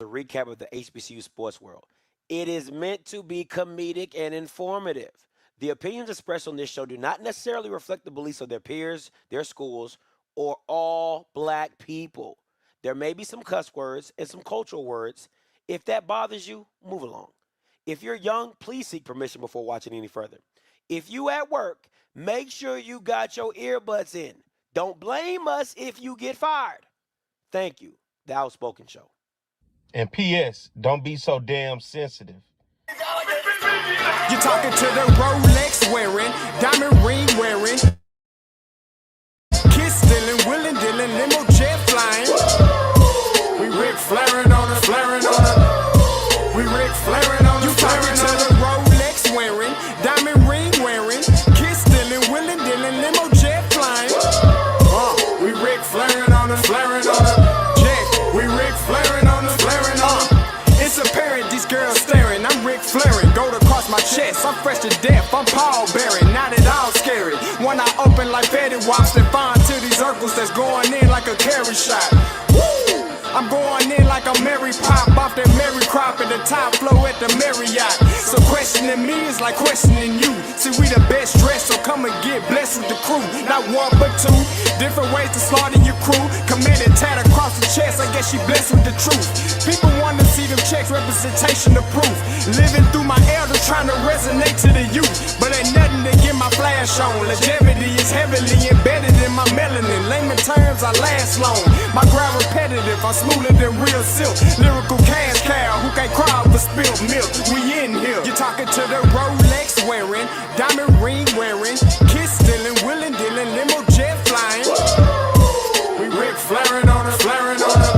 a recap of the HBCU sports world. It is meant to be comedic and informative. The opinions expressed on this show do not necessarily reflect the beliefs of their peers, their schools, or all black people. There may be some cuss words and some cultural words. If that bothers you, move along. If you're young, please seek permission before watching any further. If you at work, make sure you got your earbuds in. Don't blame us if you get fired. Thank you. The Outspoken Show. And P.S. Don't be so damn sensitive. You're talking to the Rolex wearing, diamond ring wearing, kiss stealing, willing dealing, limo jet flying. We Rick flaring on her, flaring on her. We Rick flaring on her. You talking to the Rolex wearing, diamond ring wearing, kiss stealing, willing dealing, limo jet flying. We Rick flaring on her, flaring on her. Jack, we Rick flaring on her, flaring on her. It's apparent these girls staring. I'm Rick flaring, gold across my chest. I'm fresh to death. I'm Paul Bearing, not at all scary. One eye open like Betty Wops and fine to these Urkels that's going in like a carry shot. Woo! I'm going in like a Mary Pop off that Mary Crop at the top flow at the Marriott. So questioning me is like questioning you. See, we the best dressed, so come and get blessed with the crew. Not one but two, different ways to slaughter your crew. Committed tat across the chest, I guess she blessed with the truth. People want to see them checks, representation of proof. Living through my elders, trying to resonate to the youth. But ain't nothing to get my flash on. Longevity is heavily embedded in my melanin. Layman terms, I last long. My grind repetitive, I'm smoother than real silk. Lyrical cash cow who can't cry over spilled milk. We in here. You're talking to the Rolex wearing, diamond ring wearing, kiss stealing, willing dealing, limo jet flying. We Rick flaring on her, flaring on her.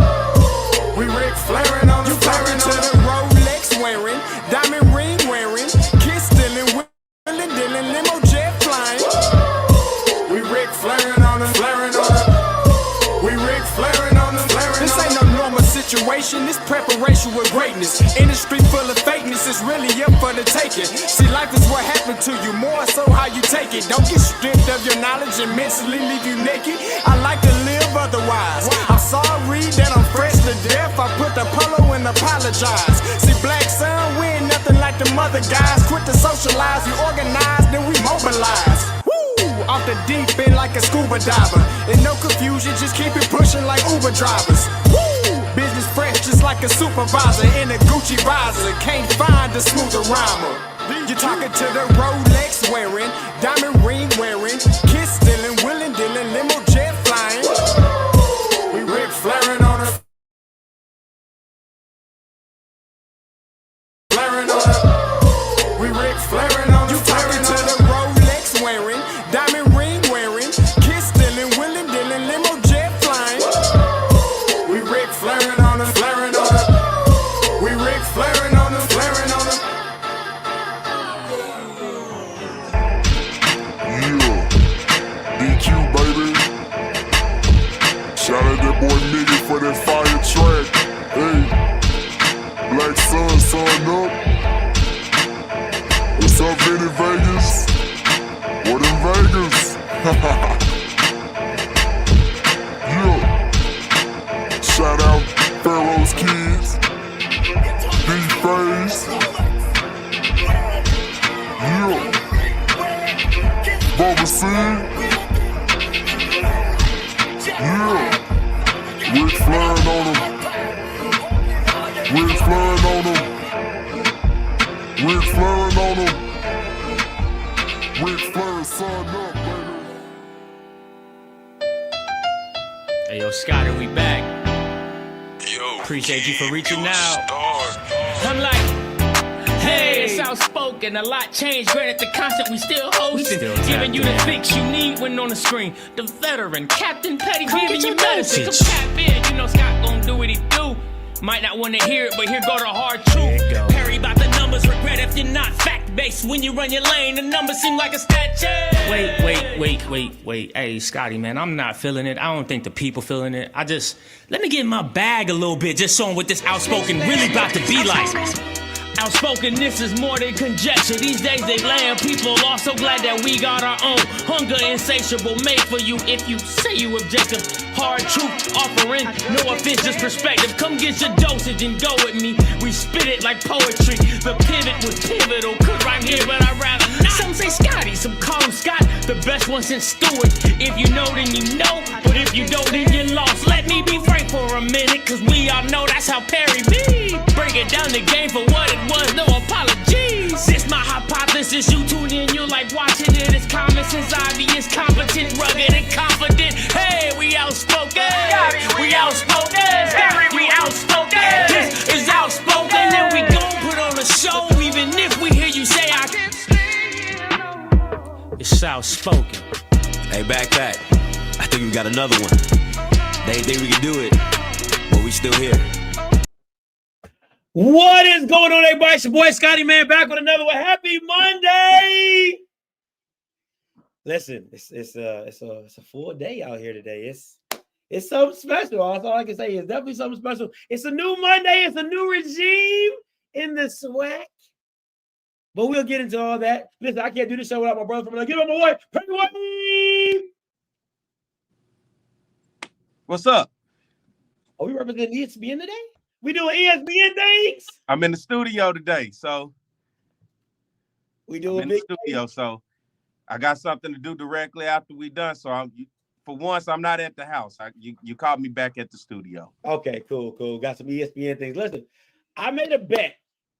We Rick flaring on her. You talking to the Rolex wearing, diamond ring wearing, kiss stealing, willing dealing, limo jet flying. We Rick flaring on her, flaring on her. We Rick flaring on her, flaring on her. This ain't no normal situation, this preparation with greatness. Industry full of fakeness, it's really up for the taking. See, life is what happened to you, more so how you take it. Don't get stripped of your knowledge and mentally leave you naked. I like to live otherwise. I'm sorry that I'm fresh to death. I put the polo and apologize. See, black son, we ain't nothing like the mother guys. Quit to socialize, we organize, then we mobilize. Off the deep end like a scuba diver. And no confusion, just keep it pushing like Uber drivers. Woo! Business fresh just like a supervisor in a Gucci visor. Can't find a smoother rhymer. You're talking to the Rolex wearing, diamond ring wearing, kiss stealing, willing dealing, limo jet flying. We Rick flaring on her, flaring on her. We Rick flaring on her. You talking to the Rolex wearing, diamond ring wearing, kiss stealing, willing dealing, limo jet flying. We Rick flaring on her, flaring on her. We Rick flaring on her, flaring on her. Yeah, DQ baby. Shout out that boy Nigga for that fire track. Hey, Black Sun, sun up. What's up, Vinny Vegas? What in Vegas? Yeah. Shout out Pharaoh's Kids, D-Phase. Yeah. Bubba C. Yeah. Rick flaring on them. Rick flaring on them. Rick flaring on them. Rick flaring, son up, baby. Hey, yo, Scotty, we back. Yo, Appreciate you for reaching you a out. star. I'm like, hey, it's Outspoken. A lot changed. Granted, the concept we still hosting. Giving you the fix you need when on the screen. The veteran, Captain Petty, giving you medicine. Come tap in. You know Scott gon' do what he do. Might not want to hear it, but here go the hard truth. Perry about the numbers, regret if you're not fact-based. When you run your lane, the numbers seem like a statue. Wait. Hey, Scotty, man, I'm not feeling it. I don't think the people feeling it. Let me get in my bag a little bit, just showing what this Outspoken really about to be like. Outspoken, this is more than conjecture. These days they laying people off, so glad that we got our own. Hunger insatiable, made for you if you say you objective. Hard truth offering, no offense, just perspective. Come get your dosage and go with me. We spit it like poetry. The pivot was pivotal. Could rhyme here, but I'd rather not. Some say Scotty, some call him Scott. The best one since Stewart. If you know, then you know. But if you don't, then you're lost. Let me be frank for a minute, cause we all know that's how Perry be. Break it down the game for what it was, no apologies. This my hypothesis, you tune in, you like watching it. It's common sense, obvious, competent, rugged, and confident. Hey, we outspoken. We outspoken. We outspoken. This is outspoken, and we gon' put on a show, even if we hear you say I can't stay. It's outspoken. Hey, backpack. I think we got another one. They ain't think we can do it, but we still here. What is going on, everybody? It's your boy Scotty, man, back with another one. Happy Monday! Listen, it's a full day out here today. It's something special. That's all I can say. It's definitely something special. It's a new Monday. It's a new regime in the SWAC. But we'll get into all that. Listen, I can't do this show without my brother from the. Give him a boy. What's up? Are we representing ESPN today? We doing ESPN things? I'm in the studio today, so We doing I'm in big the studio, so I got something to do directly after we done. So for once, I'm not at the house. You called me back at the studio. Okay, cool. Got some ESPN things. Listen, I made a bet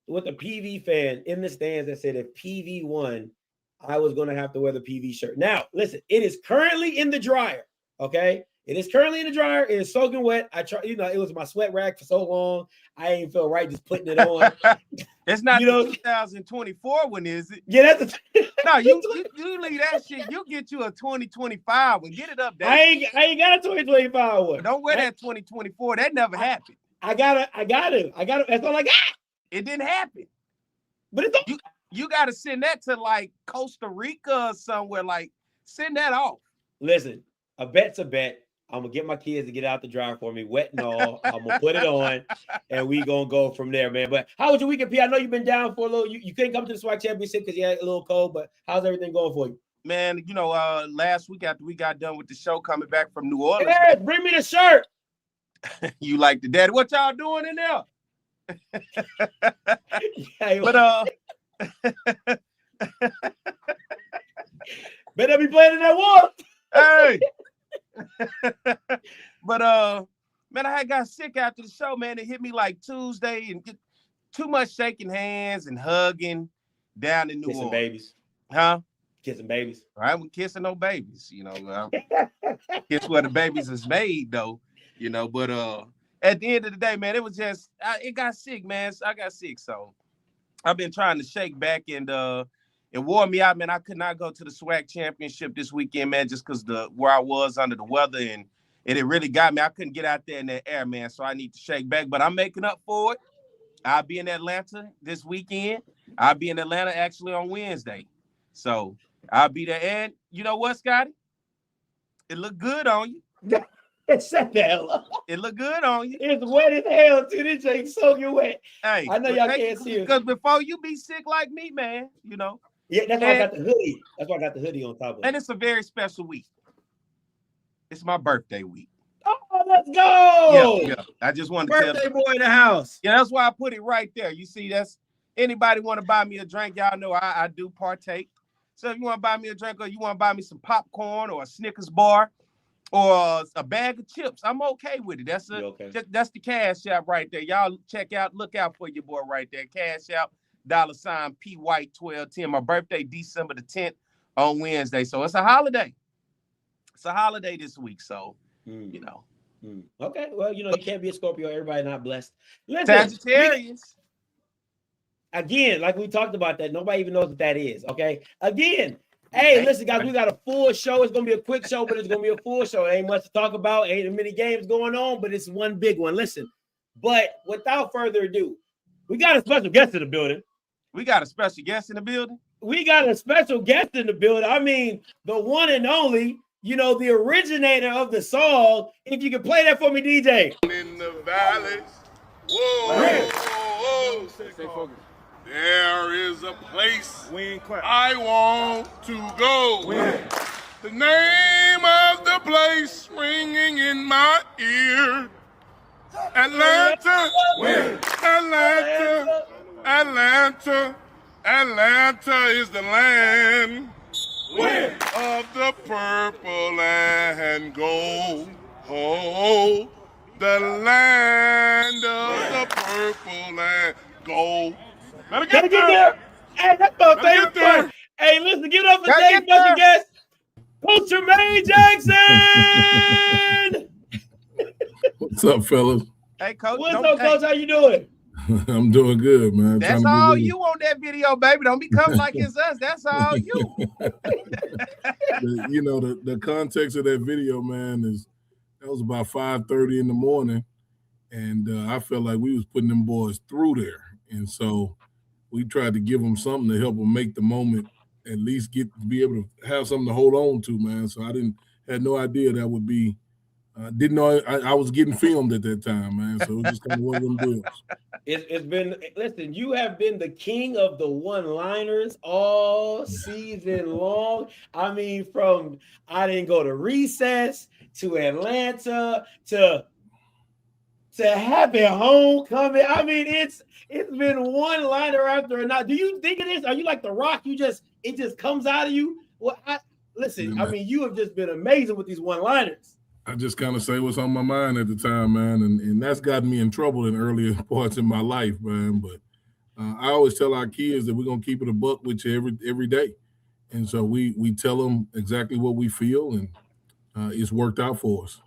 with a PV fan in the stands that said if PV won, I was going to have to wear the PV shirt. Now, listen, it is currently in the dryer, okay? It is currently in the dryer. It is soaking wet. I try, it was my sweat rag for so long. I ain't feel right just putting it on. It's not the 2024 one, is it? Yeah, that's No, you leave that shit. You get you a 2025 one. Get it up there. I ain't got a 2025 one. Don't wear that 2024. That never happened. I got it. That's all I got. It didn't happen. But it's all You got to send that to like Costa Rica or somewhere. Like, send that off. Listen, a bet's a bet. I'm gonna get my kids to get out the dryer for me, wet and all. I'm gonna put it on, and we gonna go from there, man. But how was your weekend, P? I know you've been down for a little. You couldn't come to the SWAC championship because you had a little cold. But how's everything going for you? Man, last week after we got done with the show, coming back from New Orleans, Hey, bring me the shirt. you like the daddy? What y'all doing in there? Hey, But better be playing in that water. hey. But man, I had got sick after the show, man. It hit me like Tuesday and get too much shaking hands and hugging down in New Kissing Orleans. babies. Huh? Kissing babies. I wasn't kissing no babies, Kiss where the babies is made, though, But at the end of the day, man, it was just it got sick, man. I got sick, so I've been trying to shake back and it wore me out, man. I could not go to the SWAC championship this weekend, man, just because where I was under the weather, and it really got me. I couldn't get out there in that air, man, so I need to shake back. But I'm making up for it. I'll be in Atlanta this weekend. I'll be in Atlanta actually on Wednesday. So I'll be there. And you know what, Scotty? It looked good on you. Shut the hell up. It looked good on you. It's wet as hell, too. This ain't soaking wet. Hey, I know y'all can't see it. Because before you be sick like me, man, Yeah, that's why I got the hoodie. That's why I got the hoodie on top of it. And it's a very special week. It's my birthday week. Oh, let's go. Yeah. I just wanted to Birthday boy in the house. Yeah, that's why I put it right there. You see, that's anybody want to buy me a drink, y'all know I do partake. So if you want to buy me a drink or you want to buy me some popcorn or a Snickers bar or a bag of chips, I'm okay with it. That's that's the cash app right there. Y'all look out for your boy right there. Cash app, $ P White 1210. My birthday, December the 10th on Wednesday. So it's a holiday. It's a holiday this week. So, Okay. Well, you can't be a Scorpio. Everybody not blessed. Listen, Sagittarius. Again, like we talked about that. Nobody even knows what that is. Okay. Again. Hey, listen, guys, we got a full show. It's going to be a quick show, but it's going to be a full show. Ain't much to talk about. Ain't many games going on, but it's one big one. Listen, but without further ado, we got a special guest in the building. We got a special guest in the building. I mean, the one and only, the originator of the song. If you can play that for me, DJ. In the valleys, whoa. Stay focused. There is a place I want to go. The name of the the place ringing in my ear. Atlanta, Atlanta, Atlanta, Atlanta is the land of the purple and gold. Oh, the land of the purple and gold. Gotta Gotta get there. Hey, that's my favorite part. Hey, listen, give it up for today's special guest, Coach Jermaine Jackson. What's up, fellas? Hey, Coach. What's up, Coach? How you doing? I'm doing good, man. That's all you on that video, baby. Don't be coming like it's us. That's all you. You know, the context of that video, man, is that was about 5:30 in the morning, and I felt like we was putting them boys through there, and so we tried to give them something to help them make the moment, at least be able to have something to hold on to, man. So I had no idea that would be. Didn't know I was getting filmed at that time, man. So it was just kind of one of them deals. It's been, listen, you have been the king of the one-liners all season long. I mean, from I didn't go to recess to Atlanta to happy homecoming. I mean, it's been one-liner after another. Do you think it is? Are you like The Rock? It just comes out of you? Well, listen, I mean, you have just been amazing with these one-liners. I just kind of say what's on my mind at the time, man, and that's gotten me in trouble in earlier parts in my life, man. But I always tell our kids that we're gonna keep it a buck with you every day, and so we tell them exactly what we feel, and it's worked out for us.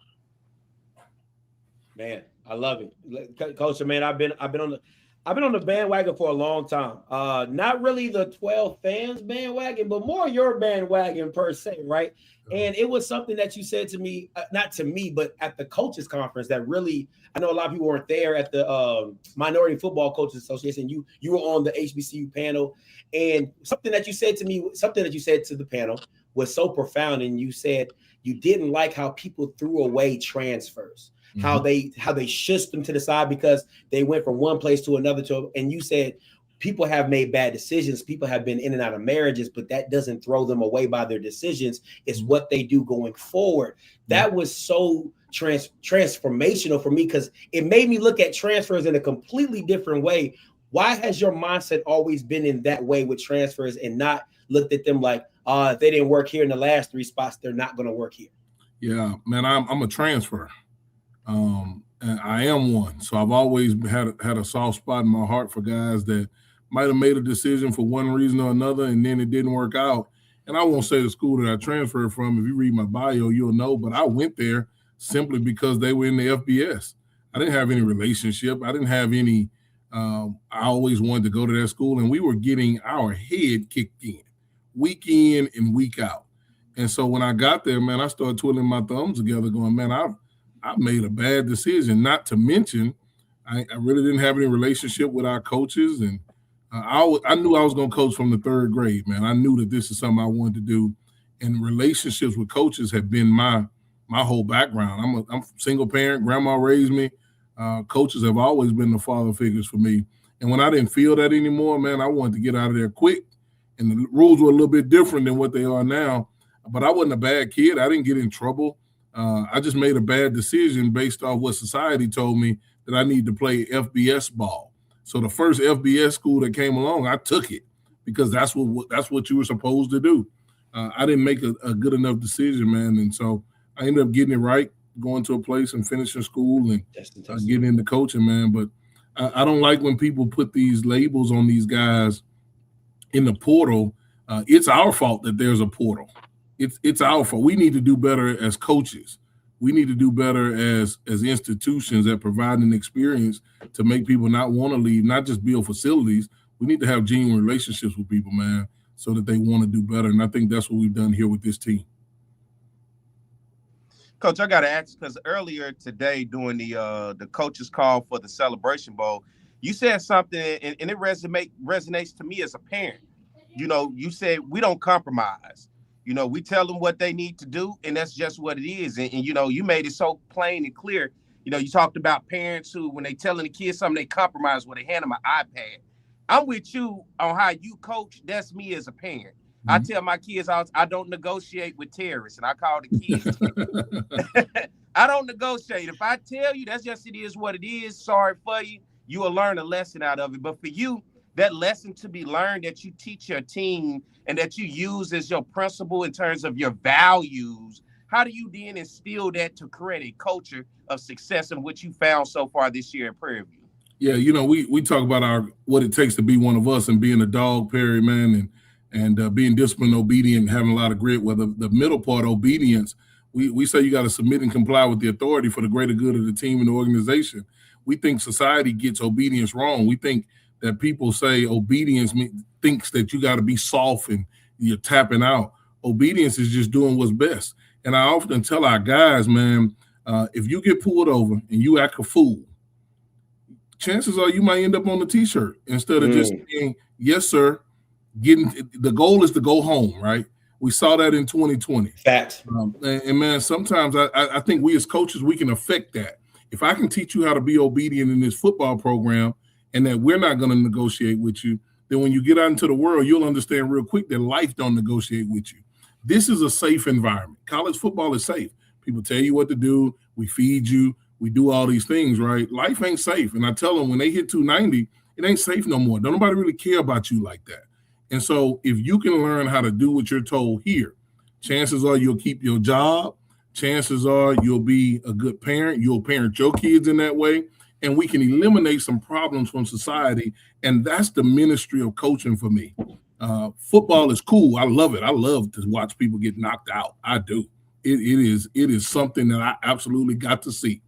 Man, I love it, Coach. Man, I've been on the bandwagon for a long time. Not really the 12 fans bandwagon, but more your bandwagon per se, right? And it was something that you said to me, not to me, but at the coaches conference that really, I know a lot of people weren't there at the Minority Football Coaches Association. You were on the HBCU panel, and something that you said to the panel was so profound. And you said you didn't like how people threw away transfers. Mm-hmm. How they shushed them to the side because they went from one place to another. And you said people have made bad decisions. People have been in and out of marriages, but that doesn't throw them away by their decisions. It's what they do going forward. That was so transformational for me because it made me look at transfers in a completely different way. Why has your mindset always been in that way with transfers and not looked at them like, if they didn't work here in the last 3 spots, they're not going to work here? Yeah, man, I'm a transfer. And I am one. So I've always had a soft spot in my heart for guys that might have made a decision for one reason or another, and then it didn't work out. And I won't say the school that I transferred from. If you read my bio, you'll know. But I went there simply because they were in the FBS. I didn't have any relationship. I didn't have any. I always wanted to go to that school, and we were getting our head kicked in and week out. And so when I got there, man, I started twiddling my thumbs together going, man, I made a bad decision, not to mention I really didn't have any relationship with our coaches. And I knew I was going to coach from the 3rd grade, man. I knew that this is something I wanted to do. And relationships with coaches have been my whole background. I'm a single parent. Grandma raised me. Coaches have always been the father figures for me. And when I didn't feel that anymore, man, I wanted to get out of there quick. And the rules were a little bit different than what they are now. But I wasn't a bad kid. I didn't get in trouble. I just made a bad decision based off what society told me that I need to play FBS ball. So the first FBS school that came along, I took it because that's what you were supposed to do. I didn't make a good enough decision, man. And so I ended up getting it right, going to a place and finishing school and getting into coaching, man. But I don't like when people put these labels on these guys in the portal. It's our fault that there's a portal. It's our fault. We need to do better as coaches. We need to do better as institutions at providing experience to make people not want to leave, not just build facilities. We need to have genuine relationships with people, man, so that they want to do better. And I think that's what we've done here with this team. Coach, I got to ask, because earlier today during the coaches call for the Celebration Bowl, you said something, and it resonates to me as a parent. You know, you said we don't compromise. You know, we tell them what they need to do, and that's just what it is. And you know, you made it so plain and clear. You know, you talked about parents who, when they telling the kids something, they compromise when they hand them an iPad. I'm with you on how you coach. That's me as a parent. I tell my kids I don't negotiate with terrorists, and I call the kids. I don't negotiate. If I tell you that's just it is what it is, sorry for you, you will learn a lesson out of it. But for you, that lesson to be learned that you teach your team and that you use as your principle in terms of your values, how do you then instill that to create a culture of success in what you found so far this year at Prairie View? Yeah, we talk about what it takes to be one of us and being a dog, Perry, man, and being disciplined, obedient, having a lot of grit. Well, the middle part, obedience, we say you got to submit and comply with the authority for the greater good of the team and the organization. We think society gets obedience wrong. We think that people say obedience thinks that you got to be soft and you're tapping out. Obedience is just doing what's best. And I often tell our guys, man, if you get pulled over and you act a fool, chances are you might end up on the T-shirt instead of just saying, yes, sir. The goal is to go home, right? We saw that in 2020. Facts. And man, sometimes I think we as coaches, we can affect that. If I can teach you how to be obedient in this football program and that we're not going to negotiate with you, then when you get out into the world, you'll understand real quick that life don't negotiate with you. This is a safe environment. College football is safe. People tell you what to do. We feed you. We do all these things, right? Life ain't safe. And I tell them when they hit 290, it ain't safe no more. Don't nobody really care about you like that. And so if you can learn how to do what you're told here, chances are you'll keep your job. Chances are you'll be a good parent. You'll parent your kids in that way. And we can eliminate some problems from society. And that's the ministry of coaching for me. Football is cool. I love it. I love to watch people get knocked out. I do. It is something that I absolutely got to see.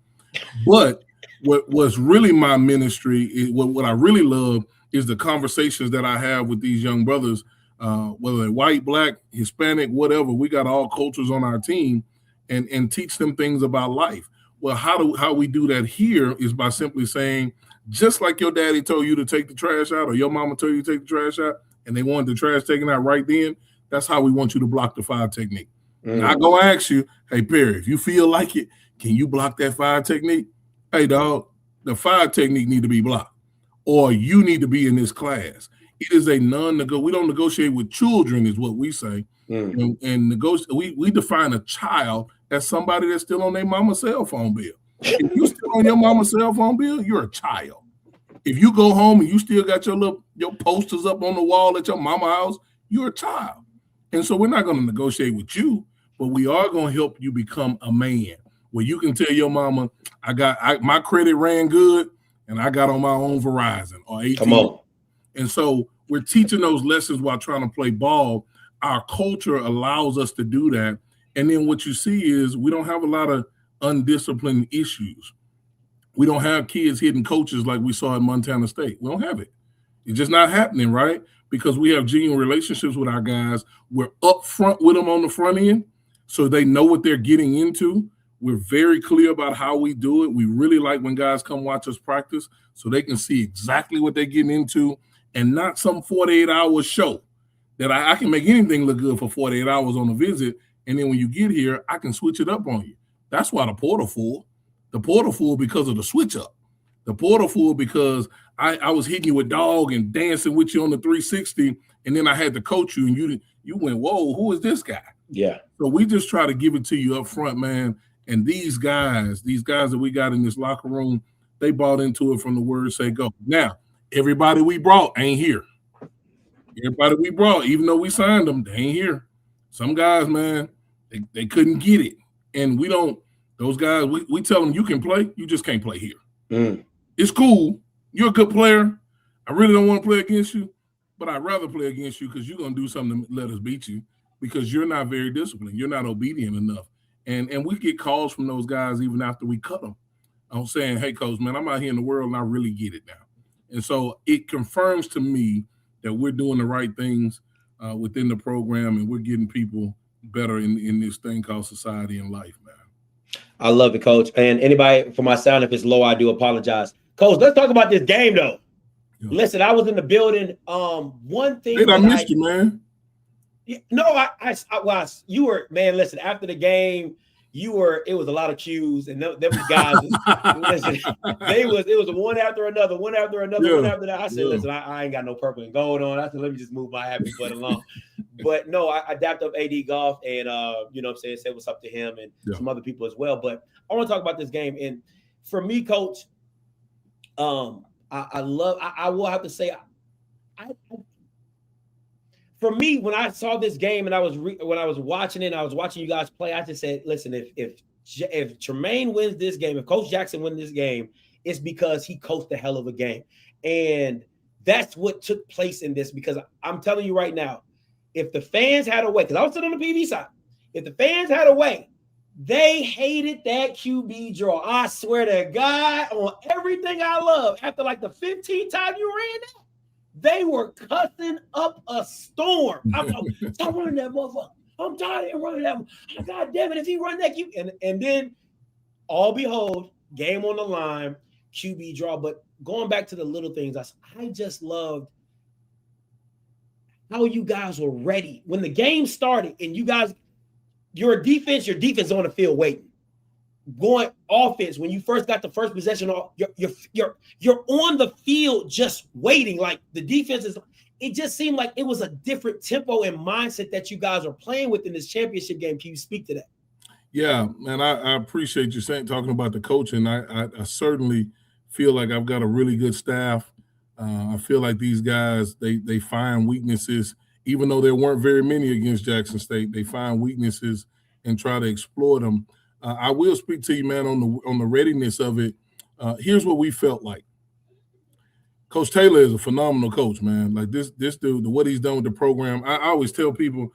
But what's really my ministry, what I really love is the conversations that I have with these young brothers, whether they're white, black, Hispanic, whatever. We got all cultures on our team and teach them things about life. Well, how we do that here is by simply saying, just like your daddy told you to take the trash out or your mama told you to take the trash out and they wanted the trash taken out right then, that's how we want you to block the 5 technique. Now, I'm going to ask you, hey, Perry, if you feel like it, can you block that 5 technique? Hey, dog, the 5 technique need to be blocked. Or you need to be in this class. It is a non-negotiable. We don't negotiate with children, is what we say. And we define a child as somebody that's still on their mama's cell phone bill. If you still on your mama's cell phone bill, you're a child. If you go home and you still got your posters up on the wall at your mama's house, you're a child. And so we're not going to negotiate with you, but we are going to help you become a man where you can tell your mama, my credit ran good. And I got on my own Verizon or AT&T. Come on. And so we're teaching those lessons while trying to play ball. Our culture allows us to do that. And then what you see is we don't have a lot of undisciplined issues. We don't have kids hitting coaches like we saw at Montana State. We don't have it. It's just not happening, right? Because we have genuine relationships with our guys. We're upfront with them on the front end so they know what they're getting into. We're very clear about how we do it. We really like when guys come watch us practice so they can see exactly what they're getting into and not some 48-hour show that I can make anything look good for 48 hours on a visit. And then when you get here, I can switch it up on you. That's why the portal full. The portal full because of the switch up. The portal full because I was hitting you with dog and dancing with you on the 360, and then I had to coach you, and you went, whoa, who is this guy? Yeah. So we just try to give it to you up front, man. And these guys that we got in this locker room, they bought into it from the word say go. Now, everybody we brought ain't here. Everybody we brought, even though we signed them, they ain't here. Some guys, man, they couldn't get it. And those guys, we tell them you can play, you just can't play here. It's cool. You're a good player. I really don't want to play against you, but I'd rather play against you because you're going to do something to let us beat you because you're not very disciplined. You're not obedient enough. And we get calls from those guys even after we cut them. I'm saying, hey, coach, man, I'm out here in the world and I really get it now. And so it confirms to me that we're doing the right things within the program and we're getting people better in this thing called society and life, man. I love it, Coach. And anybody, for my sound, if it's low, I do apologize. Coach, let's talk about this game, though. Yeah. Listen, I was in the building. One thing I missed you, man. No, you were, man, listen, after the game, it was a lot of cues, and them guys, listen, it was one after another, one after that. I said, listen, I ain't got no purple and gold on. I said, let me just move my happy butt along. But no, I dapped up AD Golf and you know what I'm saying, said what's up to him and some other people as well. But I want to talk about this game. And for me, Coach, I will have to say, for me, when I saw this game and when I was watching it, I was watching you guys play. I just said, listen, if Tremaine wins this game, if Coach Jackson wins this game, it's because he coached a hell of a game, and that's what took place in this. Because I'm telling you right now, if the fans had a way, because I was sitting on the PV side, if the fans had a way, they hated that QB draw. I swear to God, on everything I love, after like the 15th time you ran that, they were cussing up a storm. I'm like, stop running that motherfucker. I'm tired of running that. God damn it, if he run that QB. And then, all behold, game on the line, QB draw. But going back to the little things, I just loved how you guys were ready. When the game started and you guys, your defense on the field waiting. Going offense, when you first got the first possession, you're on the field just waiting. Like the defense is, it just seemed like it was a different tempo and mindset that you guys are playing with in this championship game. Can you speak to that? Yeah, man, I appreciate you talking about the coaching. I certainly feel like I've got a really good staff. I feel like these guys, they find weaknesses, even though there weren't very many against Jackson State. They find weaknesses and try to exploit them. I will speak to you, man, on the readiness of it. Here's what we felt like. Coach Taylor is a phenomenal coach, man. Like this dude, what he's done with the program. I always tell people,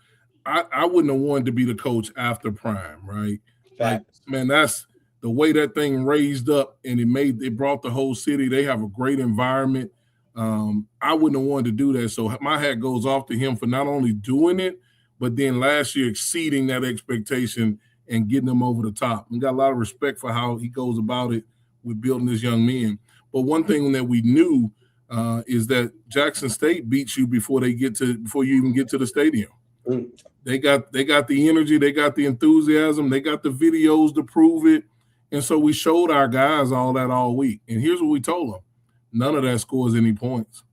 I wouldn't have wanted to be the coach after prime, right? Like, man, that's the way that thing raised up, and it brought the whole city. They have a great environment. I wouldn't have wanted to do that. So my hat goes off to him for not only doing it, but then last year exceeding that expectation and getting them over the top. We got a lot of respect for how he goes about it with building his young men. But one thing that we knew is that Jackson State beats you before you even get to the stadium. They got the energy, they got the enthusiasm, they got the videos to prove it. And so we showed our guys all that all week. And here's what we told them. None of that scores any points.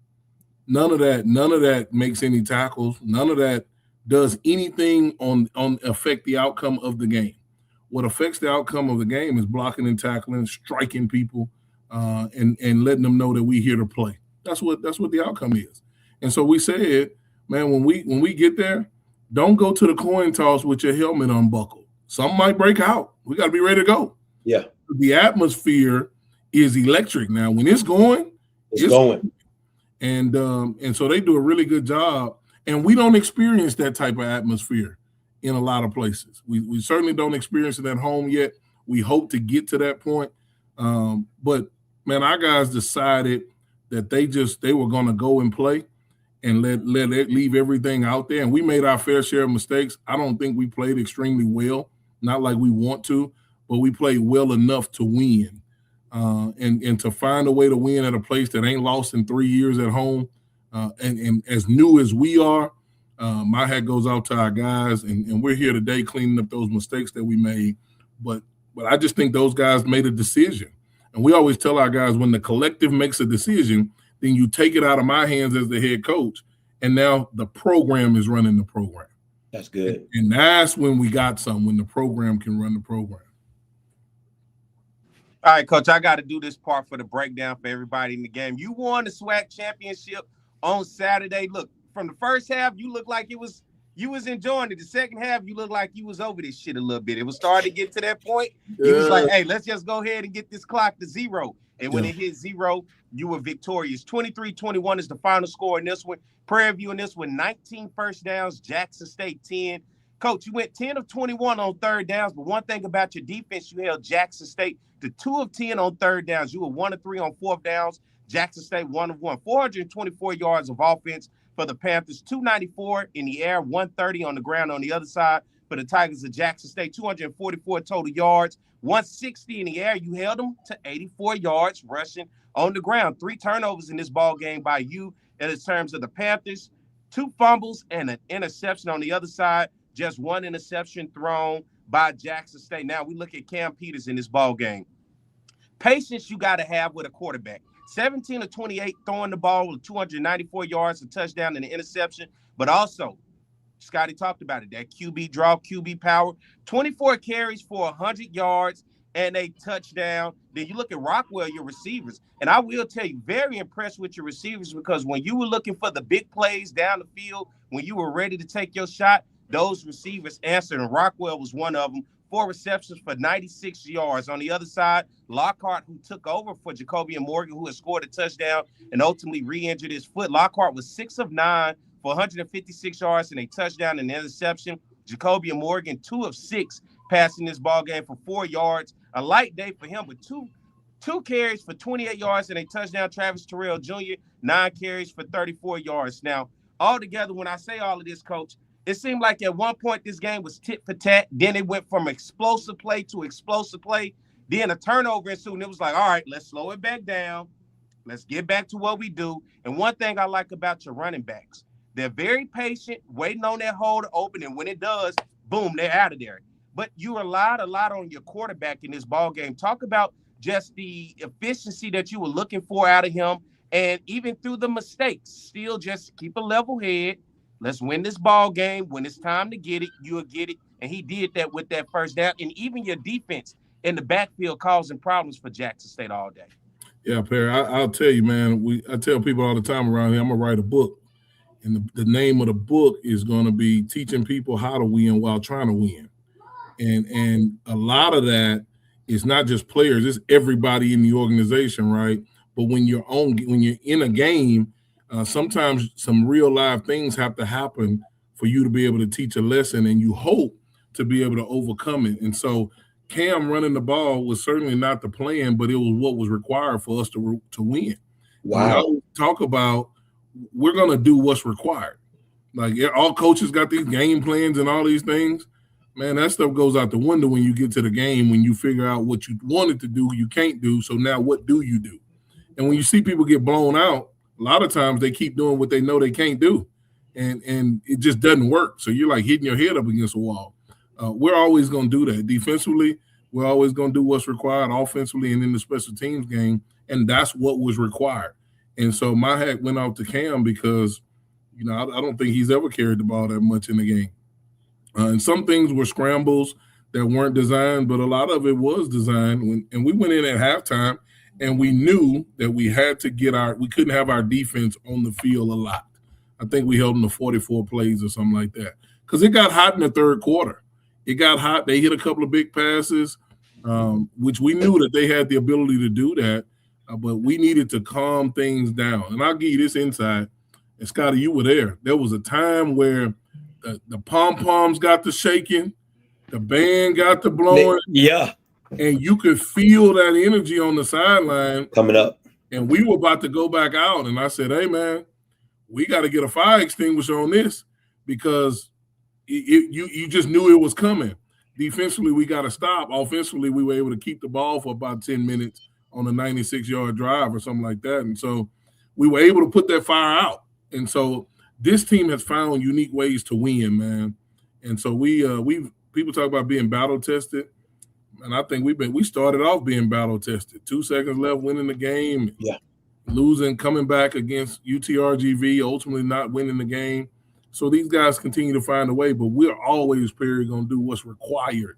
None of that makes any tackles. None of that does anything on affect the outcome of the game. What affects the outcome of the game is blocking and tackling, striking people, and letting them know that we here to play. That's what the outcome is. And so we said, man, when we get there, don't go to the coin toss with your helmet unbuckled. Something might break out. We got to be ready to go. Yeah. The atmosphere is electric now. When it's going, it's going. And so they do a really good job. And we don't experience that type of atmosphere in a lot of places. We certainly don't experience it at home yet. We hope to get to that point. But, man, our guys decided that they were going to go and play and leave everything out there. And we made our fair share of mistakes. I don't think we played extremely well, not like we want to, but we played well enough to win. And to find a way to win at a place that ain't lost in 3 years at home, and as new as we are, my hat goes out to our guys, and we're here today cleaning up those mistakes that we made. But I just think those guys made a decision. And we always tell our guys, when the collective makes a decision, then you take it out of my hands as the head coach, and now the program is running the program. That's good. And that's when we got something, when the program can run the program. All right, Coach, I got to do this part for the breakdown for everybody in the game. You won the SWAC championship on Saturday. Look, from the first half, you looked like you was enjoying it. The second half, you looked like you was over this shit a little bit. It was starting to get to that point. You was like, hey, let's just go ahead and get this clock to 0. And when it hit 0, you were victorious. 23-21 is the final score in this one. Prairie View in this one, 19 first downs, Jackson State 10. Coach, you went 10 of 21 on third downs, but one thing about your defense, you held Jackson State to 2 of 10 on third downs. You were 1 of 3 on fourth downs. Jackson State 1 of 1. 424 yards of offense for the Panthers, 294 in the air, 130 on the ground on the other side. For the Tigers of Jackson State, 244 total yards, 160 in the air. You held them to 84 yards rushing on the ground. 3 turnovers in this ball game by you in terms of the Panthers. 2 fumbles and an interception on the other side. Just 1 interception thrown by Jackson State. Now we look at Cam Peters in this ball game. Patience you got to have with a quarterback. 17 of 28 throwing the ball with 294 yards, a touchdown, and an interception. But also, Scotty talked about it, that QB draw, QB power. 24 carries for 100 yards and a touchdown. Then you look at Rockwell, your receivers. And I will tell you, very impressed with your receivers, because when you were looking for the big plays down the field, when you were ready to take your shot, those receivers answered, and Rockwell was one of them. 4 receptions for 96 yards. On the other side, Lockhart, who took over for Jacoby Morgan, who had scored a touchdown and ultimately re-injured his foot. Lockhart was 6 of 9 for 156 yards and a touchdown and an interception. Jacoby Morgan, 2 of 6 passing this ball game for 4 yards. A light day for him, but two carries for 28 yards and a touchdown. Travis Terrell Jr., 9 carries for 34 yards. Now, altogether, when I say all of this, Coach, it seemed like at one point this game was tit for tat. Then it went from explosive play to explosive play. Then a turnover ensued, and it was like, all right, let's slow it back down. Let's get back to what we do. And one thing I like about your running backs, they're very patient, waiting on that hole to open, and when it does, boom, they're out of there. But you relied a lot on your quarterback in this ball game. Talk about just the efficiency that you were looking for out of him, and even through the mistakes, still just keep a level head. Let's win this ball game. When it's time to get it, you'll get it. And he did that with that first down. And even your defense in the backfield causing problems for Jackson State all day. Yeah, Perry, I'll tell you, man, I tell people all the time around here, I'm going to write a book. And the name of the book is going to be Teaching People How to Win While Trying to Win. And a lot of that is not just players, it's everybody in the organization, right? But when you're in a game, sometimes some real live things have to happen for you to be able to teach a lesson, and you hope to be able to overcome it. And so Cam running the ball was certainly not the plan, but it was what was required for us to win. Wow. We talk about we're going to do what's required. Like, all coaches got these game plans and all these things. Man, that stuff goes out the window when you get to the game, when you figure out what you wanted to do, you can't do. So now what do you do? And when you see people get blown out, a lot of times they keep doing what they know they can't do, and it just doesn't work. So you're like hitting your head up against a wall. We're always going to do that. Defensively, we're always going to do what's required. Offensively, and in the special teams game, and that's what was required. And so my hat went out to Cam because, I don't think he's ever carried the ball that much in the game. And some things were scrambles that weren't designed, but a lot of it was designed. And we went in at halftime, and we knew that we had to we couldn't have our defense on the field a lot. I think we held them to 44 plays or something like that, because it got hot in the third quarter. It got hot. They hit a couple of big passes, which we knew that they had the ability to do that, but we needed to calm things down. And I'll give you this insight. And Scotty, you were there. There was a time where the pom-poms got to shaking, the band got to blowing. Yeah. And you could feel that energy on the sideline coming up. And we were about to go back out. And I said, hey, man, we got to get a fire extinguisher on this, because you just knew it was coming. Defensively, we got to stop. Offensively, we were able to keep the ball for about 10 minutes on a 96-yard drive or something like that. And so we were able to put that fire out. And so this team has found unique ways to win, man. And so people talk about being battle tested. And I think we started off being battle tested. 2 seconds left, winning the game. Yeah. Losing, coming back against UTRGV, ultimately not winning the game. So these guys continue to find a way, but we're always, Perry, going to do what's required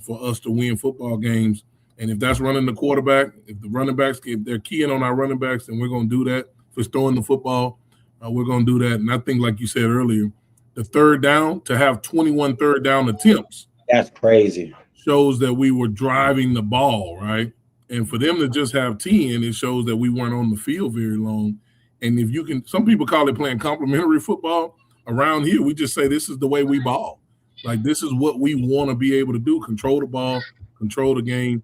for us to win football games. And if that's running the quarterback, if the running backs, if they're keying on our running backs, then we're going to do that. If it's throwing the football, we're going to do that. And I think, like you said earlier, the third down, to have 21 third down attempts. That's crazy. Shows that we were driving the ball, right? And for them to just have 10, it shows that we weren't on the field very long. And if you can, some people call it playing complimentary football. Around here, we just say this is the way we ball. Like, this is what we want to be able to do: control the ball, control the game.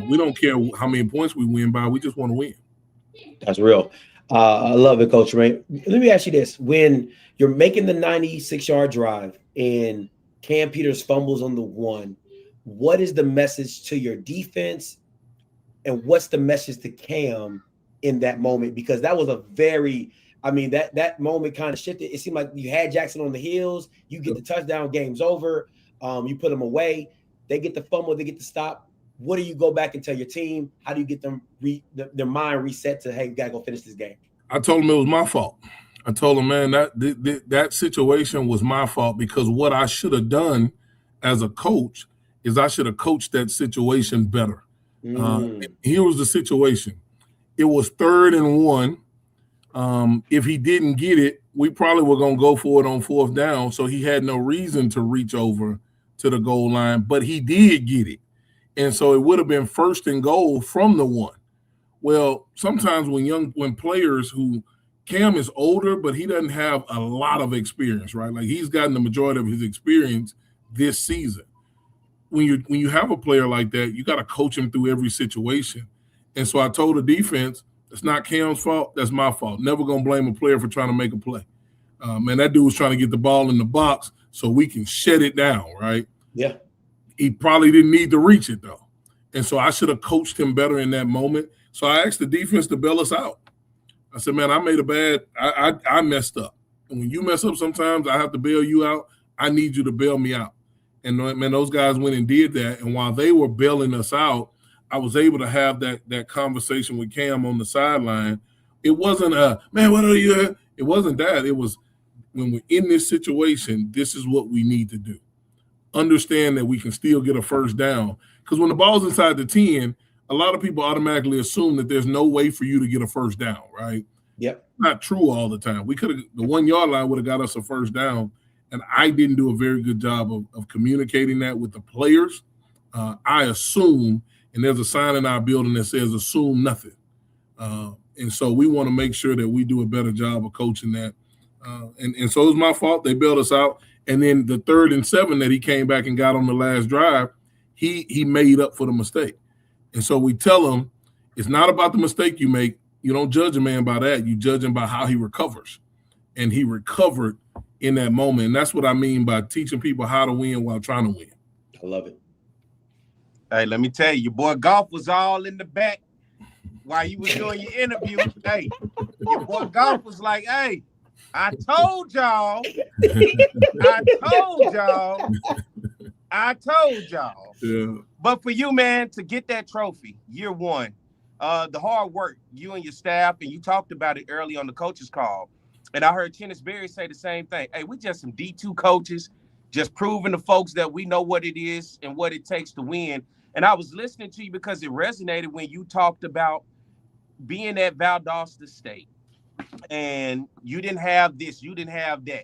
We don't care how many points we win by. We just want to win. That's real. I love it, Coach Ray. Let me ask you this. When you're making the 96-yard drive and Cam Peters fumbles on the 1, what is the message to your defense, and what's the message to Cam in that moment? Because that was a very – that moment kind of shifted. It seemed like you had Jackson on the heels. You get the touchdown, game's over. You put them away. They get the fumble. They get the stop. What do you go back and tell your team? How do you get them their mind reset to, hey, we gotta go finish this game? I told him it was my fault. I told him, man, that situation was my fault because what I should have done as a coach is I should have coached that situation better. Here was the situation. It was 3rd and 1. If he didn't get it, we probably were going to go for it on 4th down. So he had no reason to reach over to the goal line, but he did get it. And so it would have been 1st and goal from the 1. Well, sometimes when players who Cam is older, but he doesn't have a lot of experience, right? Like he's gotten the majority of his experience this season. When you have a player like that, you got to coach him through every situation. And so I told the defense, it's not Cam's fault, that's my fault. Never gonna blame a player for trying to make a play. Man, that dude was trying to get the ball in the box so we can shut it down, right? Yeah. He probably didn't need to reach it though. And so I should have coached him better in that moment. So I asked the defense to bail us out. I said, man, I messed up. And when you mess up sometimes, I have to bail you out. I need you to bail me out. And man, those guys went and did that. And while they were bailing us out, I was able to have that conversation with Cam on the sideline. It wasn't man, what are you? It wasn't that. It was when we're in this situation, this is what we need to do. Understand that we can still get a 1st down. Because when the ball's inside the 10, a lot of people automatically assume that there's no way for you to get a 1st down, right? Yep. Not true all the time. We could have, the 1 yard line would have got us a 1st down. And I didn't do a very good job of communicating that with the players. I assume, and there's a sign in our building that says assume nothing. And so we want to make sure that we do a better job of coaching that. And so it was my fault. They bailed us out. And then the 3rd and 7 that he came back and got on the last drive, he made up for the mistake. And so we tell him it's not about the mistake you make. You don't judge a man by that. You judge him by how he recovers. And he recovered in that moment. And that's what I mean by teaching people how to win while trying to win. I love it. Hey, let me tell you, your boy Golf was all in the back while you was doing your interview. Hey, your boy Golf was like, hey, I told y'all. Yeah. But for you, man, to get that trophy, year 1, the hard work, you and your staff, and you talked about it early on the coaches call. And I heard Kenneth Berry say the same thing. Hey, we just some D2 coaches, just proving to folks that we know what it is and what it takes to win. And I was listening to you because it resonated when you talked about being at Valdosta State. And you didn't have this, you didn't have that.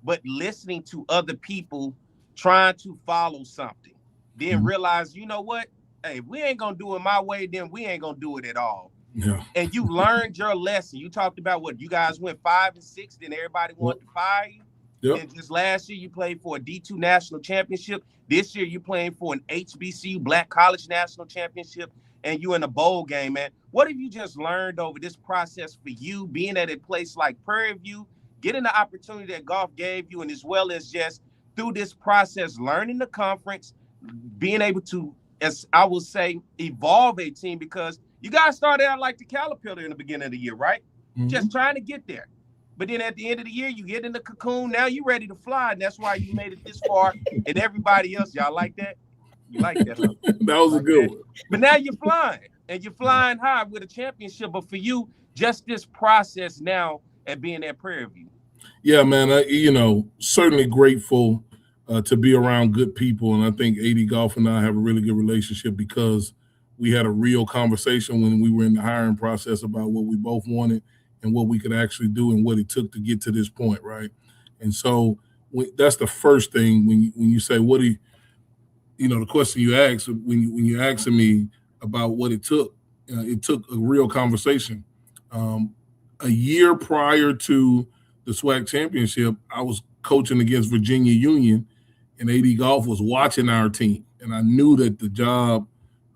But listening to other people trying to follow something, then realize, you know what? Hey, if we ain't going to do it my way, then we ain't going to do it at all. Yeah. And you learned your lesson. You talked about what you guys went 5 and 6, then everybody wanted to fire you. Yep. And just last year, you played for a D2 national championship. This year, you're playing for an HBCU Black College National Championship, and you in a bowl game, man. What have you just learned over this process for you, being at a place like Prairie View, getting the opportunity that Golf gave you, and as well as just through this process, learning the conference, being able to, as I will say, evolve a team, because you guys started out like the caterpillar in the beginning of the year, right? Mm-hmm. Just trying to get there. But then at the end of the year, you get in the cocoon. Now you're ready to fly, and that's why you made it this far. And everybody else, y'all like that? You like that? Huh? That was a good one. But now you're flying, and you're flying high with a championship. But for you, just this process now at being at Prairie View. Yeah, man. Certainly grateful to be around good people, and I think AD Golf and I have a really good relationship because we had a real conversation when we were in the hiring process about what we both wanted and what we could actually do and what it took to get to this point, right? And so that's the first thing when you say, what do you know, the question you ask when you're asking me about what it took a real conversation. A year prior to the SWAC championship, I was coaching against Virginia Union, and AD Golf was watching our team, and I knew that the job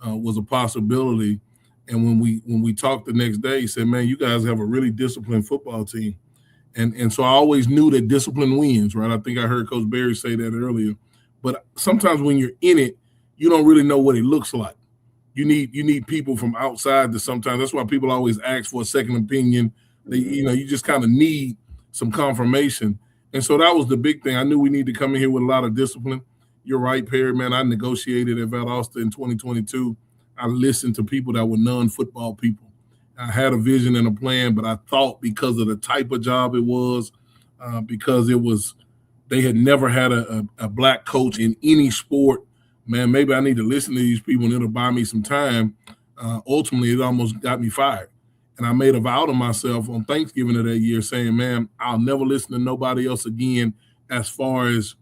was a possibility. And when we talked the next day, he said, man, you guys have a really disciplined football team. And so I always knew that discipline wins, right? I think I heard Coach Berry say that earlier. But sometimes when you're in it, you don't really know what it looks like. You need people from outside to sometimes. That's why people always ask for a second opinion. You just kind of need some confirmation. And so that was the big thing. I knew we needed to come in here with a lot of discipline. you're right, Perry, man. I negotiated at Valdosta in 2022. I listened to people that were non-football people. I had a vision and a plan, but I thought because of the type of job it was, because they had never had a black coach in any sport, man, maybe I need to listen to these people and it'll buy me some time. Ultimately, it almost got me fired. And I made a vow to myself on Thanksgiving of that year saying, man, I'll never listen to nobody else again as far as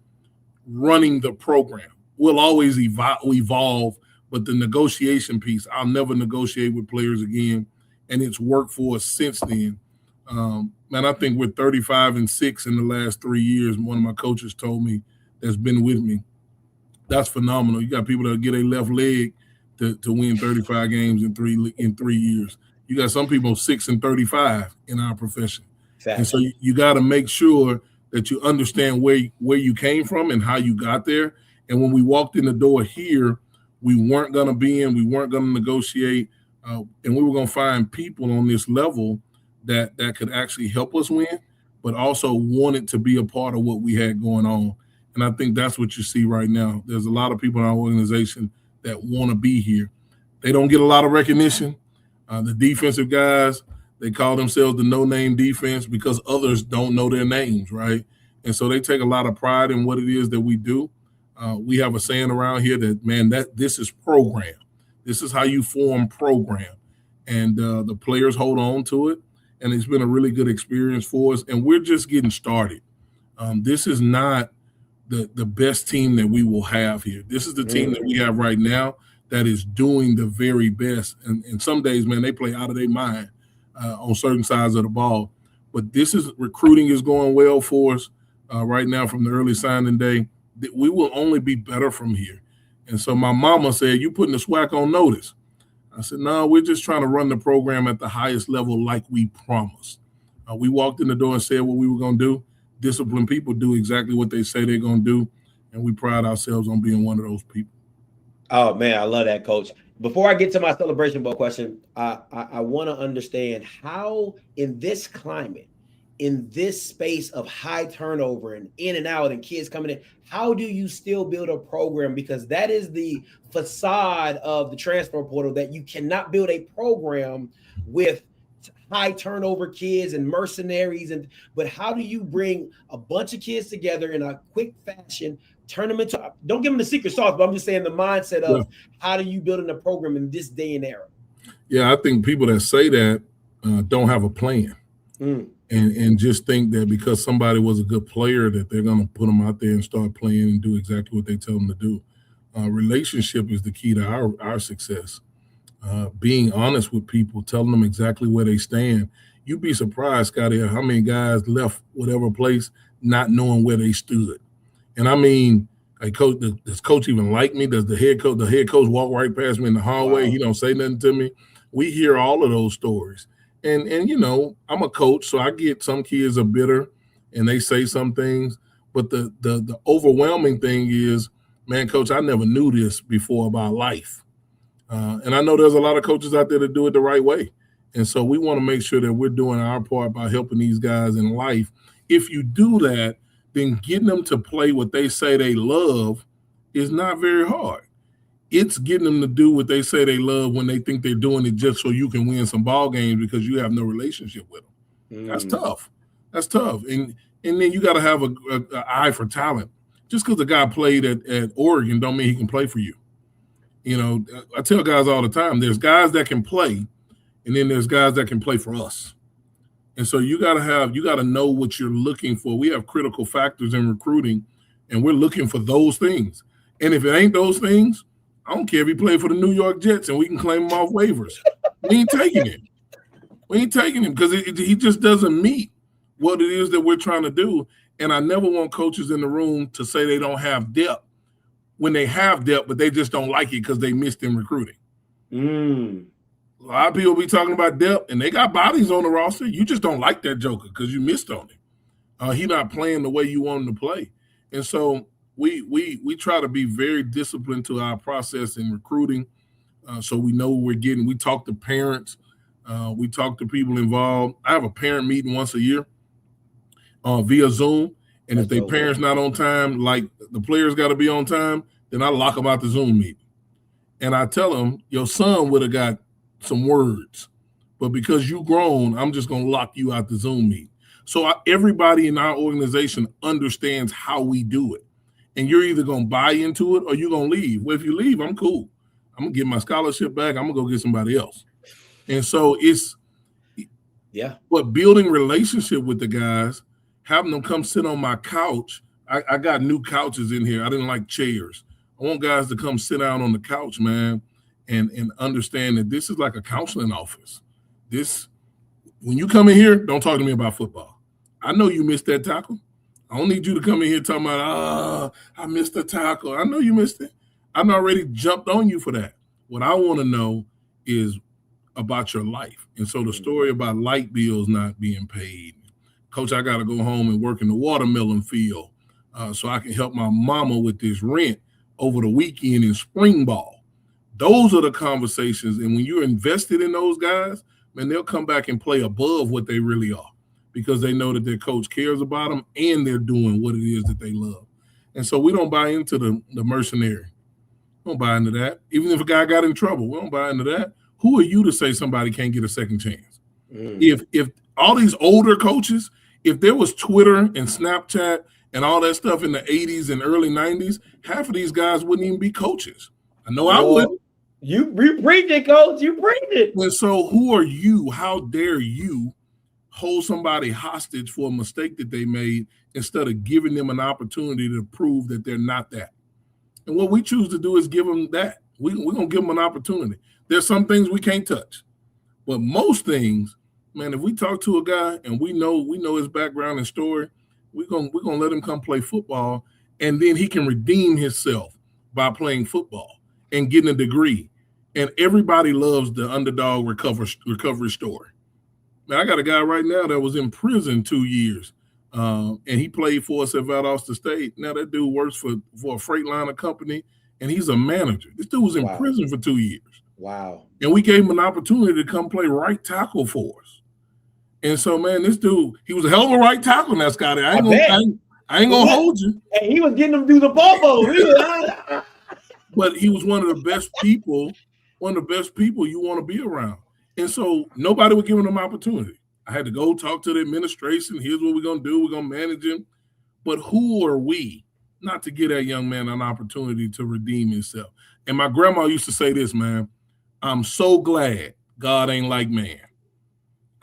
running the program. We'll always evolve, but the negotiation piece, I'll never negotiate with players again. And it's worked for us since then. Man, I think we're 35-6 in the last 3 years. One of my coaches told me that's been with me. That's phenomenal. You got people that get a left leg to win 35 games in 3 years. You got some people 6-35 in our profession. Exactly. And so you got to make sure that you understand where you came from and how you got there. And when we walked in the door here, we weren't going to be in, we weren't going to negotiate, and we were going to find people on this level that could actually help us win, but also wanted to be a part of what we had going on. And I think that's what you see right now. There's a lot of people in our organization that want to be here. They don't get a lot of recognition. The defensive guys, they call themselves the no-name defense because others don't know their names, right? And so they take a lot of pride in what it is that we do. We have a saying around here that, man, this is program. This is how you form program. And the players hold on to it. And it's been a really good experience for us. And we're just getting started. This is not the best team that we will have here. This is the team that we have right now that is doing the very best. And some days, man, they play out of their mind on certain sides of the ball. But recruiting is going well for us right now from the early signing day. We will only be better from here. And so my mama said, you putting the SWAC on notice. I said, no, we're just trying to run the program at the highest level like we promised. We walked in the door and said what we were going to do. Disciplined people do exactly what they say they're going to do, and we pride ourselves on being one of those people. Oh, man, I love that, Coach. Before I get to my Celebration Bowl question, I want to understand how in this climate, in this space of high turnover and in and out and kids coming in, how do you still build a program? Because that is the facade of the transfer portal, that you cannot build a program with high turnover kids and mercenaries. But how do you bring a bunch of kids together in a quick fashion, turn them into, don't give them the secret sauce, but I'm just saying the mindset of how do you build in a program in this day and era? Yeah, I think people that say that don't have a plan. And just think that because somebody was a good player that they're going to put them out there and start playing and do exactly what they tell them to do. Relationship is the key to our success. Being honest with people, telling them exactly where they stand. You'd be surprised, Scotty, how many guys left whatever place not knowing where they stood. And I mean, like, coach, does coach even like me? Does the head coach walk right past me in the hallway? Wow. He don't say nothing to me. We hear all of those stories. And you know, I'm a coach, so I get some kids are bitter and they say some things. But the overwhelming thing is, man, coach, I never knew this before about life. And I know there's a lot of coaches out there that do it the right way. And so we want to make sure that we're doing our part by helping these guys in life. If you do that, then getting them to play what they say they love is not very hard. It's getting them to do what they say they love when they think they're doing it just so you can win some ball games because you have no relationship with them. That's tough. That's tough. And then you got to have an eye for talent. Just because a guy played at Oregon don't mean he can play for you. You know, I tell guys all the time, there's guys that can play, and then there's guys that can play for us. And so you got to know what you're looking for. We have critical factors in recruiting, and we're looking for those things. And if it ain't those things, I don't care if he played for the New York Jets and we can claim him off waivers. We ain't taking him. We ain't taking him because he just doesn't meet what it is that we're trying to do. And I never want coaches in the room to say they don't have depth when they have depth, but they just don't like it because they missed in recruiting. A lot of people be talking about depth, and they got bodies on the roster. You just don't like that joker because you missed on him. He not playing the way you want him to play. And so we try to be very disciplined to our process in recruiting, so we know what we're getting. We talk to parents. We talk to people involved. I have a parent meeting once a year via Zoom, And if their parents not on time, like the players got to be on time, then I lock them out the Zoom meeting. And I tell them, your son would have got some words, but because you grown, I'm just going to lock you out the Zoom meeting. So everybody in our organization understands how we do it. And you're either going to buy into it or you're going to leave. Well, if you leave, I'm cool. I'm going to get my scholarship back. I'm going to go get somebody else. And so it's, but building relationship with the guys, having them come sit on my couch. I got new couches in here. I didn't like chairs. I want guys to come sit down on the couch, man, and understand that this is like a counseling office. When you come in here, don't talk to me about football. I know you missed that tackle. I don't need you to come in here talking about, I missed the tackle. I know you missed it. I've already jumped on you for that. What I want to know is about your life. And so the story about light bills not being paid. Coach, I got to go home and work in the watermelon field so I can help my mama with this rent over the weekend in spring ball. Those are the conversations. And when you're invested in those guys, man, they'll come back and play above what they really are because they know that their coach cares about them and they're doing what it is that they love. And so we don't buy into the mercenary. We don't buy into that. Even if a guy got in trouble, we don't buy into that. Who are you to say somebody can't get a second chance? If all these older coaches, if there was Twitter and Snapchat and all that stuff in the 80s and early 90s, half of these guys wouldn't even be coaches. I know I wouldn't. You preach it, coach. You preach it. And so who are you? How dare you hold somebody hostage for a mistake that they made instead of giving them an opportunity to prove that they're not that? And what we choose to do is give them that. We're going to give them an opportunity. There's some things we can't touch. But most things, man, if we talk to a guy and we know his background and story, we're gonna let him come play football, and then he can redeem himself by playing football and getting a degree. And everybody loves the underdog recovery story. Man, I got a guy right now that was in prison 2 years, and he played for us at Valdosta State. Now that dude works for a Freightliner company, and he's a manager. This dude was in prison for 2 years. Wow. And we gave him an opportunity to come play right tackle for us. And so, man, this dude, he was a hell of a right tackle, that Scotty. I ain't gonna hold you. And he was getting them through the bubble. But he was one of the best people you want to be around. And so nobody was giving him opportunity. I had to go talk to the administration. Here's what we're gonna do. We're gonna manage him. But who are we not to give that young man an opportunity to redeem himself? And my grandma used to say this, man, I'm so glad God ain't like man.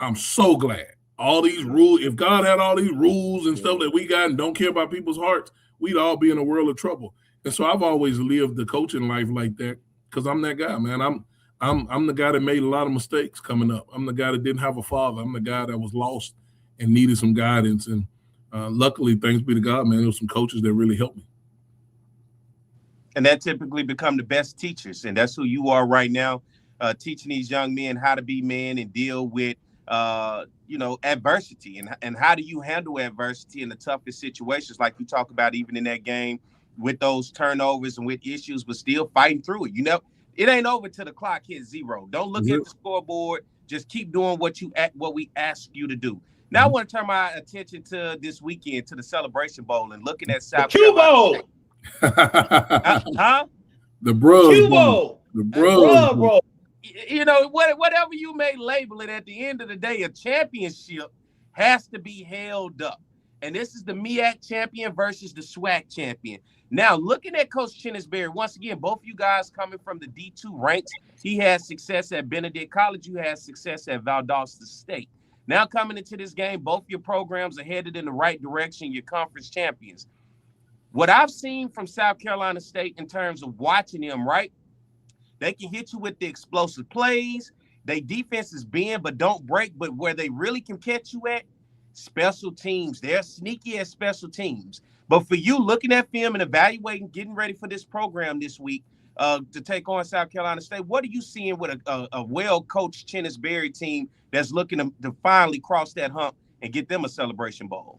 I'm so glad. All these rules, if God had all these rules and stuff that we got and don't care about people's hearts, we'd all be in a world of trouble. And so I've always lived the coaching life like that because I'm that guy, man. I'm the guy that made a lot of mistakes coming up. I'm the guy that didn't have a father. I'm the guy that was lost and needed some guidance. And luckily, thanks be to God, man, there were some coaches that really helped me. And that typically become the best teachers. And that's who you are right now, teaching these young men how to be men and deal with adversity and how do you handle adversity in the toughest situations, like you talk about even in that game with those turnovers and with issues, but still fighting through it. It ain't over till the clock hits zero. Don't look at the scoreboard. Just keep doing what we ask you to do. Now I want to turn my attention to this weekend, to the Celebration Bowl, and looking at South Carolina State. The Bros Q Bowl. The Bros Bowl. Whatever you may label it, at the end of the day, a championship has to be held up. And this is the MEAC champion versus the SWAC champion. Now, looking at Coach Chennisberry, once again, both you guys coming from the D2 ranks. He had success at Benedict College. You had success at Valdosta State. Now coming into this game, both your programs are headed in the right direction. You're conference champions. What I've seen from South Carolina State in terms of watching them, right? They can hit you with the explosive plays. They defense is bend but don't break. But where they really can catch you at, special teams. They're sneaky at special teams. But for you, looking at film and evaluating, getting ready for this program this week to take on South Carolina State, what are you seeing with a well-coached Chennisberry team that's looking to finally cross that hump and get them a Celebration Bowl?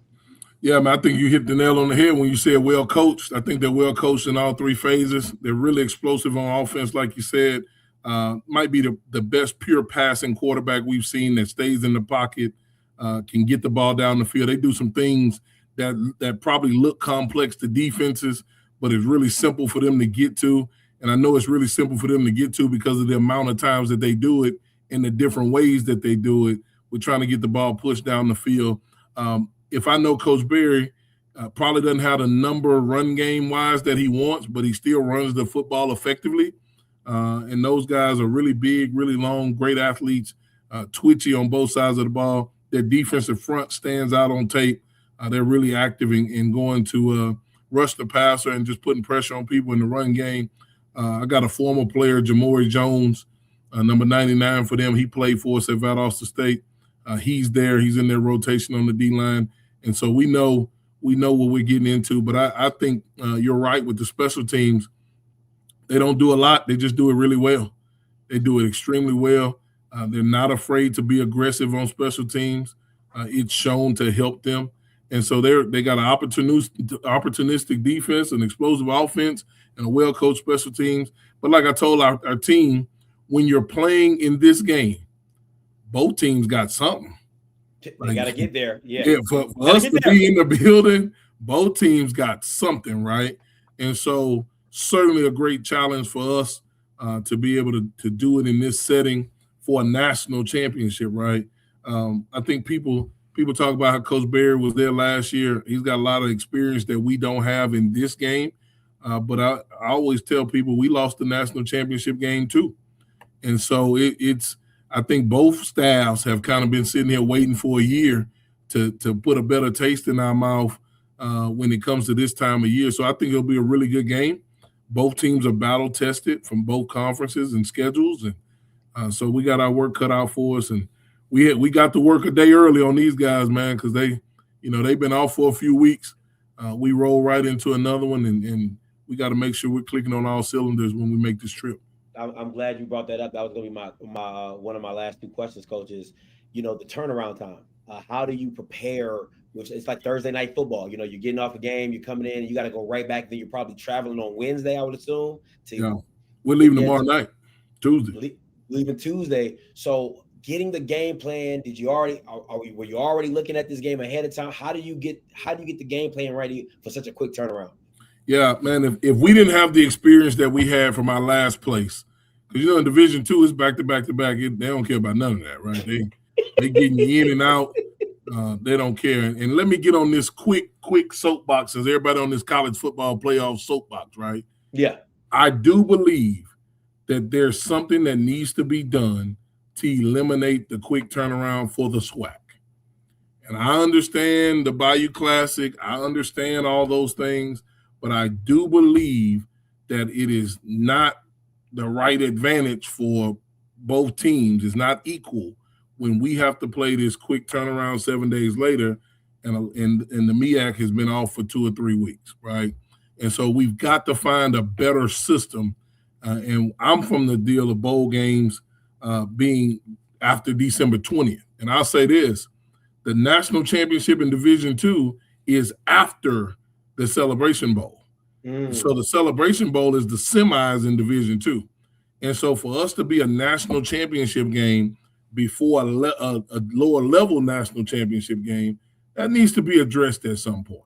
Yeah, man, I think you hit the nail on the head when you said well-coached. I think they're well-coached in all three phases. They're really explosive on offense, like you said. Might be the best pure passing quarterback we've seen that stays in the pocket, can get the ball down the field. They do some things that probably look complex to defenses, but it's really simple for them to get to. And I know it's really simple for them to get to because of the amount of times that they do it and the different ways that they do it. We're trying to get the ball pushed down the field. If I know Coach Berry probably doesn't have the number run game wise that he wants, but he still runs the football effectively. And those guys are really big, really long, great athletes, twitchy on both sides of the ball. Their defensive front stands out on tape. They're really active in going to rush the passer and just putting pressure on people in the run game. I got a former player, Jamori Jones, number 99 for them. He played for us at Valdosta State. He's there. He's in their rotation on the D-line. And so we know what we're getting into. But I think you're right with the special teams. They don't do a lot. They just do it really well. They do it extremely well. They're not afraid to be aggressive on special teams. It's shown to help them. And so they got an opportunistic defense, an explosive offense, and a well-coached special teams. But like I told our team, when you're playing in this game, both teams got something. They got to get there. Yeah, for us to be in the building, both teams got something, right? And so certainly a great challenge for us to be able to do it in this setting for a national championship, right? I think people talk about how Coach Berry was there last year. He's got a lot of experience that we don't have in this game. But I always tell people we lost the national championship game too. And so it's I think both staffs have kind of been sitting here waiting for a year to put a better taste in our mouth when it comes to this time of year. So I think it'll be a really good game. Both teams are battle tested from both conferences and schedules. And so we got our work cut out for us. And we got to work a day early on these guys, man, because they've been off for a few weeks. We roll right into another one, and we got to make sure we're clicking on all cylinders when we make this trip. I'm glad you brought that up. That was going to be my one of my last two questions, Coach, is, the turnaround time. How do you prepare? Which it's like Thursday night football. You're getting off a game, you're coming in, you got to go right back. Then you're probably traveling on Wednesday, I would assume. We're leaving tomorrow night, Tuesday. Leaving Tuesday. So getting the game plan, were you already looking at this game ahead of time? How do you get the game plan ready for such a quick turnaround? Yeah, man, if we didn't have the experience that we had from our last place, because, in Division II, it's back-to-back-to-back. They don't care about none of that, right? They getting you in and out. They don't care. And let me get on this quick soapbox, since everybody on this college football playoff soapbox, right? Yeah. I do believe that there's something that needs to be done to eliminate the quick turnaround for the SWAC. And I understand the Bayou Classic. I understand all those things. But I do believe that it is not the right advantage for both teams. It's not equal when we have to play this quick turnaround 7 days later, and the MEAC has been off for 2 or 3 weeks, right? And so we've got to find a better system. And I'm from the deal of bowl games being after December 20th. And I'll say this, the national championship in Division II is after the Celebration Bowl. So the Celebration Bowl is the semis in Division II. And so for us to be a national championship game before a lower level national championship game, that needs to be addressed at some point,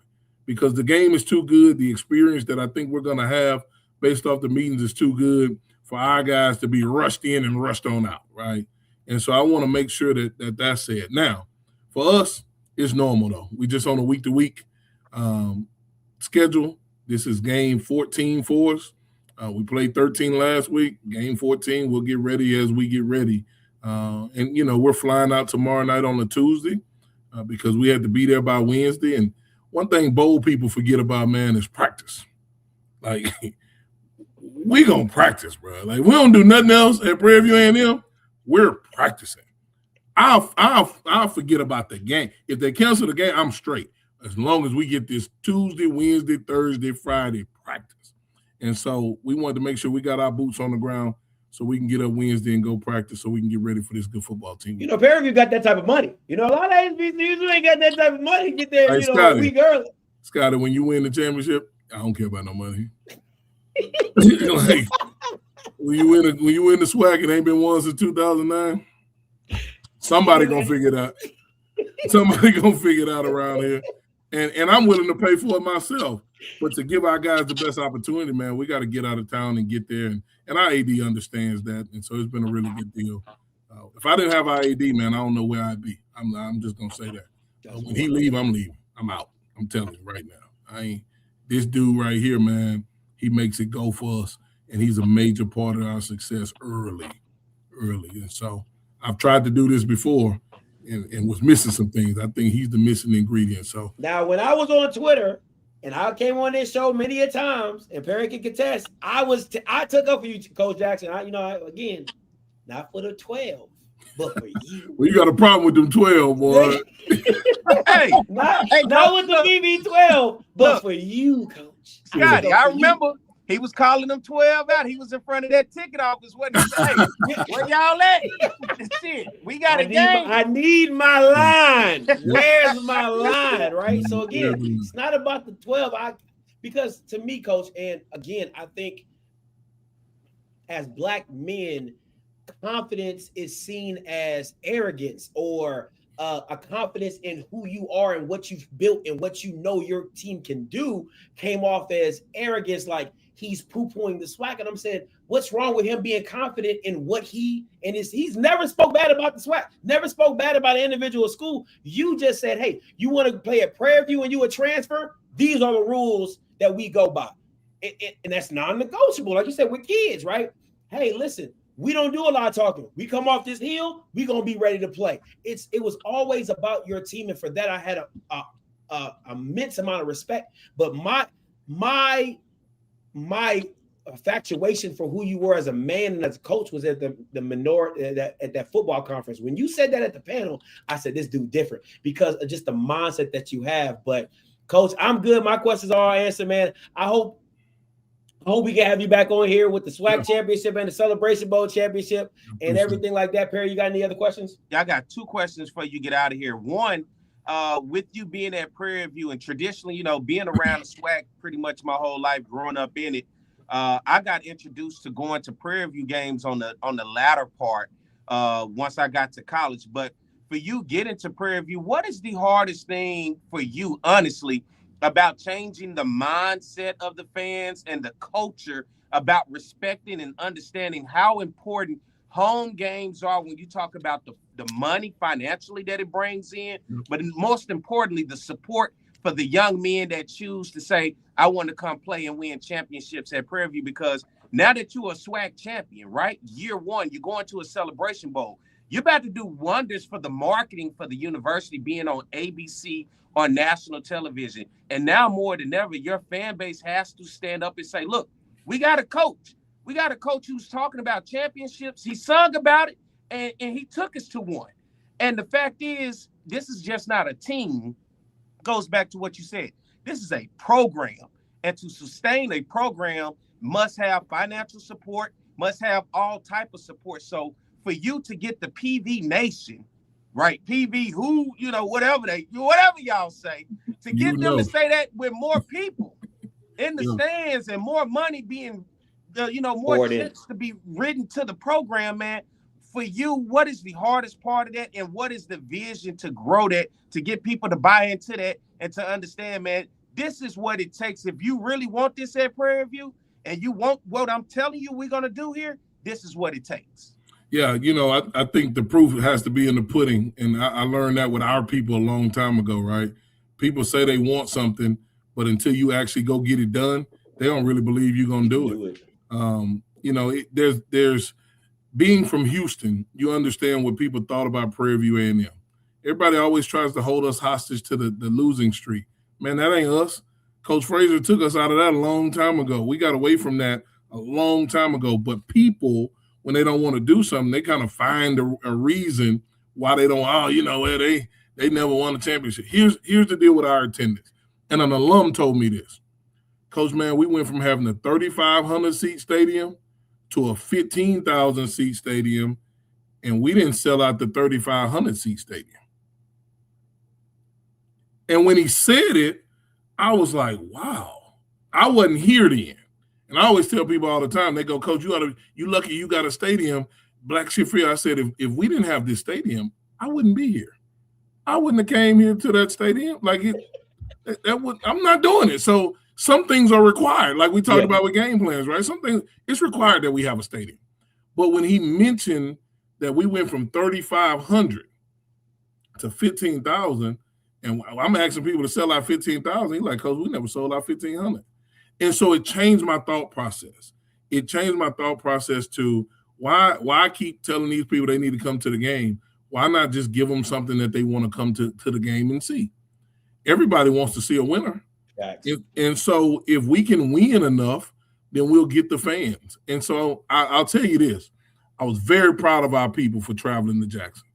because the game is too good. The experience that I think we're going to have based off the meetings is too good for our guys to be rushed in and rushed on out, right? And so I want to make sure that that's said. Now, for us, it's normal, though. We just on a week-to-week schedule. This is game 14 for us. We played 13 last week. Game 14, we'll get ready as we get ready. And, we're flying out tomorrow night on a Tuesday because we had to be there by Wednesday. And one thing bold people forget about, man, is practice. Like, we going to practice, bro. Like, we don't do nothing else at Prairie View A&M. We're practicing. I'll forget about the game. If they cancel the game, I'm straight. As long as we get this Tuesday, Wednesday, Thursday, Friday practice. And so we wanted to make sure we got our boots on the ground so we can get up Wednesday and go practice so we can get ready for this good football team. Prairie View got that type of money. A lot of HBCUs ain't got that type of money. Get there, hey, Scotty, a week early. Scotty, when you win the championship, I don't care about no money. Like, when you win the SWAC, it ain't been won since 2009. Somebody gonna figure it out. Somebody gonna figure it out around here. And I'm willing to pay for it myself. But to give our guys the best opportunity, man, we got to get out of town and get there. And our AD understands that. And so it's been a really good deal. If I didn't have our AD, man, I don't know where I'd be. I'm just going to say that. When he leave, I'm leaving. I'm out. I'm telling you right now. This dude right here, man, he makes it go for us. And he's a major part of our success early. And so I've tried to do this before and was missing some things. I think he's the missing ingredient. So now, when I was on Twitter and I came on this show many a times, and Perry can contest, I took up for you, Coach Jackson. Again, not for the 12, but for you. Well, you got a problem with them 12, boy. Hey, not with the BB12, but for you, Coach. Scotty, I remember he was calling them 12 out. He was in front of that ticket office. Wasn't he? Hey, where y'all at? Shit, we got a game. I need my line. Where's my line? Right. So again, it's not about the 12. Because to me, Coach, and again, I think as Black men, confidence is seen as arrogance or a confidence in who you are and what you've built and what you know your team can do came off as arrogance, like he's poo-pooing the swag. And I'm saying, what's wrong with him being confident in what he's never spoke bad about the swag, never spoke bad about an individual school. You just said, hey, you want to play at Prairie View and you a transfer? These are the rules that we go by. And that's non-negotiable. Like you said, with kids, right? Hey, listen, we don't do a lot of talking. We come off this hill, we're going to be ready to play. It was always about your team. And for that, I had a immense amount of respect. But my infatuation for who you were as a man and as a coach was at the minority at that football conference. When you said that at the panel, I said, this dude different because of just the mindset that you have. But Coach, I'm good. My questions are all answered, man. I hope we can have you back on here with the SWAC championship and the Celebration Bowl championship and everything like that. Perry, you got any other questions? Yeah, I got two questions for you. Get out of here. One, with you being at Prairie View and traditionally, being around the SWAC pretty much my whole life, growing up in it, I got introduced to going to Prairie View games on the latter part once I got to college. But for you getting to Prairie View, what is the hardest thing for you, honestly, about changing the mindset of the fans and the culture about respecting and understanding how important home games are when you talk about the money financially that it brings in, but most importantly, the support for the young men that choose to say, I want to come play and win championships at Prairie View? Because now that you're a SWAC champion, right? Year one, you're going to a Celebration Bowl. You're about to do wonders for the marketing for the university being on ABC on national television. And now more than ever, your fan base has to stand up and say, look, we got a coach. We got a coach who's talking about championships. He sung about it, and he took us to one. And the fact is, this is just not a team. Goes back to what you said. This is a program. And to sustain a program must have financial support, must have all type of support. So for you to get the PV Nation, right? PV, who, whatever y'all say, to get them to say that with more people in the stands and more money being, more checks to be written to the program, man. For you, what is the hardest part of that? And what is the vision to grow that, to get people to buy into that and to understand, man, this is what it takes. If you really want this at Prairie View and you want what I'm telling you we're going to do here, this is what it takes. Yeah, I think the proof has to be in the pudding. And I learned that with our people a long time ago, right? People say they want something, but until you actually go get it done, they don't really believe you're going to do it. There's being from Houston, you understand what people thought about Prairie View A&M. Everybody always tries to hold us hostage to the losing streak. Man, that ain't us. Coach Frazier took us out of that a long time ago. We got away from that a long time ago. But people, when they don't want to do something, they kind of find a reason why they don't. They never won a championship. Here's the deal with our attendance. And an alum told me this. Coach, man, we went from having a 3,500 seat stadium to a 15,000 seat stadium, and we didn't sell out the 3,500 seat stadium. And when he said it, I was like, wow. I wasn't here then. And I always tell people all the time, they go, Coach, you lucky you got a stadium. Black Sheep Free, I said, if we didn't have this stadium, I wouldn't be here. I wouldn't have came here to that stadium. I'm not doing it. So some things are required, like we talked Yeah. about with game plans, right? Some things it's required that we have a stadium. But when he mentioned that we went from 3,500 to 15,000, and I'm asking people to sell out 15,000, he's like, "Coach, we never sold out 1,500," and so it changed my thought process. It changed my thought process to why I keep telling these people they need to come to the game. Why not just give them something that they want to come to the game and see? Everybody wants to see a winner. And so if we can win enough, then we'll get the fans. And so I'll tell you this. I was very proud of our people for traveling to Jackson.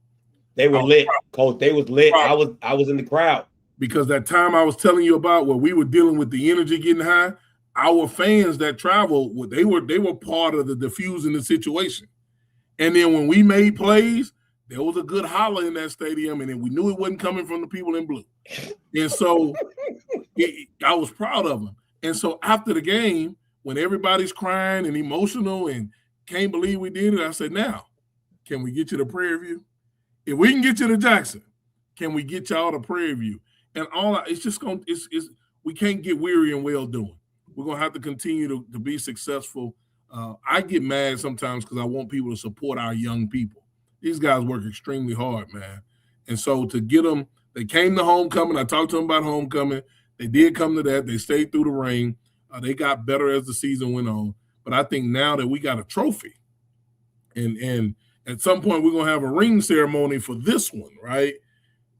They were lit, Coach. They was lit. I was in the crowd. Because that time I was telling you about where we were dealing with the energy getting high, our fans that traveled, they were part of the diffusing the situation. And then when we made plays, there was a good holler in that stadium, and then we knew it wasn't coming from the people in blue. And so I was proud of them. And so after the game, when everybody's crying and emotional and can't believe we did it, I said, now, can we get you to Prairie View? If we can get you to Jackson, can we get y'all to Prairie View? And it's just going to, we can't get weary and well doing. We're going to have to continue to be successful. I get mad sometimes because I want people to support our young people. These guys work extremely hard, man. And so to get them, they came to homecoming. I talked to them about homecoming. They did come to that. They stayed through the rain. They got better as the season went on. But I think now that we got a trophy, and at some point we're going to have a ring ceremony for this one, right?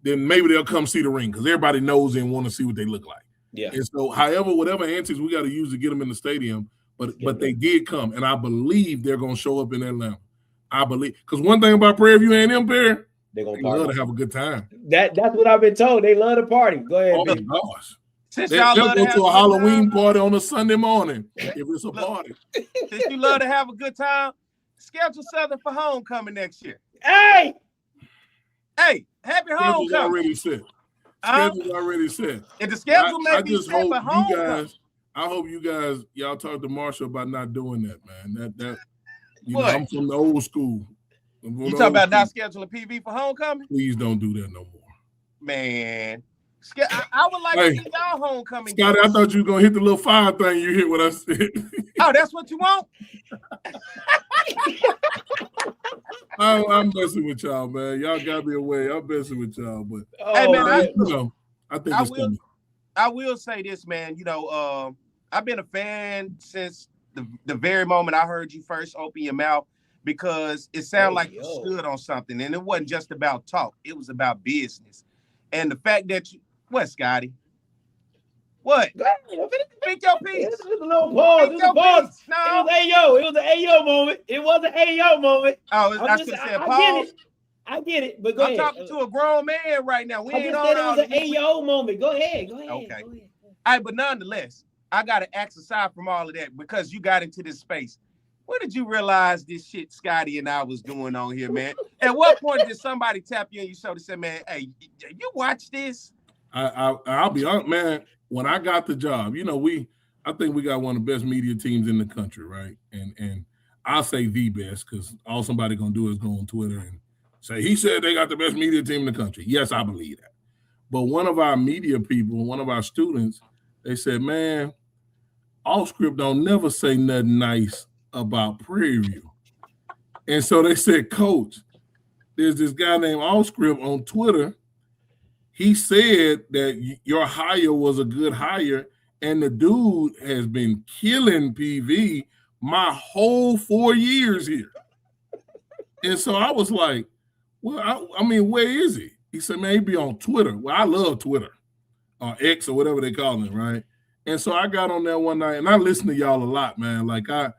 Then maybe they'll come see the ring because everybody knows and want to see what they look like. Yeah. And so, however, whatever antics we got to use to get them in the stadium, but they did come, and I believe they're going to show up in Atlanta. I believe, because one thing about Prairie View A&M, Bear, they love to have a good time. That's what I've been told. They love to party. Go ahead. Oh my gosh. Y'all They'll love go to to a Halloween party on a Sunday morning if it's a party. Since you love to have a good time, schedule something for homecoming next year. Hey, happy Schedule's homecoming. already set. Schedule's already set. If the schedule may I be just set hope for you homecoming. guys. I hope you guys, y'all talk to Marshall about not doing that, man. That you know, What? I'm from the old school. You talking about not scheduling PV for homecoming? Please don't do that no more. Man, I would like to see y'all homecoming. Scotty, I thought you were gonna hit the little fire thing. You hit what I said. Oh, that's what you want? I'm messing with y'all, man. Y'all got me away. I'm messing with y'all, but Hey man, I think it's coming. I will say this, man. You know, I've been a fan since the very moment I heard you first open your mouth, because it sounded like you stood on something, and it wasn't just about talk; it was about business. And the fact that what, Scotty? What? Speak your piece. This is a little pause. This is a pause. No. It was an AO moment. It was an AO moment. Oh, I should have said pause. I get it, but go ahead. I'm talking to a grown man right now. We I ain't just on said it all was an this. AO moment. Go ahead. Okay. Go ahead. All right, but nonetheless, I got to ask aside from all of that, because you got into this space. Where did you realize this shit Scotty and I was doing on here, man? At what point did somebody tap you on your shoulder and say, man, hey, you watch this? I'll be honest, man. When I got the job, you know, I think we got one of the best media teams in the country, right? And I'll say the best, because all somebody gonna do is go on Twitter and say, he said they got the best media team in the country. Yes, I believe that. But one of our media people, one of our students, they said, man, Allscript don't never say nothing nice about Prairie View. And so they said, Coach, there's this guy named Allscript on Twitter. He said that your hire was a good hire, and the dude has been killing PV my whole 4 years here. And so I was like, well, I mean, where is he? He said, man, he be on Twitter. Well, I love Twitter, or X, or whatever they call it, right? And so I got on there one night, and I listen to y'all a lot, man. Like I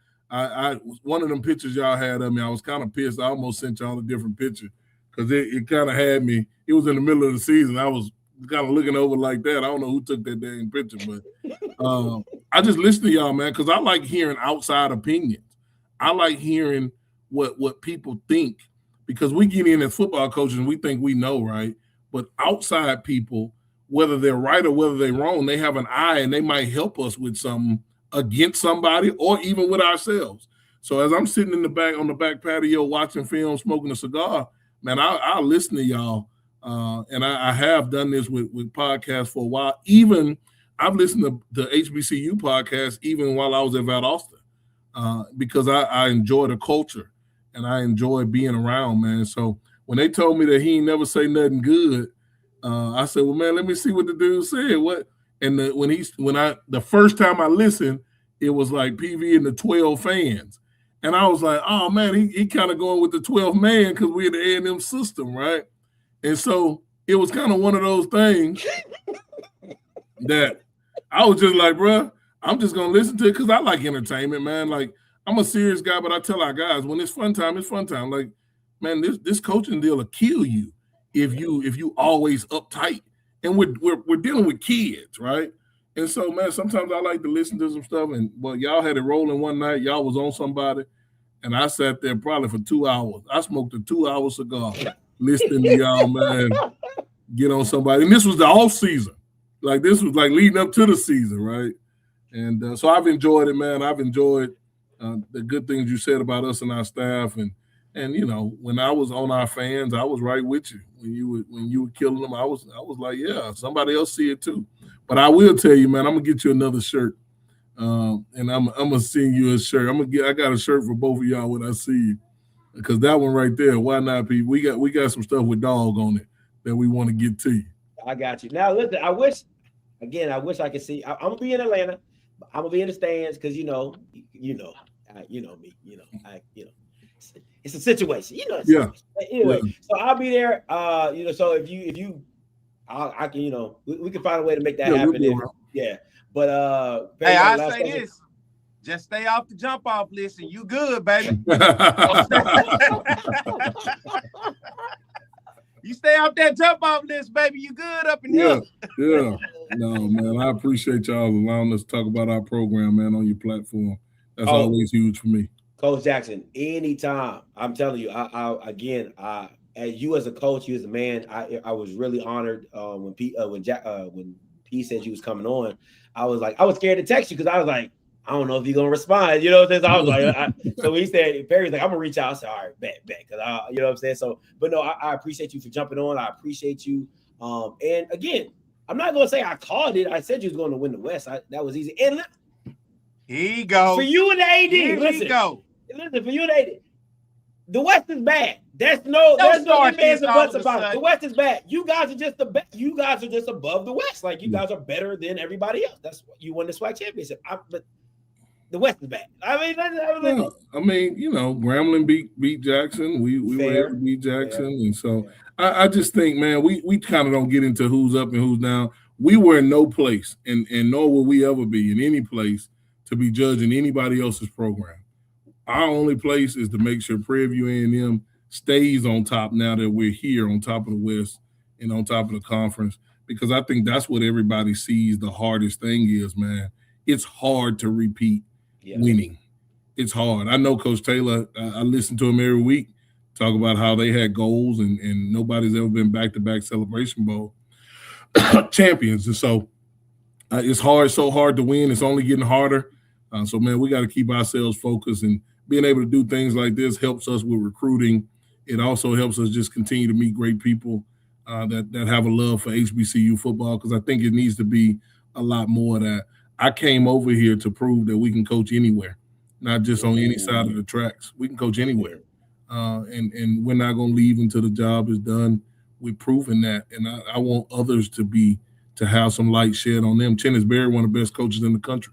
one of them pictures y'all had of me, I was kind of pissed. I almost sent y'all a different picture because it kind of had me. It was in the middle of the season. I was kind of looking over like that. I don't know who took that dang picture, but I just listen to y'all, man, because I like hearing outside opinions. I like hearing what people think, because we get in as football coaches and we think we know, right? But outside people, whether they're right or whether they're wrong, they have an eye and they might help us with something against somebody or even with ourselves. So as I'm sitting in the back on the back patio watching film, smoking a cigar, man, I'll listen to y'all And I have done this with podcasts for a while. Even I've listened to the HBCU podcast even while I was at Valdosta, because I enjoy the culture and I enjoy being around, man. So when they told me that he ain't never say nothing good, I said, well, man, let me see what the dude said. What? And the first time I listened, it was like PV and the 12 fans. And I was like, oh man, he kind of going with the 12 man because we're in the A&M system, right? And so it was kind of one of those things that I was just like, bro, I'm just gonna listen to it because I like entertainment, man. Like, I'm a serious guy, but I tell our guys when it's fun time, it's fun time. Like, man, this coaching deal will kill you if you always uptight. And we're dealing with kids, right? And so, man, sometimes I like to listen to some stuff. And well, y'all had it rolling one night. Y'all was on somebody, and I sat there probably for 2 hours. I smoked a 2-hour cigar listening to y'all, man, get on somebody. And this was the off season. Like, this was like leading up to the season, right? And so I've enjoyed it, man. I've enjoyed the good things you said about us and our staff. And you know, when I was on our fans, I was right with you. When you were killing them, I was like, yeah, somebody else see it too. But I will tell you, man, I'm gonna get you another shirt, and I'm gonna send you a shirt. I got a shirt for both of y'all when I see you, because that one right there, why not, people? We got some stuff with dog on it that we want to get to you. I got you. Now listen, I wish I could see. I'm gonna be in Atlanta. I'm gonna be in the stands because you know me. It's a situation, Yeah. Anyway, Yeah. so I'll be there. So if you, I can, we can find a way to make that happen. Yeah, but hey, I say this: just stay off the jump off list, and you good, baby. You stay off that jump off list, baby. You good up in here. Yeah. No, man, I appreciate y'all allowing us to talk about our program, man, on your platform. That's always huge for me. Coach Jackson, anytime. I'm telling you, as you as a coach, you as a man, I was really honored when P said you was coming on. I was scared to text you because I was like, I don't know if you're gonna respond. You know what I'm saying? So I was like, so he said, Perry's like, I'm gonna reach out. I said, all right, bet, because you know what I'm saying. So, but no, I appreciate you for jumping on. I appreciate you. And again, I'm not gonna say I called it. I said you was going to win the West. That was easy. And here you go. For you and the AD, Listen, for you and the AD, the West is bad. There's no ifs and buts about it. The West is bad. You guys are just above the West. Like, you guys are better than everybody else. That's what you won the SWAC championship. But the West is bad. Grambling beat Jackson. We were able to beat Jackson, and so I just think, man, we kind of don't get into who's up and who's down. We were in no place, and nor will we ever be in any place to be judging anybody else's program. Our only place is to make sure Prairie View A&M stays on top now that we're here on top of the West and on top of the conference, because I think that's what everybody sees the hardest thing is, man. It's hard to repeat winning. It's hard. I know Coach Taylor, I listen to him every week talk about how they had goals and nobody's ever been back-to-back Celebration Bowl champions. And so it's so hard to win. It's only getting harder. So, man, we got to keep ourselves focused, and being able to do things like this helps us with recruiting. It also helps us just continue to meet great people that have a love for HBCU football, because I think it needs to be a lot more of that. I came over here to prove that we can coach anywhere, not just on any side of the tracks. We can coach anywhere. And we're not going to leave until the job is done. We've proven that, and I want others to have some light shed on them. Chennis Berry, one of the best coaches in the country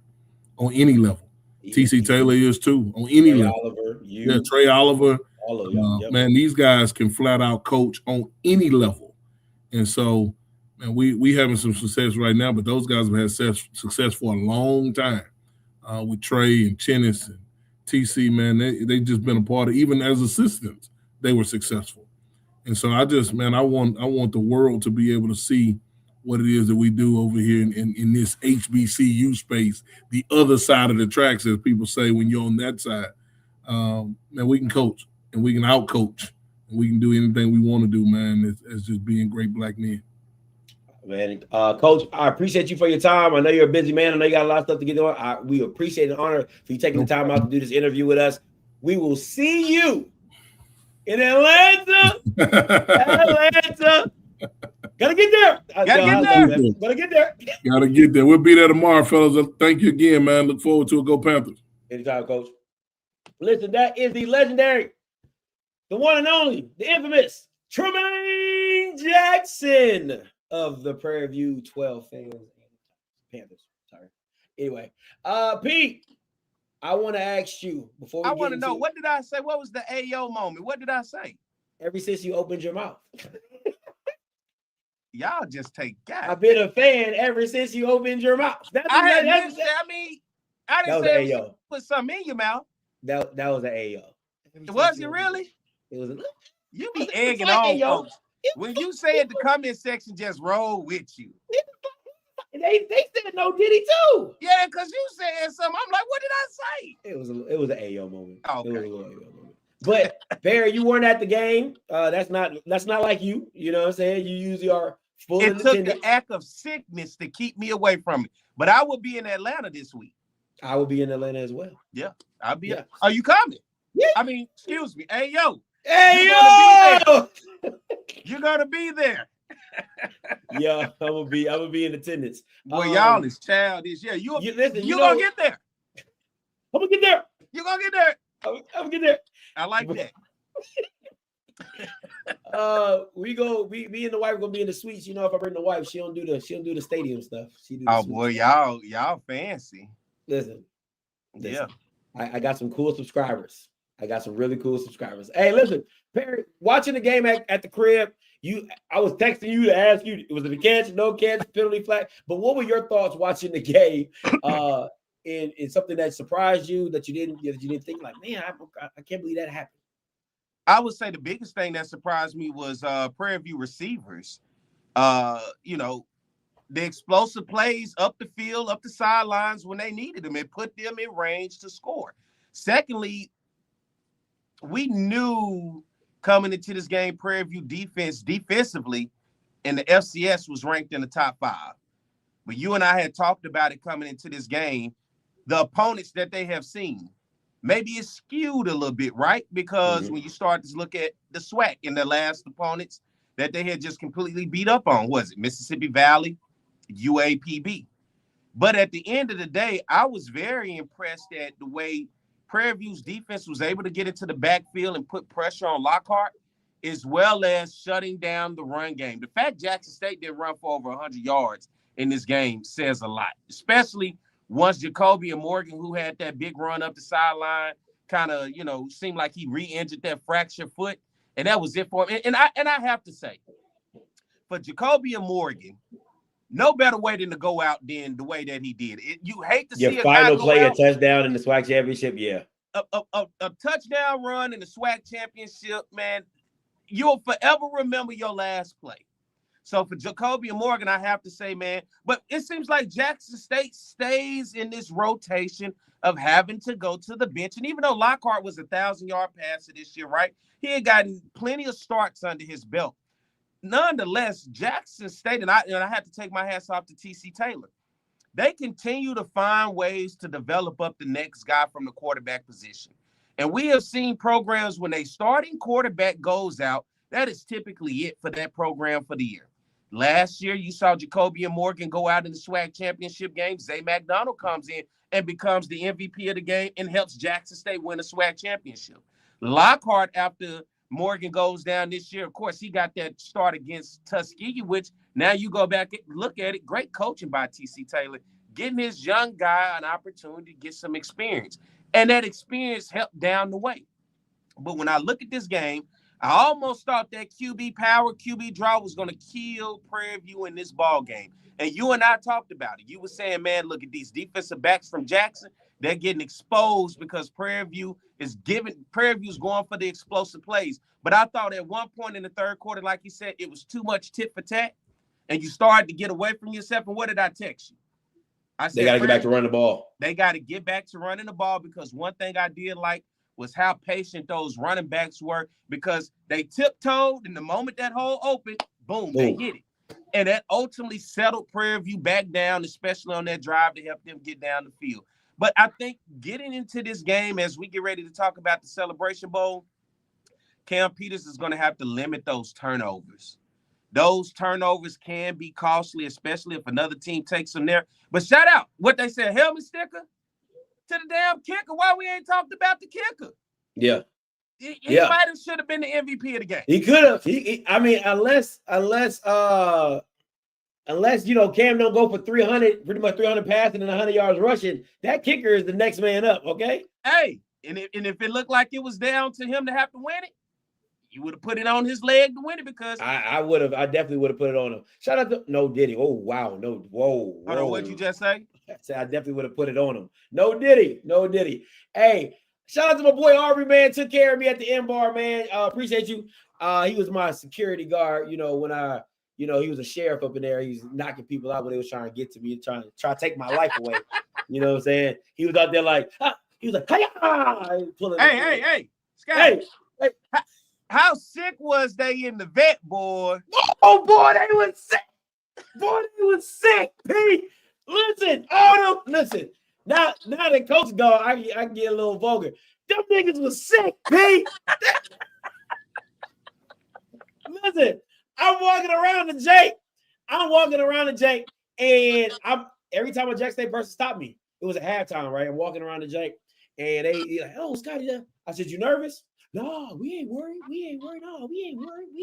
on any level. TC Taylor is too, on any level. Trey Oliver. All of y'all. Man, these guys can flat out coach on any level. And so, man, we having some success right now, but those guys have had success for a long time with Trey and Chennis and TC, man. They just been a part of, even as assistants, they were successful. And so I want the world to be able to see what it is that we do over here in this HBCU space, the other side of the tracks, as people say, when you're on that side. Man, we can coach and we can out-coach and we can do anything we want to do, man, as just being great black men. Man, Coach, I appreciate you for your time. I know you're a busy man. I know you got a lot of stuff to get on. We appreciate and honor for you taking the time out to do this interview with us. We will see you in Atlanta. Gotta get there. Gotta get there. Gotta get there. We'll be there tomorrow, fellas. Thank you again, man. Look forward to it. Go Panthers. Anytime, Coach. Listen, that is the legendary, the one and only, the infamous Tremaine Jackson of the Prairie View 12 fans. Panthers. Sorry. Anyway, Pete, I want to ask you before we I want to know, what did I say? What was the AO moment? What did I say? Ever since you opened your mouth. Y'all just take God. I've been a fan ever since you opened your mouth. I didn't say AO. Put something in your mouth. That was an AO. Was it really? It was. You be egging on, folks. When you say it, the comment section just roll with you. They said no Diddy too. Yeah, because you said something. I'm like, what did I say? It was an AO moment. Okay. It was a little AO moment. But Barry, you weren't at the game. That's not like you. You know what I'm saying? You usually are full. It took the act of sickness to keep me away from it. But I will be in Atlanta this week. I will be in Atlanta as well. Yeah, I'll be. Yeah. Are you coming? Yeah. I mean, excuse me. Hey yo. You're gonna be there. Yeah, I'm gonna be in attendance. Boy, y'all is childish. Yeah, you gonna get there. I'm gonna get there. You're gonna get there. I'm gonna get there. I like that. Me and the wife gonna be in the suites. You know, if I bring the wife, she don't do the stadium stuff. Boy, y'all fancy. Listen. Yeah. I got some cool subscribers. I got some really cool subscribers. Hey, listen, Perry, watching the game at the crib, I was texting you to ask you, was it a catch, no catch, penalty flag? But what were your thoughts watching the game? In something that surprised you that you didn't think, like, man, I can't believe that happened. I would say the biggest thing that surprised me was Prairie View receivers. The explosive plays up the field, up the sidelines when they needed them. It put them in range to score. Secondly, we knew coming into this game, Prairie View defensively, and the FCS was ranked in the top 5. But you and I had talked about it coming into this game. The opponents that they have seen, maybe it's skewed a little bit, right? Because when you start to look at the SWAC and the last opponents that they had just completely beat up on, was it Mississippi Valley, UAPB? But at the end of the day, I was very impressed at the way Prairie View's defense was able to get into the backfield and put pressure on Lockhart, as well as shutting down the run game. The fact Jackson State didn't run for over 100 yards in this game says a lot, especially once Jacoby and Morgan, who had that big run up the sideline, kind of, seemed like he re-injured that fractured foot, and that was it for him. And I have to say, for Jacoby and Morgan, no better way than to go out than the way that he did. You hate to see a final guy play go out, a touchdown in the SWAC championship. Yeah, a touchdown run in the SWAC championship, man. You'll forever remember your last play. So for Jacoby and Morgan, I have to say, man, but it seems like Jackson State stays in this rotation of having to go to the bench. And even though Lockhart was 1,000-yard passer this year, right, he had gotten plenty of starts under his belt. Nonetheless, Jackson State, and I had to take my hats off to T.C. Taylor, they continue to find ways to develop up the next guy from the quarterback position. And we have seen programs when a starting quarterback goes out, that is typically it for that program for the year. Last year, you saw Jacoby and Morgan go out in the SWAC championship game. Zay McDonald comes in and becomes the MVP of the game and helps Jackson State win a SWAC championship. Lockhart, after Morgan goes down this year, of course, he got that start against Tuskegee, which now you go back and look at it. Great coaching by T.C. Taylor, getting his young guy an opportunity to get some experience. And that experience helped down the way. But when I look at this game, I almost thought that QB power, QB draw was going to kill Prairie View in this ball game. And you and I talked about it. You were saying, man, look at these defensive backs from Jackson. They're getting exposed because Prairie View's going for the explosive plays. But I thought at one point in the third quarter, like you said, it was too much tit for tat. And you started to get away from yourself. And what did I text you? I said, they got to get back to running the ball. They got to get back to running the ball, because one thing I did like was how patient those running backs were, because they tiptoed, and the moment that hole opened, boom, they hit it. And that ultimately settled Prairie View back down, especially on that drive to help them get down the field. But I think getting into this game, as we get ready to talk about the Celebration Bowl, Cam Peters is going to have to limit those turnovers. those turnovers can be costly, especially if another team takes them there. But shout out what they said, helmet sticker to the damn kicker. Why we ain't talked about the kicker? Yeah. He might have should have been the MVP of the game. He could have. I mean, unless you know Cam don't go for 300, pretty much 300 passing and 100 yards rushing, that kicker is the next man up. Okay. Hey, and if it looked like it was down to him to have to win it, you would have put it on his leg to win it because I would have. I definitely would have put it on him. Shout out to No Diddy. Oh wow. No. Whoa. Hold on, what'd you just say? I definitely would have put it on him. No Diddy. Hey. Shout out to my boy Aubrey, man. Took care of me at the end bar, man. Appreciate you. He was my security guard, you know, when he was a sheriff up in there. He's knocking people out when they was trying to get to me, trying to take my life away. You know what I'm saying? He was out there like, he was like, hey, Scott. Hey. How sick was they in the vet, boy? Oh, boy, they was sick. Boy, they was sick, Pete. Listen. Now that coach gone, I can get a little vulgar. Them niggas was sick, P. Listen, I'm walking around the Jake, and every time a Jack State person stopped me, it was a halftime, right? I'm walking around the Jake, and they like, oh, Scotty, I said, you nervous? No, we ain't worried. No, we ain't worried.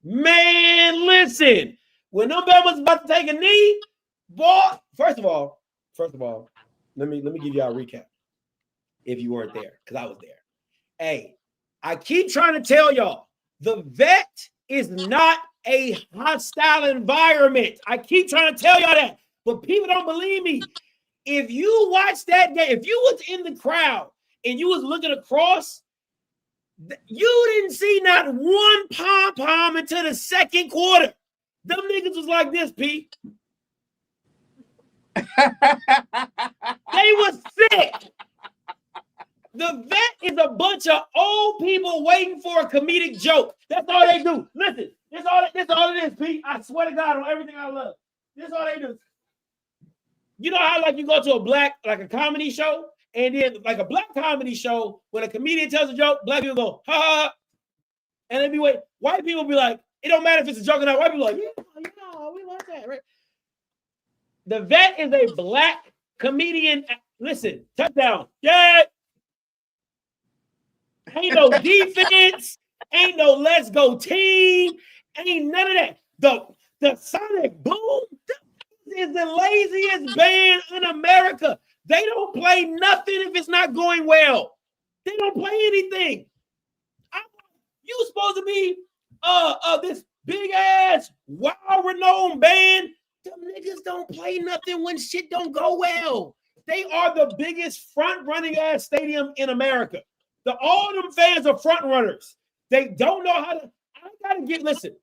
Man, listen, when them was about to take a knee, boy, first of all, let me give y'all a recap. If you weren't there, because I was there. Hey, I keep trying to tell y'all, the vet is not a hostile environment. I keep trying to tell y'all that, but people don't believe me. If you watch that game, if you was in the crowd and you was looking across, you didn't see not one pom-pom until the second quarter. Them niggas was like this, Pete. They was sick. The vet is a bunch of old people waiting for a comedic joke. That's all they do. Listen, this all it is, Pete. I swear to God on everything I love. This all they do. You know how like you go to a comedy show, and then like a black comedy show, when a comedian tells a joke, black people go, ha ha, and then white people be like, it don't matter if it's a joke or not. White people like, yeah, we like that, right? The vet is a black comedian. Listen, touchdown. Yeah. Ain't no defense. Ain't no let's go team. Ain't none of that. The Sonic Boom is the laziest band in America. They don't play nothing if it's not going well. They don't play anything. You supposed to be this big ass, well-renowned band. Them niggas don't play nothing when shit don't go well. They are the biggest front-running ass stadium in America. All them fans are front runners. They don't know how to. I gotta get listen.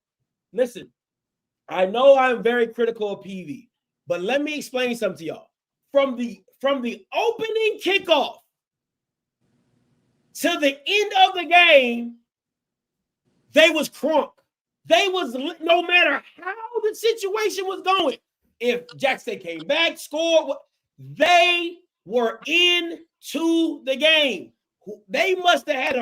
I know I'm very critical of PV, but let me explain something to y'all. From the opening kickoff to the end of the game, they was crunk. They was, no matter how the situation was going, if Jack State came back, scored, they were into the game. They must have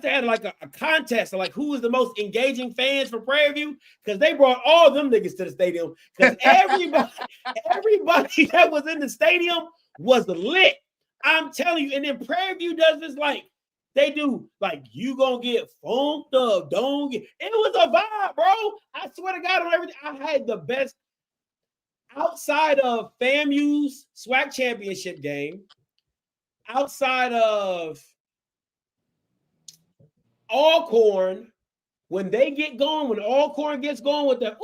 had like a contest of like who was the most engaging fans for Prairie View, because they brought all them niggas to the stadium, because everybody that was in the stadium was lit. I'm telling you. And then Prairie View does this like they do, like you gonna get funked up, don't get. It was a vibe, bro. I swear to God on everything. I had the best outside of FAMU's SWAC championship game, outside of Alcorn, when they get going, when Alcorn gets going with the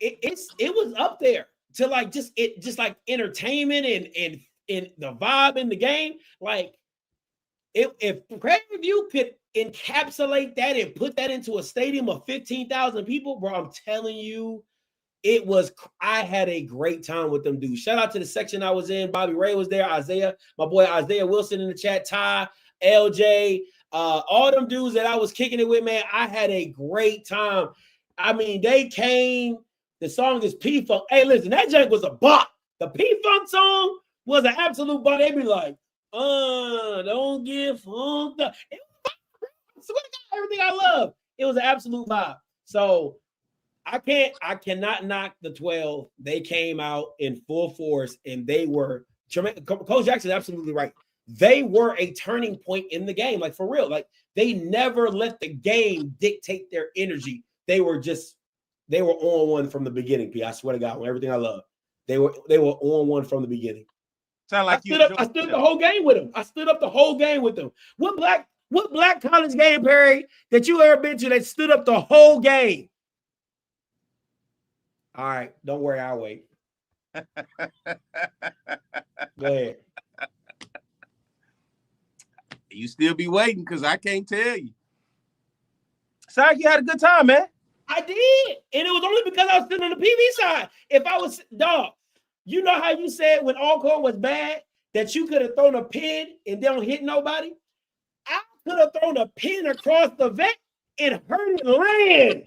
it was up there to like just like entertainment and the vibe in the game. Like if Prairie View could encapsulate that and put that into a stadium of 15,000 people, bro, I'm telling you, I had a great time with them dudes. Shout out to the section I was in. Bobby Ray was there. Isaiah, my boy Isaiah Wilson in the chat. Ty, LJ, all them dudes that I was kicking it with, man. I had a great time. I mean, they came. The song is P-Funk. Hey, listen, that junk was a bop. The P-Funk song was an absolute bop. They be like, don't get funked up. I swear to God, everything I love. It was an absolute vibe. So I cannot knock the 12. They came out in full force and they were Coach Jackson is absolutely right. They were a turning point in the game, like for real. Like they never let the game dictate their energy. They were on one from the beginning, P. I swear to God, on everything I love. They were on one from the beginning. Sound like I stood up the whole game with them. I stood up the whole game with them. What black college game, Perry, that you ever been to that stood up the whole game? All right, don't worry, I'll wait. Go ahead. You still be waiting because I can't tell you. Sound like you had a good time, man. I did. And it was only because I was sitting on the PV side. If I was, dog, you know how you said when Alcorn was bad that you could have thrown a pin and don't hit nobody? I could have thrown a pin across the vet and hurt it land.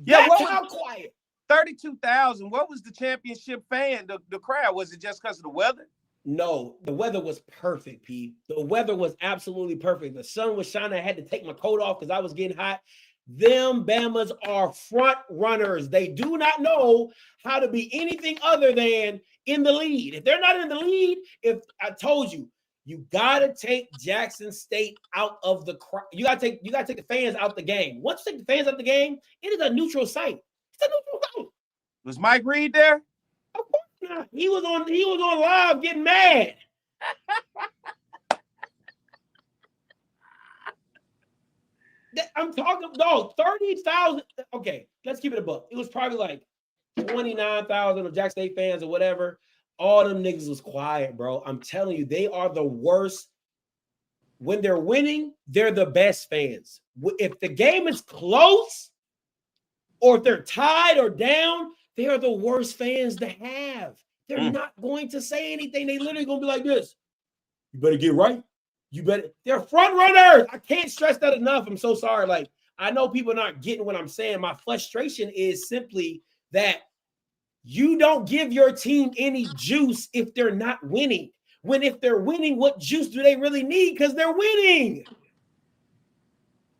Yeah, That's how quiet. 32,000. What was the championship fan? The crowd, was it just because of the weather? No, the weather was perfect, P. The weather was absolutely perfect. The sun was shining. I had to take my coat off because I was getting hot. Them Bamas are front runners. They do not know how to be anything other than in the lead. If they're not in the lead, if I told you, you gotta take Jackson State out of the crowd. You gotta take the fans out the game. Once you take the fans out the game, it is a neutral site. It's a neutral site. Was Mike Reed there? Of course not. He was on live getting mad. I'm talking, dog, 30,000. Okay, let's keep it a buck. It was probably like 29,000 of Jack State fans or whatever. All them niggas was quiet, bro. I'm telling you, they are the worst. When they're winning, they're the best fans. If the game is close or if they're tied or down, they are the worst fans to have. They're not going to say anything. They literally going to be like this. You better get right. They're front runners. I can't stress that enough. I'm so sorry. Like, I know people are not getting what I'm saying. My frustration is simply that you don't give your team any juice if they're not winning. When if they're winning, what juice do they really need? Because they're winning.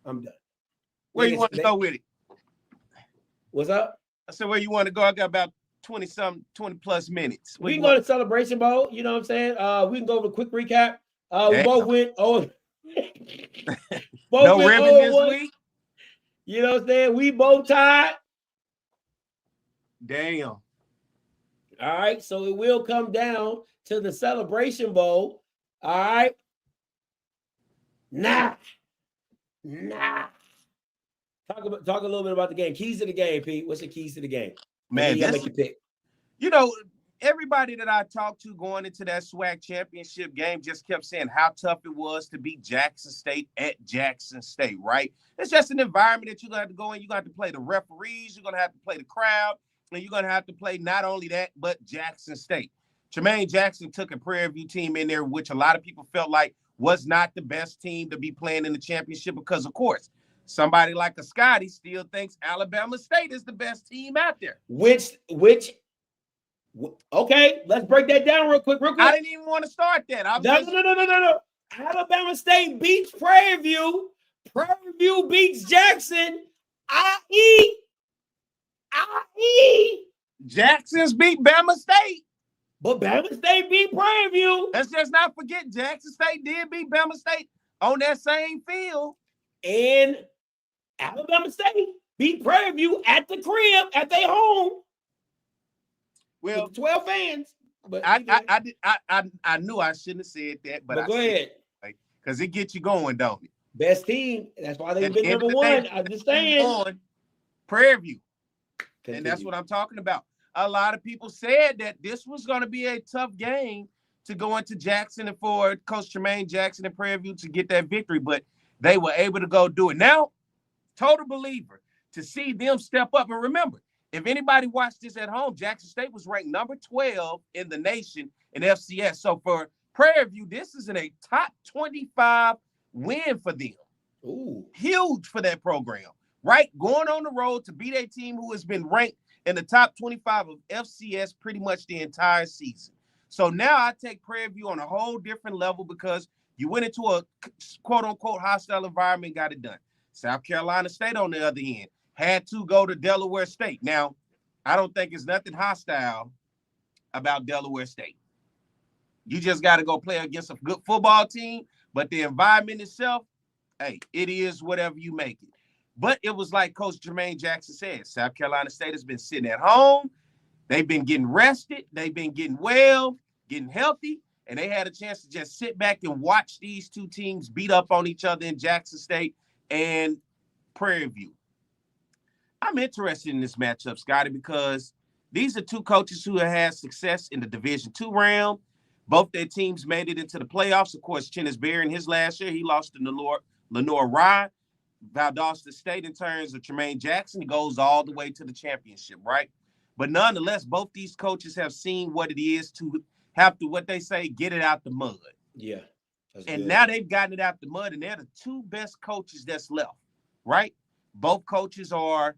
I'm done. Where you want to go with it? What's up? I said, where you want to go? I got about 20 plus minutes. We can go to Celebration Bowl. You know what I'm saying? We can go over a quick recap. We both went. No ribbon this week. You know what I'm saying? We both tied. Damn. All right, so it will come down to the Celebration Bowl. All right. Nah. Talk a little bit about the game. Keys to the game, Pete. What's the keys to the game? Man, you gotta make your pick. You know, everybody that I talked to going into that SWAC championship game just kept saying how tough it was to beat Jackson State at Jackson State, right? It's just an environment that you're going to have to go in. You're going to have to play the referees. You're going to have to play the crowd. And you're going to have to play not only that, but Jackson State. Jermaine Jackson took a Prairie View team in there, which a lot of people felt like was not the best team to be playing in the championship because, of course, somebody like a Scotty still thinks Alabama State is the best team out there. Okay, let's break that down real quick. I didn't even want to start that. No. Alabama State beats Prairie View. Prairie View beats Jackson. I.e. Jackson's beat Bama State. But Bama State beat Prairie View. Let's just not forget Jackson State did beat Bama State on that same field. And Alabama State beat Prairie View at the crib, at their home. Well, 12 fans. But I knew I shouldn't have said that, but go ahead. Because it gets you going, don't it? Best team. That's why they've been number one. I understand. Prairie View. And that's what I'm talking about. A lot of people said that this was going to be a tough game to go into Jackson and for Coach Jermaine Jackson and Prairie View to get that victory, but they were able to go do it. Now, total believer to see them step up. And remember, if anybody watched this at home, Jackson State was ranked number 12 in the nation in FCS. So for Prairie View, this is a top 25 win for them. Ooh. Huge for that program, right? Going on the road to beat a team who has been ranked in the top 25 of FCS pretty much the entire season. So now I take Prairie View on a whole different level because you went into a quote-unquote hostile environment, got it done. South Carolina State, on the other end, had to go to Delaware State. Now, I don't think it's nothing hostile about Delaware State. You just got to go play against a good football team, but the environment itself, hey, it is whatever you make it. But it was like Coach Jermaine Jackson said, South Carolina State has been sitting at home. They've been getting rested. They've been getting well, getting healthy, and they had a chance to just sit back and watch these two teams beat up on each other in Jackson State and Prairie View. I'm interested in this matchup, Scotty, because these are two coaches who have had success in the Division II realm. Both their teams made it into the playoffs. Of course, Chennis Berry in his last year, he lost to Lenore Rye. Valdosta State, in terms of Tremaine Jackson, he goes all the way to the championship, right? But nonetheless, both these coaches have seen what it is to have to, what they say, get it out the mud. Yeah. And good. Now they've gotten it out the mud, and they're the two best coaches that's left, right? Both coaches are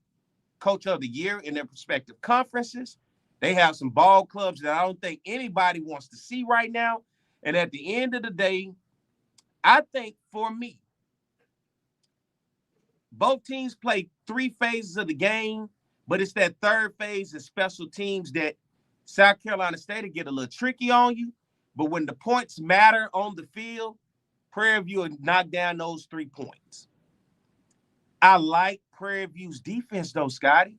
Coach of the Year in their respective conferences. They have some ball clubs that I don't think anybody wants to see right now. And at the end of the day, I think for me, both teams play 3 phases of the game, but it's that third phase of special teams that South Carolina State will get a little tricky on you. But when the points matter on the field, Prairie View will knock down those 3 points. I like Prairie View's defense, though, Scotty.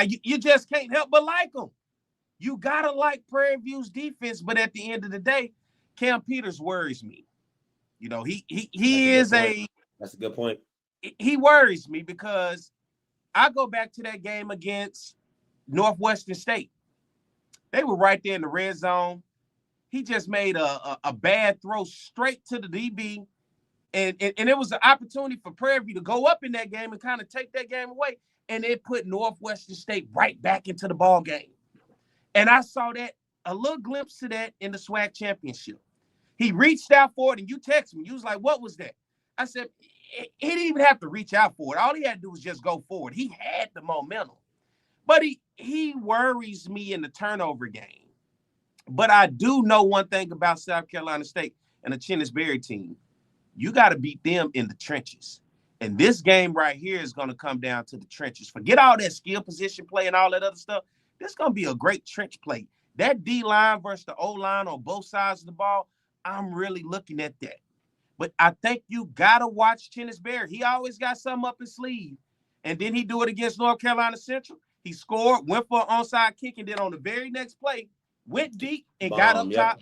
You just can't help but like them. You got to like Prairie View's defense, but at the end of the day, Cam Peters worries me. You know, That's a good point. He worries me because I go back to that game against Northwestern State. They were right there in the red zone. He just made a bad throw straight to the DB, and it was an opportunity for Prairie View to go up in that game and kind of take that game away, and it put Northwestern State right back into the ball game. And I saw that, a little glimpse of that in the SWAC championship. He reached out for it, and you texted me. You was like, what was that? I said, he didn't even have to reach out for it. All he had to do was just go forward. He had the momentum. But he worries me in the turnover game. But I do know one thing about South Carolina State and the Chennis Berry team. You got to beat them in the trenches. And this game right here is going to come down to the trenches. Forget all that skill position play and all that other stuff. This is going to be a great trench play. That D-line versus the O-line on both sides of the ball, I'm really looking at that. But I think you got to watch Chennis Berry. He always got something up his sleeve. And then he do it against North Carolina Central. He scored, went for an onside kick, and then on the very next play, went deep and got up top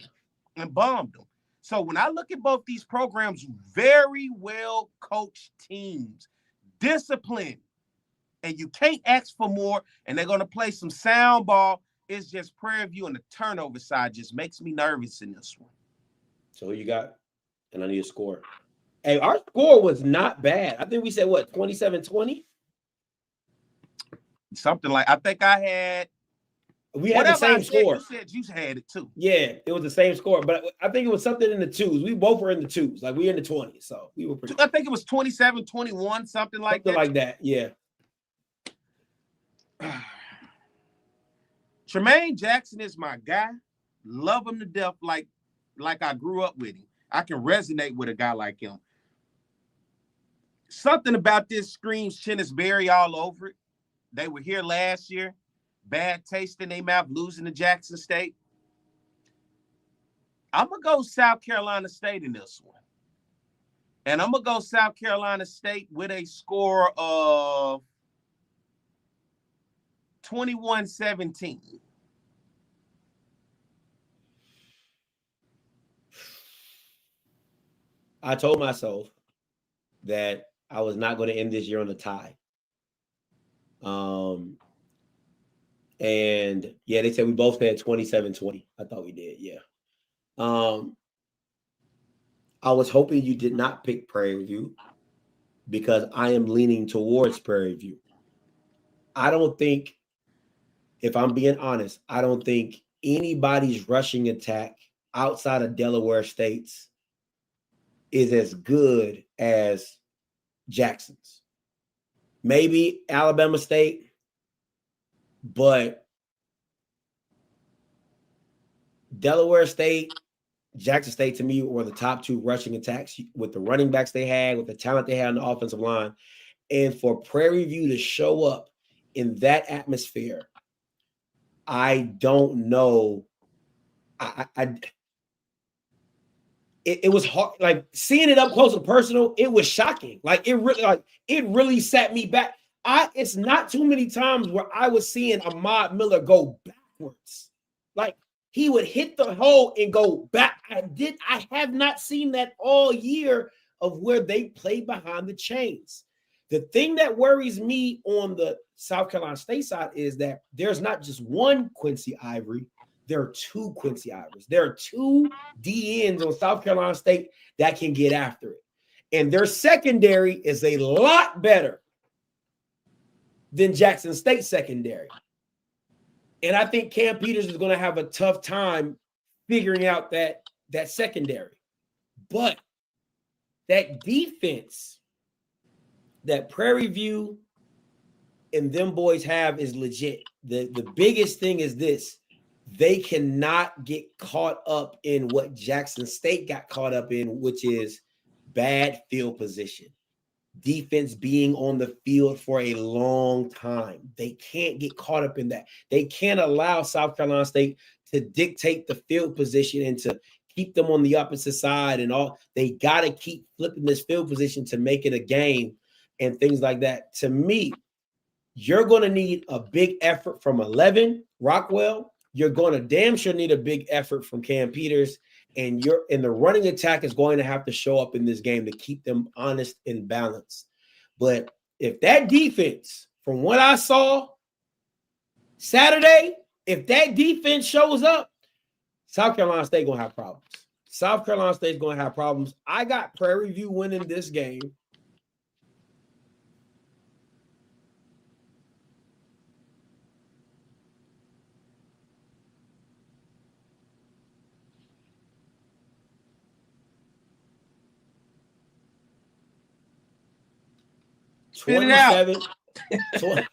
and bombed them. So when I look at both these programs, very well coached teams, disciplined, and you can't ask for more, and they're going to play some sound ball. It's just Prairie View and the turnover side just makes me nervous in this one. So who you got? And I need a score. Hey, our score was not bad. I think we said, what, 27-20? Something like, I think I had. We had the same score. You said you had it too. Yeah, it was the same score, but I think it was something in the 2s. We both were in the 2s. Like, we in the 20s, so we were pretty. I think it was 27-21, something like that. Something like that, yeah. Tremaine Jackson is my guy. Love him to death like I grew up with him. I can resonate with a guy like him. Something about this screams Chennis Berry all over it. They were here last year. Bad taste in their mouth, losing to Jackson State. I'm going to go South Carolina State in this one. And I'm going to go South Carolina State with a score of 21-17. I told myself that I was not going to end this year on a tie. And yeah, they said we both had 27-20. I thought we did, yeah. I was hoping you did not pick Prairie View because I am leaning towards Prairie View. I don't think, if I'm being honest, I don't think anybody's rushing attack outside of Delaware State's is as good as Jackson's. Maybe Alabama State, but Delaware State, Jackson State, to me, were the top 2 rushing attacks with the running backs they had, with the talent they had on the offensive line. And for Prairie View to show up in that atmosphere, I don't know. It was hard, like seeing it up close and personal. It was shocking. It really set me back. It's not too many times where I was seeing Ahmad Miller go backwards. Like he would hit the hole and go back. I have not seen that all year of where they play behind the chains. The thing that worries me on the South Carolina State side is that there's not just one Quincy Ivory. There are two Quincy Ivers. There are two DNs on South Carolina State that can get after it. And their secondary is a lot better than Jackson State secondary. And I think Cam Peters is going to have a tough time figuring out that secondary. But that defense that Prairie View and them boys have is legit. The biggest thing is this. They cannot get caught up in what Jackson State got caught up in, which is bad field position. Defense being on the field for a long time. They can't get caught up in that. They can't allow South Carolina State to dictate the field position and to keep them on the opposite side and all. They got to keep flipping this field position to make it a game and things like that. To me, you're going to need a big effort from 11, Rockwell. You're going to damn sure need a big effort from Cam Peters, and the running attack is going to have to show up in this game to keep them honest and balanced. But if that defense, from what I saw Saturday, if that defense shows up, South Carolina State going to have problems. South Carolina State's going to have problems. I got Prairie View winning this game. Spit it out. 20.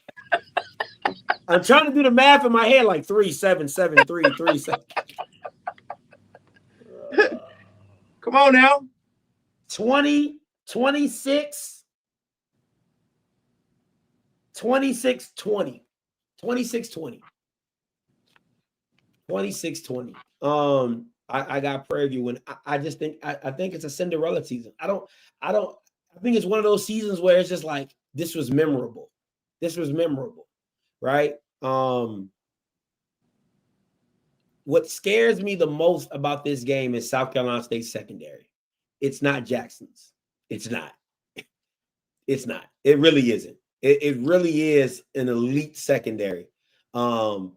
I'm trying to do the math in my head, like 3, 7, 7, 3, 3, 7. Come on now. 20, 26, 26, 20. 26, 20. 26, 20. I got Prairie View, and I just think I think it's a Cinderella season. I think it's one of those seasons where it's just like, this was memorable. This was memorable, right? What scares me the most about this game is South Carolina State secondary. It's not Jackson's. It's not. It's not. It really isn't. It really is an elite secondary, to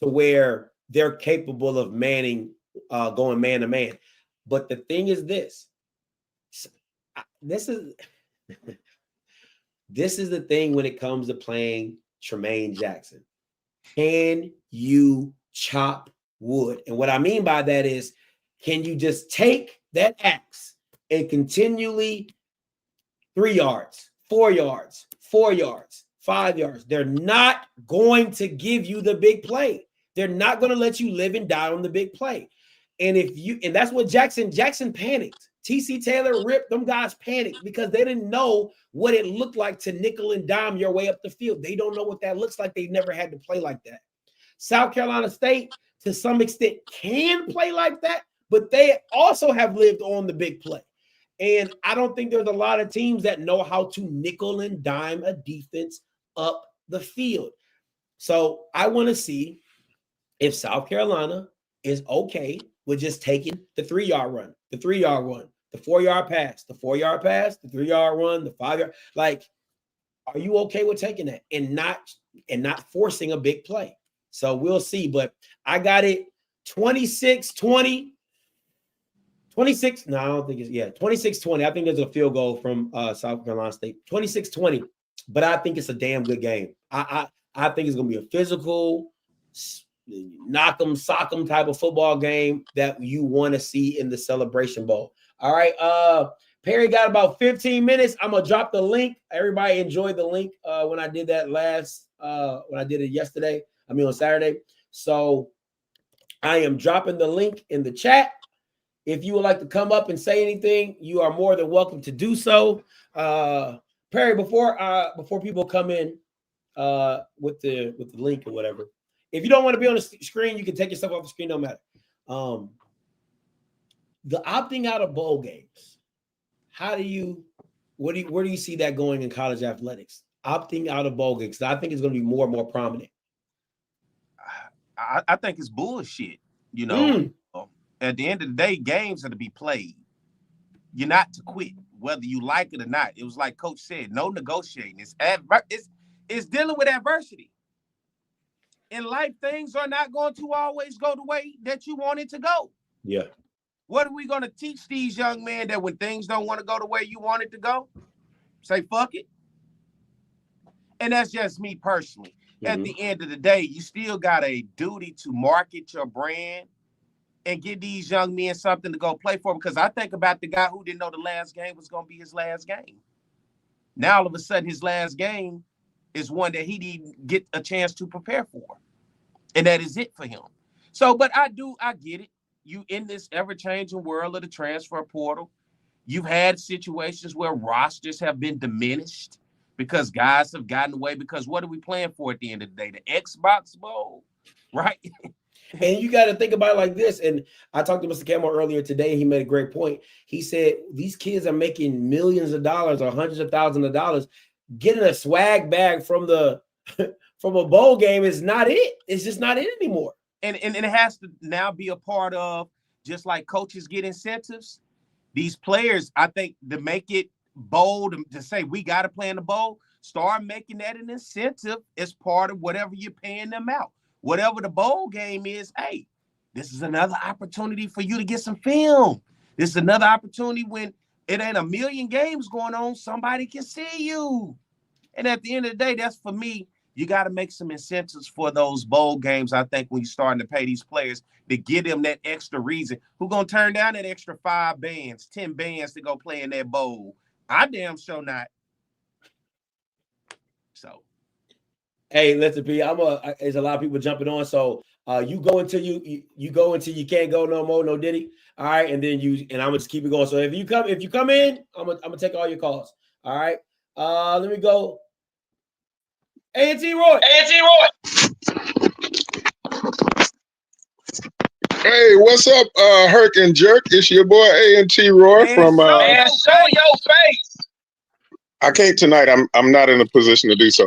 where they're capable of going man to man. But the thing is this. This is the thing when it comes to playing Tremaine Jackson. Can you chop wood? And what I mean by that is, can you just take that axe and continually 3 yards, 4 yards, 4 yards, 5 yards? They're not going to give you the big play. They're not going to let you live and die on the big play. And that's what Jackson panicked. TC Taylor, Rip, them guys panicked because they didn't know what it looked like to nickel and dime your way up the field. They don't know what that looks like. They never had to play like that. South Carolina State, to some extent, can play like that, but they also have lived on the big play. And I don't think there's a lot of teams that know how to nickel and dime a defense up the field. So I want to see if South Carolina is okay with just taking the 3-yard run, the 3-yard run, the 4-yard pass, the 4-yard pass, the 3-yard run, the 5-yard. Like, are you okay with taking that and not forcing a big play? So we'll see. But I got it 26-20. 26. No, I don't think it's 26-20. I think there's a field goal from South Carolina State. 26-20. But I think it's a damn good game. I think it's gonna be a physical, knock 'em, sock 'em type of football game that you want to see in the Celebration Bowl. All right. Perry got about 15 minutes. I'm gonna drop the link. Everybody enjoyed the link when I did that when I did it yesterday. On Saturday. So I am dropping the link in the chat. If you would like to come up and say anything, you are more than welcome to do so. But Perry, before people come in with the link or whatever, if you don't want to be on the screen, you can take yourself off the screen. No matter. The opting out of bowl games. Where do you see that going in college athletics? Opting out of bowl games. I think it's going to be more and more prominent. I think it's bullshit. You know, at the end of the day, games are to be played. You're not to quit, whether you like it or not. It was like Coach said, no negotiating. It's dealing with adversity. In life, things are not going to always go the way that you want it to go. Yeah. What are we going to teach these young men that when things don't want to go the way you want it to go, say fuck it? And that's just me personally. At the end of the day, you still got a duty to market your brand and give these young men something to go play for. Because I think about the guy who didn't know the last game was going to be his last game. Now, all of a sudden, his last game is one that he didn't get a chance to prepare for. And that is it for him. So, but I get it. You in this ever-changing world of the transfer portal, you've had situations where rosters have been diminished because guys have gotten away. Because what are we playing for at the end of the day? The Xbox Bowl, right? And you got to think about it like this. And I talked to Mr. Campbell earlier today. He made a great point. He said these kids are making millions of dollars or hundreds of thousands of dollars. Getting a swag bag from a bowl game is not it. It's just not it anymore. And it has to now be a part of, just like coaches get incentives. These players, I think, to make it bold, to say we got to play in the bowl, start making that an incentive as part of whatever you're paying them out. Whatever the bowl game is, hey, this is another opportunity for you to get some film. This is another opportunity when it ain't a million games going on, somebody can see you. And at the end of the day, that's for me. You got to make some incentives for those bowl games, I think, when you're starting to pay these players to give them that extra reason. Who's going to turn down that extra 5 bands, 10 bands to go play in that bowl? I damn sure not. So. Hey, listen, P. There's a lot of people jumping on. So you go until you go until you can't go no more, no Diddy. All right, and then I'm gonna just keep it going. So if you come in, I'm gonna take all your calls. All right. Let me go. A&T Roy. Hey, what's up, Herc and Jerk? It's your boy A&T Roy from. Man, show your face. I can't tonight. I'm not in a position to do so.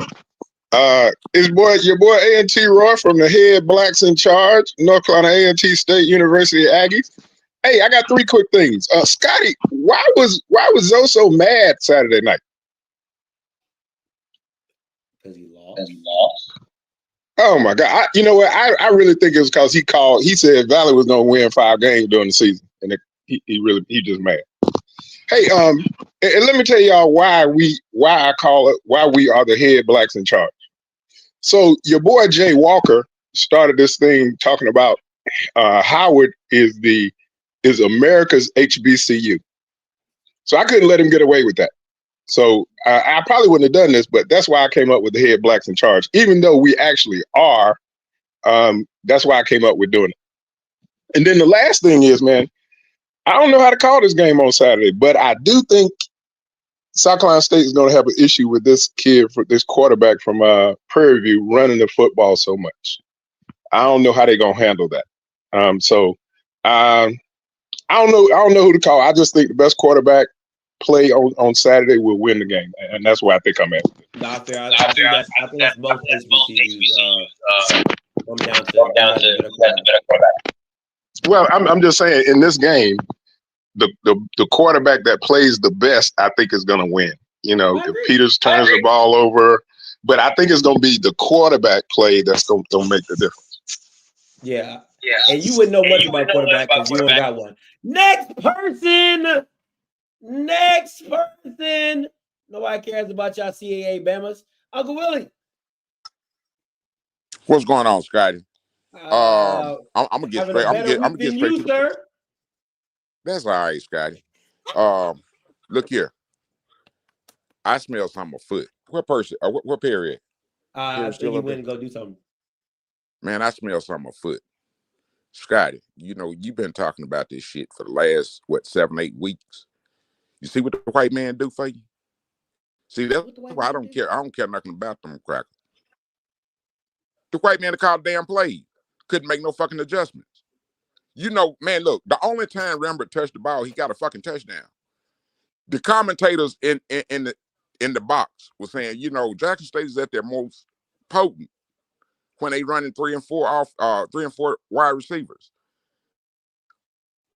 Your boy A&T Roy from the Head Blacks in Charge, North Carolina A&T State University Aggies. Hey, I got 3 quick things. Scotty, why was Zoe so mad Saturday night? Because he lost. Oh my God! You know what? I really think it was because he said Valley was gonna win 5 games during the season, and he just mad. Hey, and let me tell y'all why we are the Head Blacks in Charge. So your boy Jay Walker started this thing talking about Howard is America's HBCU. So I couldn't let him get away with that. So I probably wouldn't have done this, but that's why I came up with the Head Blacks in Charge. Even though we actually are, that's why I came up with doing it. And then the last thing is, man, I don't know how to call this game on Saturday, but I do think South Carolina State is going to have an issue with this quarterback from Prairie View running the football so much. I don't know how they're going to handle that. I don't know who to call. I just think the best quarterback play on Saturday will win the game, and that's where I think I'm at. I think that's most HBCUs come down to better quarterback. Well, I'm just saying in this game, the quarterback that plays the best, I think, is going to win. You know, if Peters turns the ball over, but I think it's going to be the quarterback play that's going to make the difference. Yeah. And you wouldn't know much about quarterback because you don't got one. Next person. Nobody cares about y'all CAA Bamas. Uncle Willie. What's going on, Scotty? I'm gonna get straight. I'm gonna get straight to the point. That's all right, Scotty. Look here. I smell something afoot. What person? What period? I think you went and go do something. Man, I smell something afoot. Scotty, you know, you've been talking about this shit for the last, 7-8 weeks. You see what the white man do for you? See, that's why I don't care. I don't care nothing about them crackers. The white man that called damn play couldn't make no fucking adjustments. You know, man, look, the only time Rembert touched the ball, he got a fucking touchdown. The commentators in the box were saying, you know, Jackson State is at their most potent when they running 3 and 4 wide receivers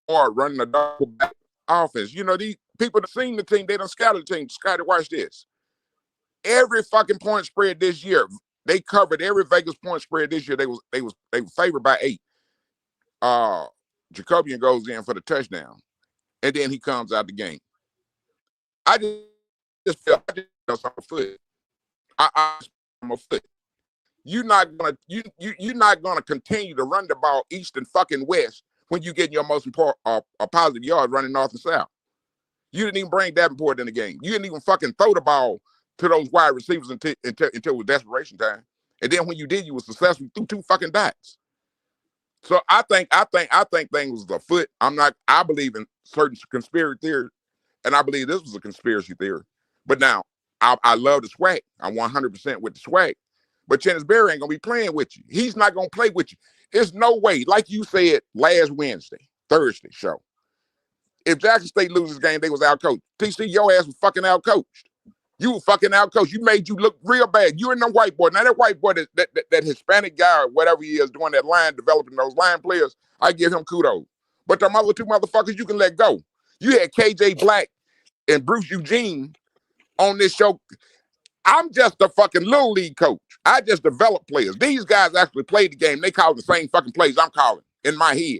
or running a double back offense. You know, these people that seen the team, they done scouted the team. Scotty, watch this. Every fucking point spread this year, they covered every Vegas point spread this year. They were favored by 8. Jacobian goes in for the touchdown, and then he comes out the game. I just felt on my foot. I'm a foot. You're not gonna continue to run the ball east and fucking west when you get your most important positive yard running north and south. You didn't even bring Davenport in the game. You didn't even fucking throw the ball to those wide receivers until it was desperation time. And then when you did, you were successful. You threw 2 fucking dots. So I think things was afoot. I believe in certain conspiracy theories, and I believe this was a conspiracy theory. But now I love the swag. I'm 100% with the swag. But Chennis Berry ain't gonna be playing with you. He's not gonna play with you. There's no way, like you said last Thursday show. If Jackson State loses the game, they was outcoached. TC, your ass was fucking outcoached. You were fucking outcoached. You made you look real bad. You and the white boy. Now that white boy, that Hispanic guy or whatever he is doing that line, developing those line players, I give him kudos. But them other 2 motherfuckers you can let go. You had KJ Black and Bruce Eugene on this show. I'm just a fucking little league coach. I just develop players. These guys actually played the game. They call the same fucking plays I'm calling in my head.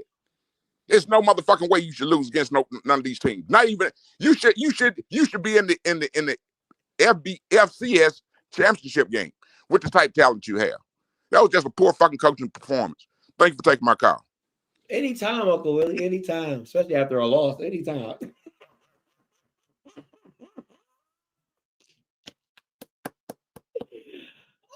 There's no motherfucking way you should lose against none of these teams. Not even you should be in the FCS championship game with the type of talent you have. That was just a poor fucking coaching performance. Thank you for taking my call. Anytime, Uncle Willie. Anytime, especially after a loss. Anytime.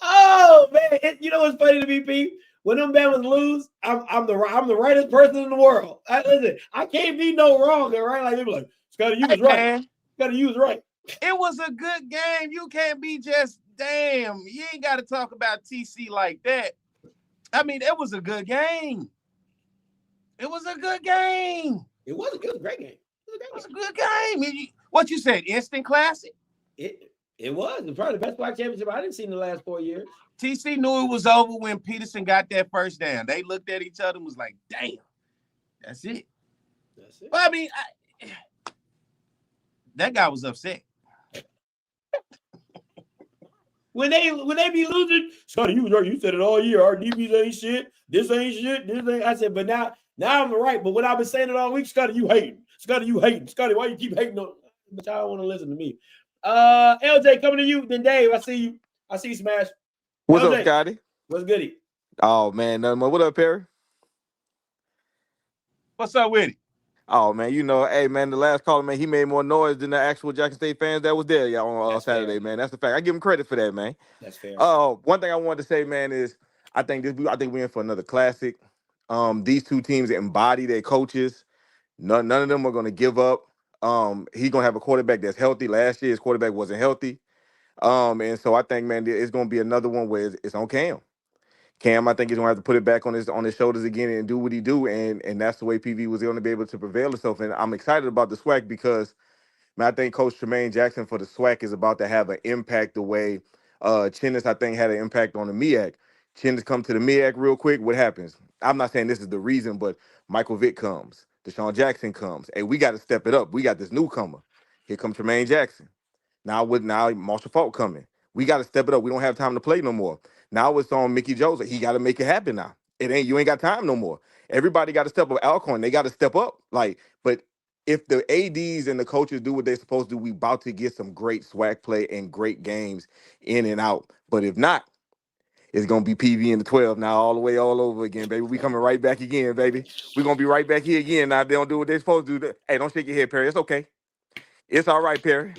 Oh man, you know what's funny to me, Pete? When them Bama's lose, I'm the rightest person in the world. Listen, I can't be no wrong, right? Like they be like, Scotty, you was right. Scotty, you was right. It was a good game. You can't be just damn. You ain't got to talk about TC like that. I mean, it was a good game. It was a good game. It was a great game. It was a good game. What you said? Instant classic. It was probably the best black championship I didn't see in the last 4 years. TC knew it was over when Peterson got that first down. They looked at each other and was like, damn, that's it. That's it. But I mean, that guy was upset. When they be losing, Scotty, you was right. You said it all year. Our DBs ain't shit. This ain't shit. This ain't. I said, but now I'm right. But when I've been saying it all week, Scotty, you hating. Scotty, you hating. Scotty, why you keep hating on? But y'all don't want to listen to me. LJ, coming to you. Then Dave, I see you. I see you, Smash. What's LJ, up, Scotty? What's goody? Oh man, nothing more. What up, Perry? What's up with it? Oh man, you know, hey man, the last caller, man, he made more noise than the actual Jackson State fans that was there, on Saturday, fair. Man. That's the fact. I give him credit for that, man. That's fair. One thing I wanted to say, man, is I think we're in for another classic. These two teams embody their coaches. None of them are gonna give up. He's gonna have a quarterback that's healthy. Last year, his quarterback wasn't healthy. And so I think, man, it's gonna be another one where it's on Cam. Cam, I think he's gonna have to put it back on his shoulders again and do what he do, and that's the way PV was going to be able to prevail himself. And I'm excited about the SWAC because, man, I think Coach Tremaine Jackson for the SWAC is about to have an impact the way Chennis, I think, had an impact on the MEAC. Chennis come to the MEAC real quick. What happens? I'm not saying this is the reason, but Michael Vick comes, Deshaun Jackson comes. Hey, we got to step it up. We got this newcomer. Here comes Tremaine Jackson. Now Marshall Falk coming. We got to step it up. We don't have time to play no more. Now it's on Mickey Joseph. He got to make it happen now. You ain't got time no more. Everybody got to step up. Alcorn, they got to step up. But if the ADs and the coaches do what they're supposed to do, we about to get some great SWAC play and great games in and out. But if not, it's going to be PV in the 12 now all over again, baby. We coming right back again, baby. We're going to be right back here again. Now, if they don't do what they're supposed to do. Hey, don't shake your head, Perry. It's okay. It's all right, Perry.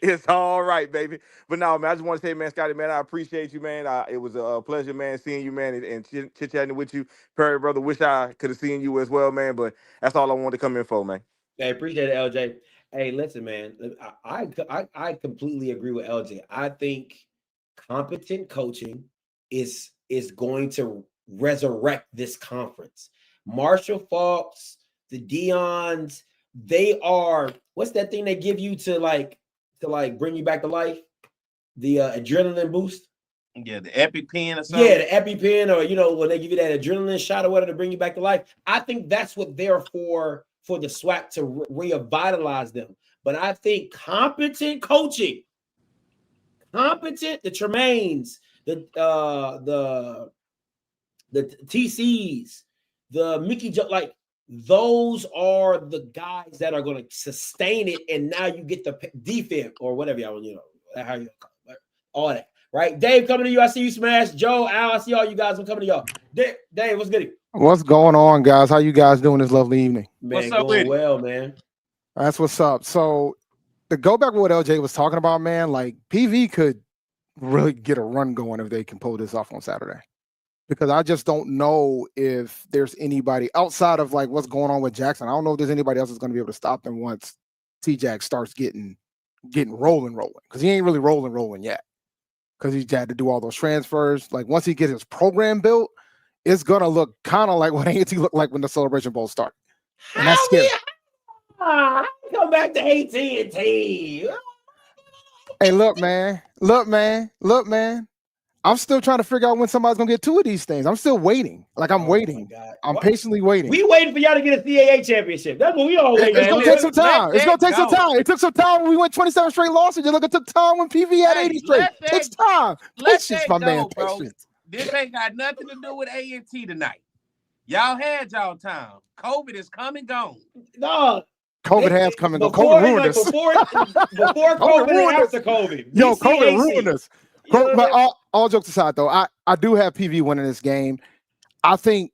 It's all right, baby. But no, man, I just want to say, man, Scotty, man, I appreciate you, man. It was a pleasure, man, seeing you, man, and chit-chatting with you. Perry, brother, wish I could have seen you as well, man, but that's all I wanted to come in for, man. I appreciate it, LJ. Hey, listen, man. I completely agree with LJ. I think competent coaching is going to resurrect this conference. Marshall Faulks, the Deions, they are, what's that thing they give you to bring you back to life? The adrenaline boost. Yeah, the EpiPen or something. Yeah, the EpiPen, or when they give you that adrenaline shot or whatever to bring you back to life. I think that's what they're for the SWAC to revitalize them. But I think competent coaching, the Tremaines, the TCs, the Mickey like those are the guys that are going to sustain it. And now you get the defense or whatever y'all, how you call it, all that. Right, Dave, coming to you. I see you, Smash. Joe, Al, I see all you guys. I'm coming to y'all. Dave, what's good? What's going on, guys? How you guys doing this lovely evening? Man, what's up, going well, man. That's what's up. So to go back to what LJ was talking about, man, like PV could really get a run going if they can pull this off on Saturday. Because I just don't know if there's anybody outside of like what's going on with Jackson. I don't know if there's anybody else that's going to be able to stop them once T-Jack starts getting rolling. Because he ain't really rolling yet. Because he's had to do all those transfers. Like once he gets his program built, it's gonna look kind of like what A&T looked like when the Celebration Bowl started. And that's scary. Come back to AT&T. Hey, look, man. I'm still trying to figure out when somebody's gonna get two of these things. I'm still waiting. Like I'm waiting. I'm patiently waiting. We waiting for y'all to get a CAA championship. That's what we all waiting. It's gonna take some time. It's gonna take some time. It took some time when we went 27 straight losses. Look, it took time when PV had 80 straight. It takes time. Patience, my man. Patience. This ain't got nothing to do with A&T tonight. Y'all had y'all time. COVID is come and gone. No. COVID has come and gone. COVID ruined us. Before COVID and after COVID. Yo, COVID ruined us. But all jokes aside, though, I do have PV winning this game. I think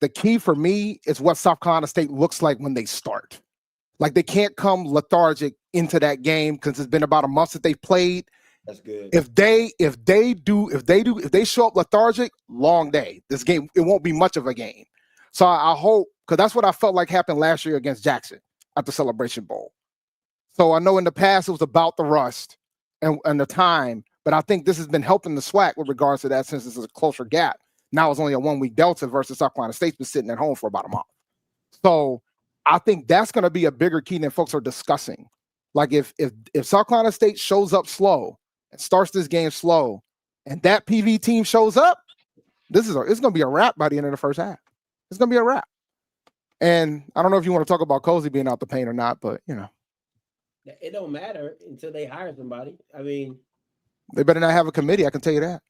the key for me is what South Carolina State looks like when they start. Like they can't come lethargic into that game because it's been about a month that they've played. That's good. If they show up lethargic, long day. This game, it won't be much of a game. So I hope, because that's what I felt like happened last year against Jackson at the Celebration Bowl. So I know in the past it was about the rust and the time, but I think this has been helping the SWAC with regards to that since it's a closer gap. Now it's only a 1 week delta versus South Carolina State's been sitting at home for about a month. So I think that's going to be a bigger key than folks are discussing. Like if South Carolina State shows up slow and starts this game slow, and that PV team shows up, it's going to be a wrap by the end of the first half. It's going to be a wrap. And I don't know if you want to talk about Cozy being out the paint or not, but it don't matter until they hire somebody. I mean, they better not have a committee. I can tell you that.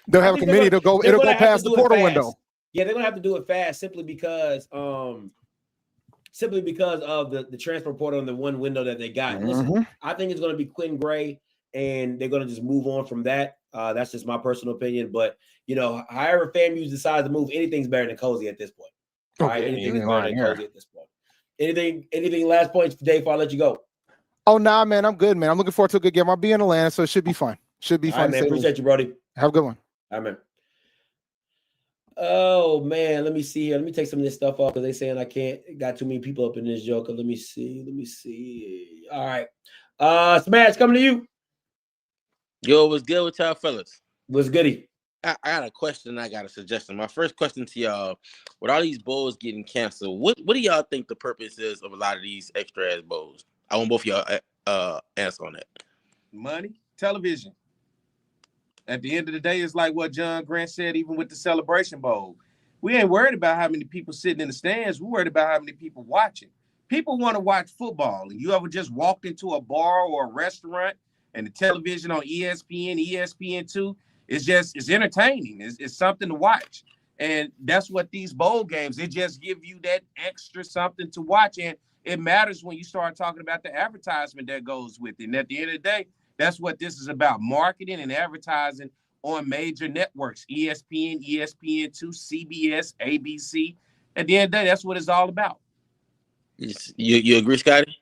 They'll have a committee. It'll go past the portal window. Yeah, they're gonna have to do it fast simply because of the transfer portal and the one window that they got. Listen, I think it's gonna be Quinn Gray, and they're gonna just move on from that. That's just my personal opinion. But however FAMU decides to move, anything's better than Cozy at this point. All right, anything is better than Cozy at this point. Anything last points, Dave, before I let you go? Oh, nah, man, I'm good, man. I'm looking forward to a good game. I'll be in Atlanta, so it should be fun. Should be fun. All right, man. Appreciate you, Brody. Have a good one. All right, man. Oh, man. Let me see here. Let me take some of this stuff off because they saying I can't. Got too many people up in this joker. Let me see. All right. Smash, coming to you. Yo, what's good with y'all fellas? What's goody? I got a question. I got a suggestion. My first question to y'all: with all these bowls getting canceled, what do y'all think the purpose is of a lot of these extra ass bowls? I want both of y'all answer on that. Money, television. At the end of the day, it's like what John Grant said, even with the Celebration Bowl. We ain't worried about how many people sitting in the stands. We're worried about how many people watching. People want to watch football. And you ever just walked into a bar or a restaurant and the television on ESPN, ESPN2, it's entertaining. It's something to watch. And that's what these bowl games, they just give you that extra something to watch. And it matters when you start talking about the advertisement that goes with it. And at the end of the day, that's what this is about, marketing and advertising on major networks, ESPN, ESPN2, CBS, ABC. At the end of the day, that's what it's all about. You agree, Scotty?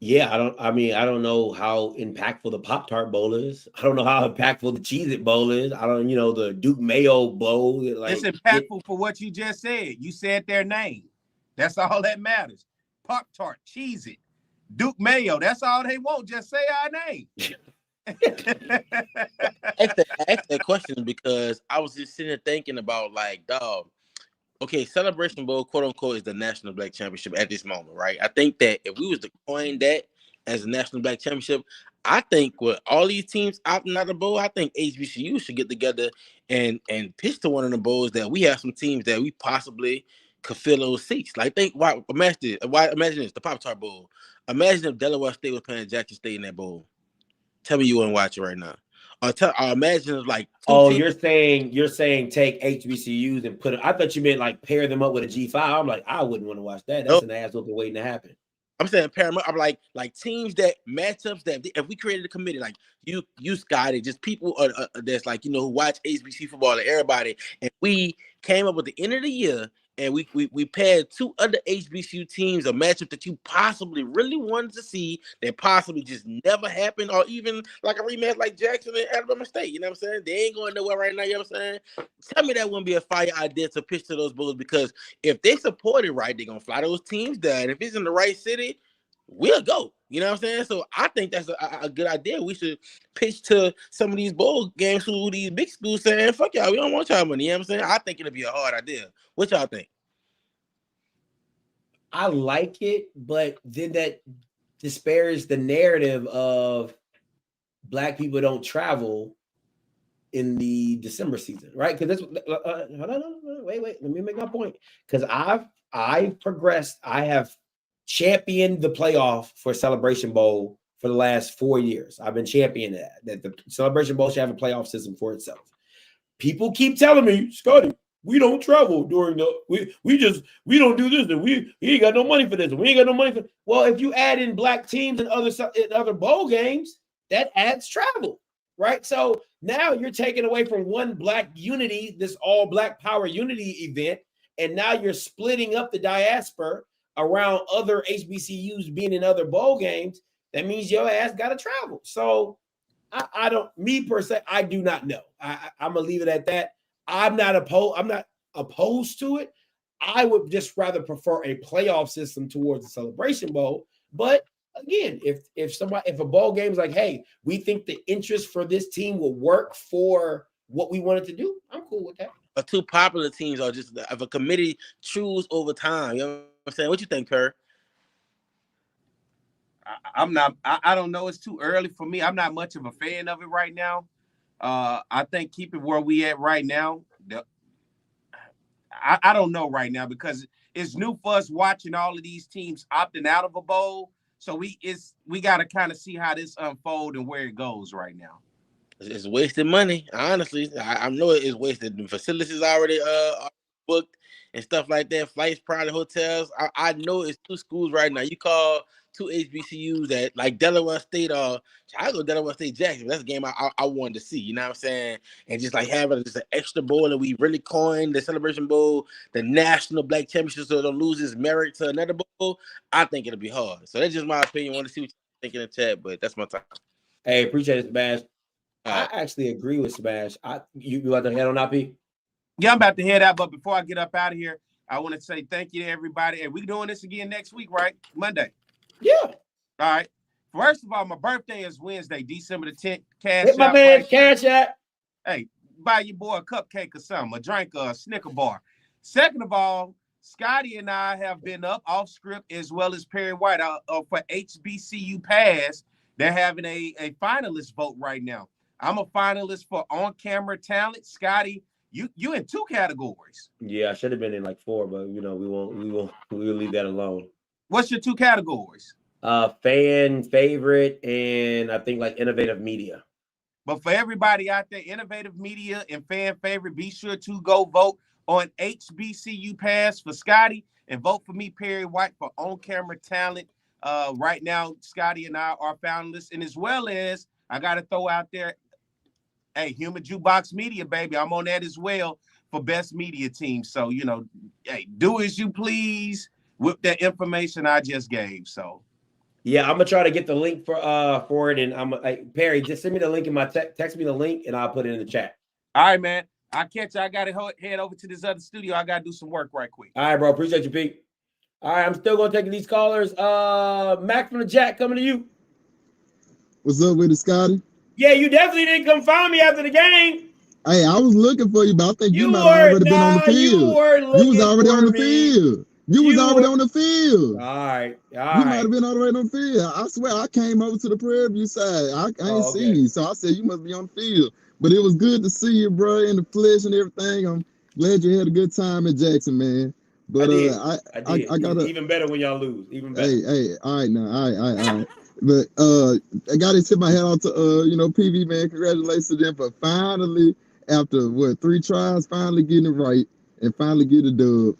Yeah, I don't know how impactful the Pop-Tart Bowl is. I don't know how impactful the Cheez-It Bowl is. I don't, the Duke Mayo Bowl. It's impactful for what you just said. You said their name. That's all that matters. Pop-Tart, Cheez-It, Duke Mayo. That's all they want. Just say our name. I asked that question because I was just sitting there thinking about, like, dog, okay, Celebration Bowl, quote unquote, is the National Black Championship at this moment, right? I think that if we was to coin that as a National Black Championship, I think with all these teams opting out of the bowl, I think HBCU should get together and pitch to one of the bowls that we have some teams that we possibly could fill those seats. Like, imagine this, the Pop-Tart Bowl. Imagine if Delaware State was playing Jackson State in that bowl. Tell me you wouldn't watch it right now. Or imagine if, like, teams. You're saying take HBCUs and put it. I thought you meant like pair them up with a G5. I'm like, I wouldn't want to watch that. That's an ass whooping waiting to happen. I'm saying pair them up. I'm like teams that matchups that if we created a committee, like you Scotty, just people that's like, who watch HBC football and everybody, and we came up with the end of the year. And we paired two other HBCU teams, a matchup that you possibly really wanted to see that possibly just never happened, or even like a rematch like Jackson and Alabama State. You know what I'm saying? They ain't going nowhere right now. You know what I'm saying? Tell me that wouldn't be a fire idea to pitch to those Bulls, because if they support it right, they're going to fly those teams down. If it's in the right city, we'll go. You know what I'm saying? So I think that's a good idea. We should pitch to some of these bowl games who these big schools saying, fuck y'all, we don't want y'all money. You know what I'm saying? I think it'll be a hard idea. What y'all think? I like it, but then that disparages the narrative of Black people don't travel in the December season, right? Because that's wait, let me make my point. Because I've progressed. I have championed the playoff for Celebration Bowl for the last 4 years. I've been championing that the Celebration Bowl should have a playoff system for itself. People keep telling me, Scotty, we don't travel during the we don't do this, and we ain't got no money for this, and we ain't got no money for. Well, if you add in Black teams and other bowl games, that adds travel, right? So now you're taking away from one Black unity, this all Black power unity event, and now you're splitting up the diaspora around other HBCUs being in other bowl games. That means your ass got to travel. So I don't, me per se, I do not know. I'm gonna leave it at that. I'm not opposed to it. I would just rather prefer a playoff system towards the Celebration Bowl. But again, if a bowl game is like, hey, we think the interest for this team will work for what we wanted to do, I'm cool with that. But two popular teams are just if a committee choose over time. You know what I'm saying? What you think, Kerr? I don't know. It's too early for me. I'm not much of a fan of it right now. I think keep it where we at right now. I don't know right now because it's new for us watching all of these teams opting out of a bowl. So we got to kind of see how this unfolds and where it goes right now. It's wasted money, honestly. I know it is wasted. The facilities already booked and stuff like that. Flights, private hotels. I know it's two schools right now. You call two HBCUs that like Delaware State or Chicago, Delaware State, Jackson. That's a game I wanted to see. You know what I'm saying? And just like having just an extra bowl that we really coined the Celebration Bowl, the National Black Championship, so it don't lose its merit to another bowl. I think it'll be hard. So that's just my opinion. I want to see what you think in the chat, but that's my time. Hey, appreciate it, Smash. I actually agree with Smash. You about to head on out, P? Yeah, I'm about to head out, but before I get up out of here, I want to say thank you to everybody. And we're doing this again next week, right? Monday. Yeah. All right. First of all, my birthday is Wednesday, December the 10th. Hit my man, Cash App. Hey, buy your boy a cupcake or something, a drink or a Snicker bar. Second of all, Scotty and I have been up off script as well as Perry White for HBCU Pass. They're having a finalist vote right now. I'm a finalist for on-camera talent. Scotty, you in 2 categories. Yeah, I should have been in like 4, but we'll leave that alone. What's your 2 categories? Fan favorite and I think like innovative media. But for everybody out there, innovative media and fan favorite, be sure to go vote on HBCU Pass for Scotty and vote for me, Perry White, for on-camera talent. Right now, Scotty and I are finalists, and as well as I got to throw out there, hey, Human Jukebox Media, baby, I'm on that as well for best media team. So hey, do as you please with that information I just gave. So. Yeah, I'm gonna try to get the link for it, and Perry, just send me the link in my text me the link, and I'll put it in the chat. All right, man. I'll catch you. I gotta head over to this other studio. I gotta do some work right quick. All right, bro. Appreciate you, Pete. All right, I'm still gonna take these callers. Mac from the Jack coming to you. What's up with it, Scotty? Yeah, you definitely didn't come find me after the game. Hey, I was looking for you, but I think you might have were already been on the field. You were looking You was already for on the me. field. You was already on the field. All right. You might have been already on the field. I swear, I came over to the Prairie View side. I ain't seen you, so I said you must be on the field. But it was good to see you, bro, in the flesh and everything. I'm glad you had a good time in Jackson, man. But I did. I gotta even better when y'all lose. Even better. Hey, all right now, all right. But I got to tip my hat out to PV, man. Congratulations to them for finally, after 3 tries, finally getting it right and finally get a dub.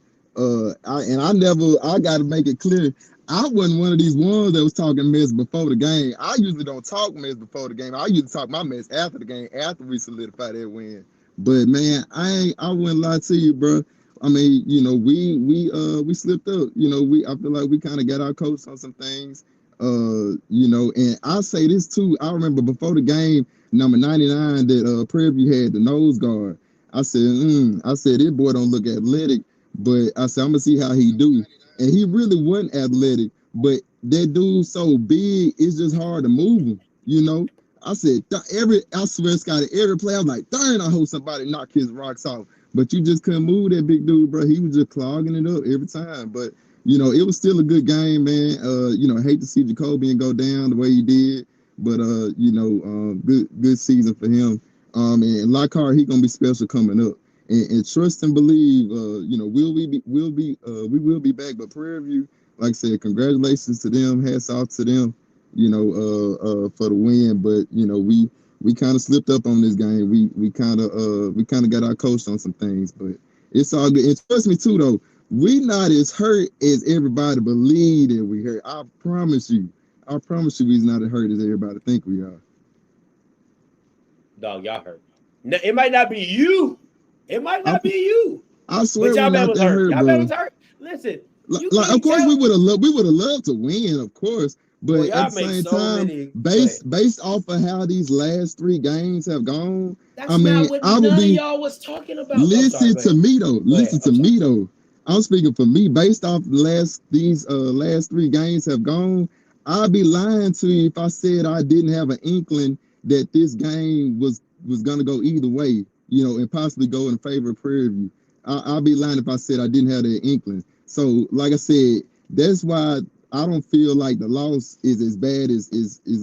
I got to make it clear, I wasn't one of these ones that was talking mess before the game. I usually don't talk mess before the game. I usually talk my mess after the game, after we solidify that win. But man, I wouldn't lie to you, bro. I mean, we slipped up. I feel like we kind of got our coach on some things. And I'll say this too. I remember before the game, number 99 that Prairie View had, the nose guard. I said, this boy don't look athletic, but I said, I'm gonna see how he do. And he really wasn't athletic, but that dude's so big, it's just hard to move him, I said, I swear, Scotty, every play, I was like, darn, I hope somebody knock his rocks off. But you just couldn't move that big dude, bro. He was just clogging it up every time. But, it was still a good game, man. I hate to see Jacobian go down the way he did. But, good season for him. And Lockhart, he going to be special coming up. And trust and believe, we will be back. But Prairie View, like I said, congratulations to them. Hats off to them, for the win. But, we kind of slipped up on this game. We kind of got our coach on some things, but it's all good. And trust me too, though, we not as hurt as everybody believe that we hurt. I promise you, we's not as hurt as everybody think we are. Dog, y'all hurt. No, it might not be you. It might not be you. I swear, y'all not was that hurt, y'all bro. was hurt. Listen, of course, we would have loved to win, of course. But at the same time, based off of how these last 3 games have gone, none of y'all was talking about. Listen to me though. I'm speaking for me. Based off these last 3 games have gone, I'd be lying to you if I said I didn't have an inkling that this game was gonna go either way, and possibly go in favor of Prairie View. I'd be lying if I said I didn't have that inkling. So, like I said, that's why I don't feel like the loss is as bad as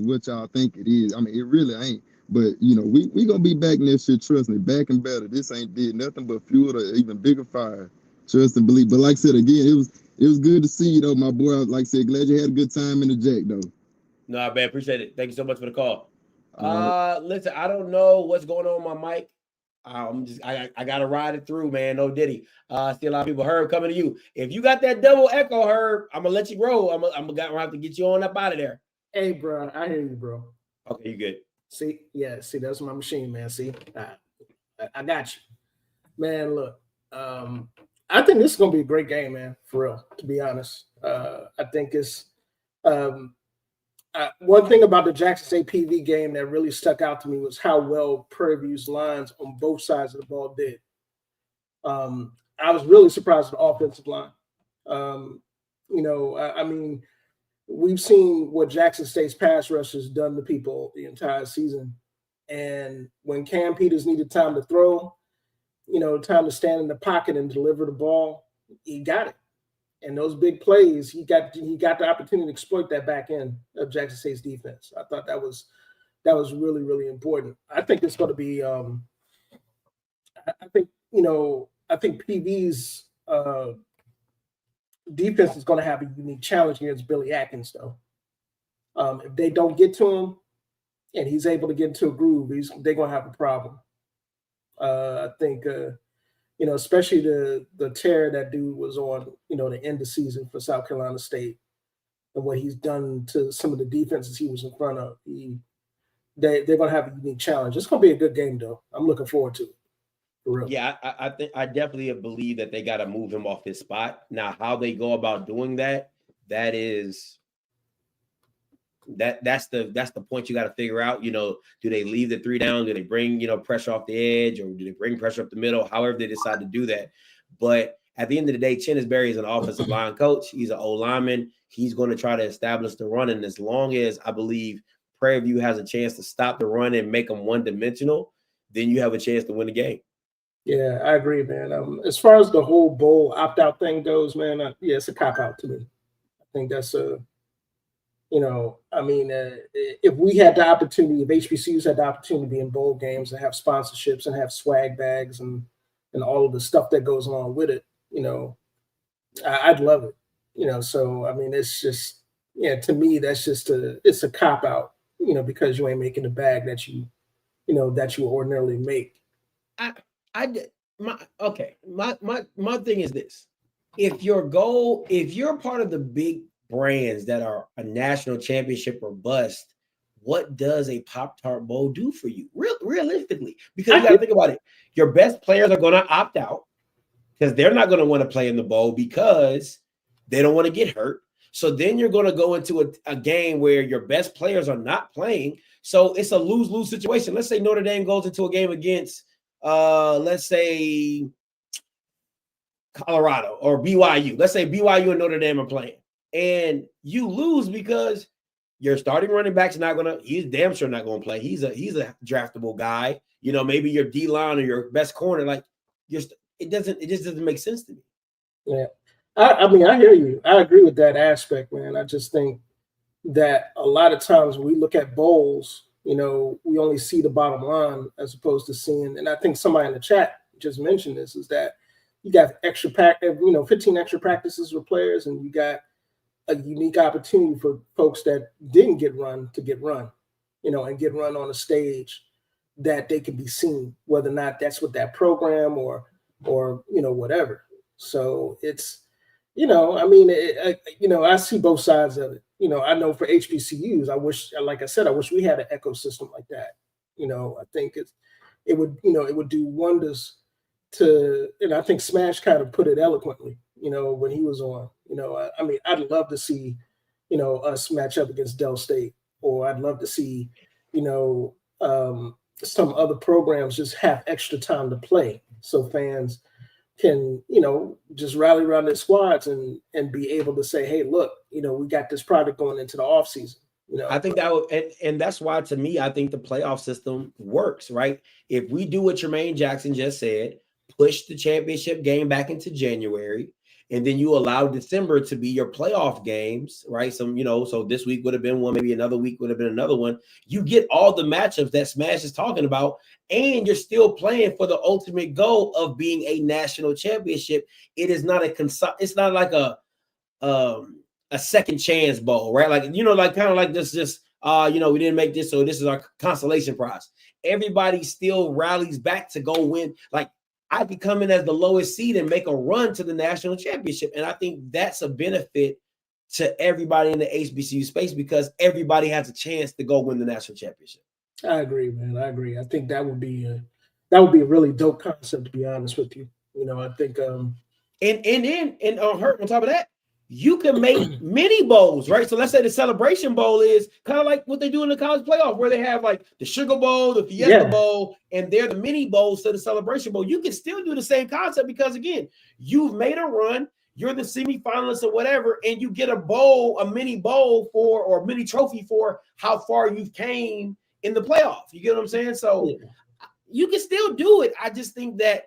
what y'all think it is. I mean, it really ain't. But we gonna be back next year. Trust me, back and better. This ain't did nothing but fuel to even bigger fire. Trust and believe. But like I said again, it was good to see you though, my boy. Like I said, glad you had a good time in the Jack though. No, I appreciate it. Thank you so much for the call. Listen, I don't know what's going on with my mic. I gotta ride it through, man. No Diddy. See a lot of people. Herb, coming to you. If you got that double echo, Herb, I'm gonna let you roll. I'm gonna have to get you on up out of there. Hey, bro, I hear you, bro. Okay, you good? See, that's my machine, man. See, I got you, man. Look, I think this is gonna be a great game, man. For real, to be honest, I think it's one thing about the Jackson State PV game that really stuck out to me was how well Prairie View's lines on both sides of the ball did. I was really surprised at the offensive line. I mean, we've seen what Jackson State's pass rush has done to people the entire season. And when Cam Peters needed time to throw, time to stand in the pocket and deliver the ball, he got it. And those big plays, he got the opportunity to exploit that back end of Jackson State's defense. I thought that was really, really important. I think it's going to be. I think PV's defense is going to have a unique challenge against Billy Atkins, though. If they don't get to him, and he's able to get into a groove, they're going to have a problem. I think. Especially the tear that dude was on, the end of the season for South Carolina State and what he's done to some of the defenses he was in front of. They're going to have a unique challenge. It's going to be a good game, though. I'm looking forward to it. For real. Yeah, I think I definitely believe that they got to move him off his spot. Now, how they go about doing that's the point you got to figure out. Do they leave the 3 down? Do they bring pressure off the edge, or do they bring pressure up the middle? However they decide to do that. But at the end of the day, Chinnisberry is an offensive line coach. He's an old lineman. He's going to try to establish the run. And as long as I believe Prairie View has a chance to stop the run and make them one-dimensional, then you have a chance to win the game. Yeah, I agree, man. As far as the whole bowl opt-out thing goes, man, yeah, it's a cop-out to me. I think that's if we had the opportunity, if HBCUs had the opportunity to be in bowl games and have sponsorships and have swag bags and all of the stuff that goes along with it, I'd love it. So I mean, it's just, to me, that's just it's a cop-out, because you ain't making the bag that you ordinarily make. My thing is this: if you're part of the big brands that are a national championship or bust, what does a Pop-Tart Bowl do for you realistically? Because you got to think about it. Your best players are going to opt out because they're not going to want to play in the bowl because they don't want to get hurt. So then you're going to go into a game where your best players are not playing. So it's a lose-lose situation. Let's say Notre Dame goes into a game against let's say Colorado or BYU. Let's say BYU and Notre Dame are playing, and you lose because your starting running back's not gonna. He's damn sure not gonna play. He's a draftable guy. Maybe your D line or your best corner. Like, it just doesn't make sense to me. Yeah, I mean, I hear you. I agree with that aspect, man. I just think that a lot of times when we look at bowls, we only see the bottom line as opposed to seeing, and I think somebody in the chat just mentioned this, is that you got 15 extra practices for players, and you got a unique opportunity for folks that didn't get run to get run, and get run on a stage that they can be seen, whether or not that's with that program or whatever. So it's, I see both sides of it. I know for HBCUs, I wish we had an ecosystem like that. I think it would do wonders and I think Smash kind of put it eloquently, when he was on. I mean, I'd love to see, us match up against Dell State, or I'd love to see, some other programs just have extra time to play so fans can, just rally around their squads and be able to say, hey, look, we got this product going into the off season. I think that would, and that's why, to me, I think the playoff system works, right? If we do what Jermaine Jackson just said, push the championship game back into January, and then you allow December to be your playoff games, right? So this week would have been one, maybe another week would have been another one. You get all the matchups that Smash is talking about, and you're still playing for the ultimate goal of being a national championship. It is not it's not like a second chance bowl, right? Like, like kind of like this, we didn't make this, so this is our consolation prize. Everybody still rallies back to go win. Like, I could come in as the lowest seed and make a run to the national championship. And I think that's a benefit to everybody in the HBCU space because everybody has a chance to go win the national championship. I agree, man. I agree. I think that would be a really dope concept, to be honest with you. I think on top of that, you can make mini bowls, right? So let's say the Celebration Bowl is kind of like what they do in the college playoff, where they have like the Sugar Bowl, the Fiesta Bowl, and they're the mini bowls to the Celebration Bowl. You can still do the same concept because, again, you've made a run, you're the semifinalist or whatever, and you get a mini bowl or a mini trophy for how far you've came in the playoff. You get what I'm saying? So you can still do it. I just think that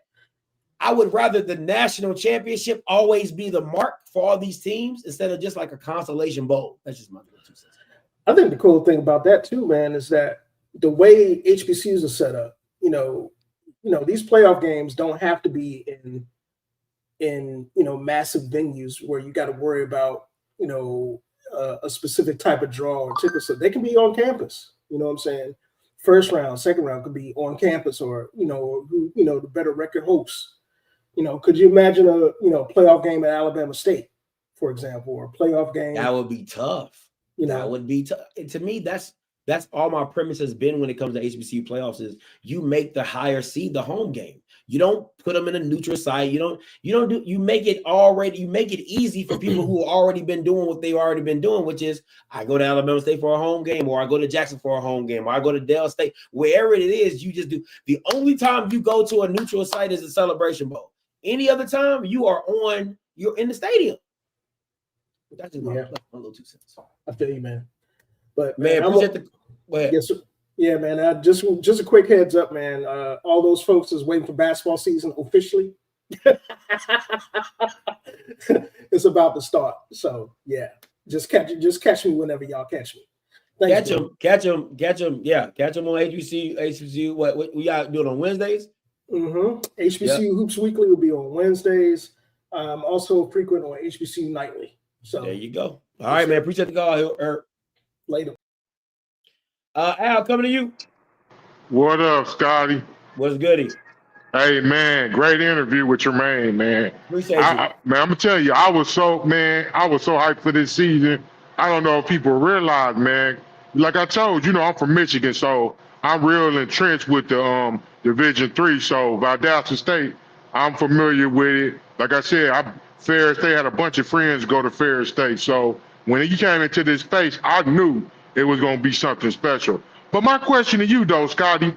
I would rather the national championship always be the mark for all these teams instead of just like a consolation bowl. That's just my 2 cents. I think the cool thing about that too, man, is that the way HBCUs are set up, these playoff games don't have to be in massive venues where you got to worry about, a specific type of draw or ticket. So they can be on campus. You know what I'm saying? First round, second round could be on campus, or the better record hosts. Could you imagine a playoff game at Alabama State, for example, or a playoff game? That would be tough. That would be tough. To me, that's all my premise has been when it comes to HBCU playoffs is you make the higher seed the home game. You don't put them in a neutral site. You make it easy for people who already been doing what they've already been doing, which is I go to Alabama State for a home game, or I go to Jackson for a home game, or I go to Dell State, wherever it is, you just do. The only time you go to a neutral site is a Celebration Bowl. Any other time, you're in the stadium. That's just my little 2 cents. I feel you, man. But man, appreciate the. Go ahead. Yes, yeah, man. Just a quick heads up, man. All those folks is waiting for basketball season officially. It's about to start. So yeah, just catch me whenever y'all catch me. Thanks, catch them. Yeah, catch them on HBCU. What we got doing on Wednesdays? HBCU Hoops Weekly will be on Wednesdays. Also frequent on HBCU Nightly. So there you go. All right, man. Appreciate the call. Later. Al, coming to you. What up, Scotty? What's goody? Hey, man, great interview with Jermaine, man. Appreciate you. Man, I'm gonna tell you, I was so hyped for this season. I don't know if people realize, man. Like I told you, I'm from Michigan, so I'm real entrenched with the Division III. So Valdosta State, I'm familiar with it. Like I said, Ferris State had a bunch of friends go to Ferris State. So when he came into this space, I knew it was gonna be something special. But my question to you, though, Scotty,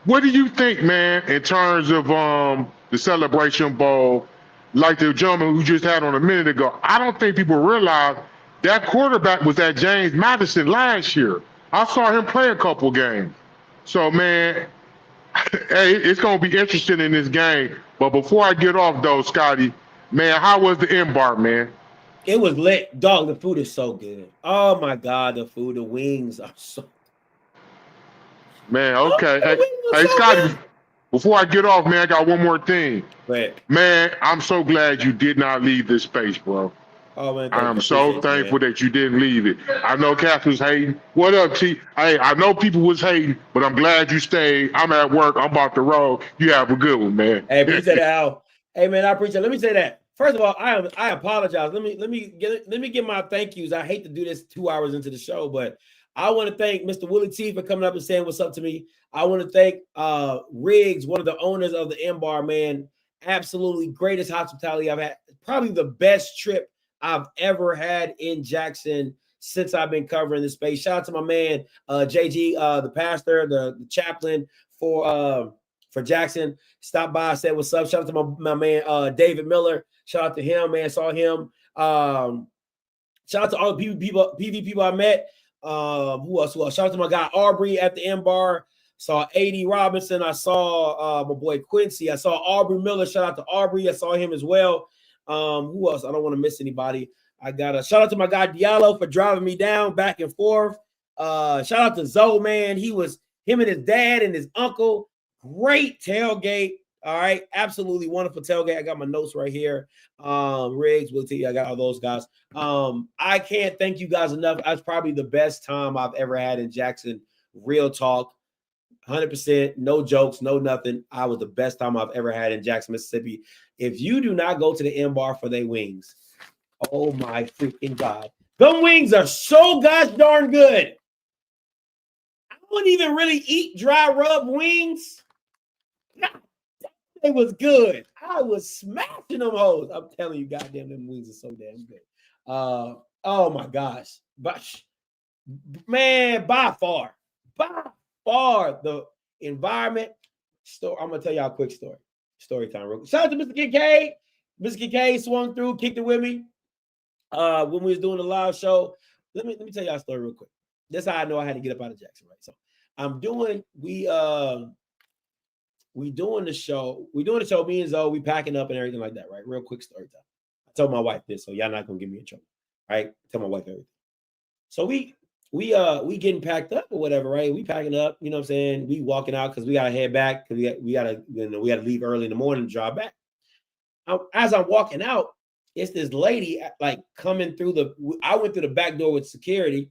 what do you think, man, in terms of the Celebration Bowl, like the gentleman who just had on a minute ago? I don't think people realize that quarterback was at James Madison last year. I saw him play a couple games. So, man, hey, it's going to be interesting in this game. But before I get off, though, Scotty, man, how was the embark, man? It was lit. Dog, the food is so good. Oh, my God, the wings are so Man, okay. Hey, Scotty, before I get off, man, I got one more thing. Right. Man, I'm so glad you did not leave this space, bro. Oh, man, I'm so thankful that you didn't leave it. I know Kath was hating. What up, T? Hey, I know people was hating, but I'm glad you stayed. I'm at work. I'm about to roll. You have a good one, man. Hey, appreciate it, Al. Hey, man, I appreciate it. Let me say that. First of all, I apologize. Let me get my thank yous. I hate to do this 2 hours into the show, but I want to thank Mr. Willie T for coming up and saying what's up to me. I want to thank Riggs, one of the owners of the M Bar, man. Absolutely greatest hospitality I've had. Probably the best trip I've ever had in Jackson since I've been covering this space. Shout out to my man JG, the pastor, the chaplain for Jackson. Stopped by, said what's up. Shout out to my man David Miller. Shout out to him, man. Saw him. Shout out to all the PV people I met. Who else? Shout out to my guy Aubrey at the M Bar. Saw A.D. Robinson. I saw my boy Quincy. I saw Aubrey Miller. Shout out to Aubrey. I saw him as well. Who else? I don't want to miss anybody. I got a shout out to my guy Diallo for driving me down back and forth. Shout out to Zoe, man. Him and his dad and his uncle. Great tailgate. All right, absolutely wonderful tailgate. I got my notes right here. Riggs, will tell you, I got all those guys. I can't thank you guys enough. That's probably the best time I've ever had in Jackson. Real talk, 100%, no jokes, no nothing. I was the best time I've ever had in Jackson, Mississippi. If you do not go to the M Bar for their wings, oh my freaking God, them wings are so gosh darn good. I don't even really eat dry rub wings. It was good. I was smashing them hoes. I'm telling you, goddamn, them wings are so damn good. Oh my gosh. But man, by far, the environment. I'm gonna tell y'all a quick story. Story time, real quick. Shout out to Mr. Kincaid. Mr. Kincaid swung through, kicked it with me. When we was doing the live show. Let me tell y'all a story real quick. That's how I know I had to get up out of Jackson, right? So we doing the show. Me and Zoe, we packing up and everything like that, right? Real quick story time. I told my wife this, so y'all not gonna get me in trouble, right? Tell my wife everything. So we getting packed up or whatever, right? We packing up, you know what I'm saying? We walking out because we gotta head back because we gotta leave early in the morning to drive back. As I'm walking out, it's this lady like coming through I went through the back door with security.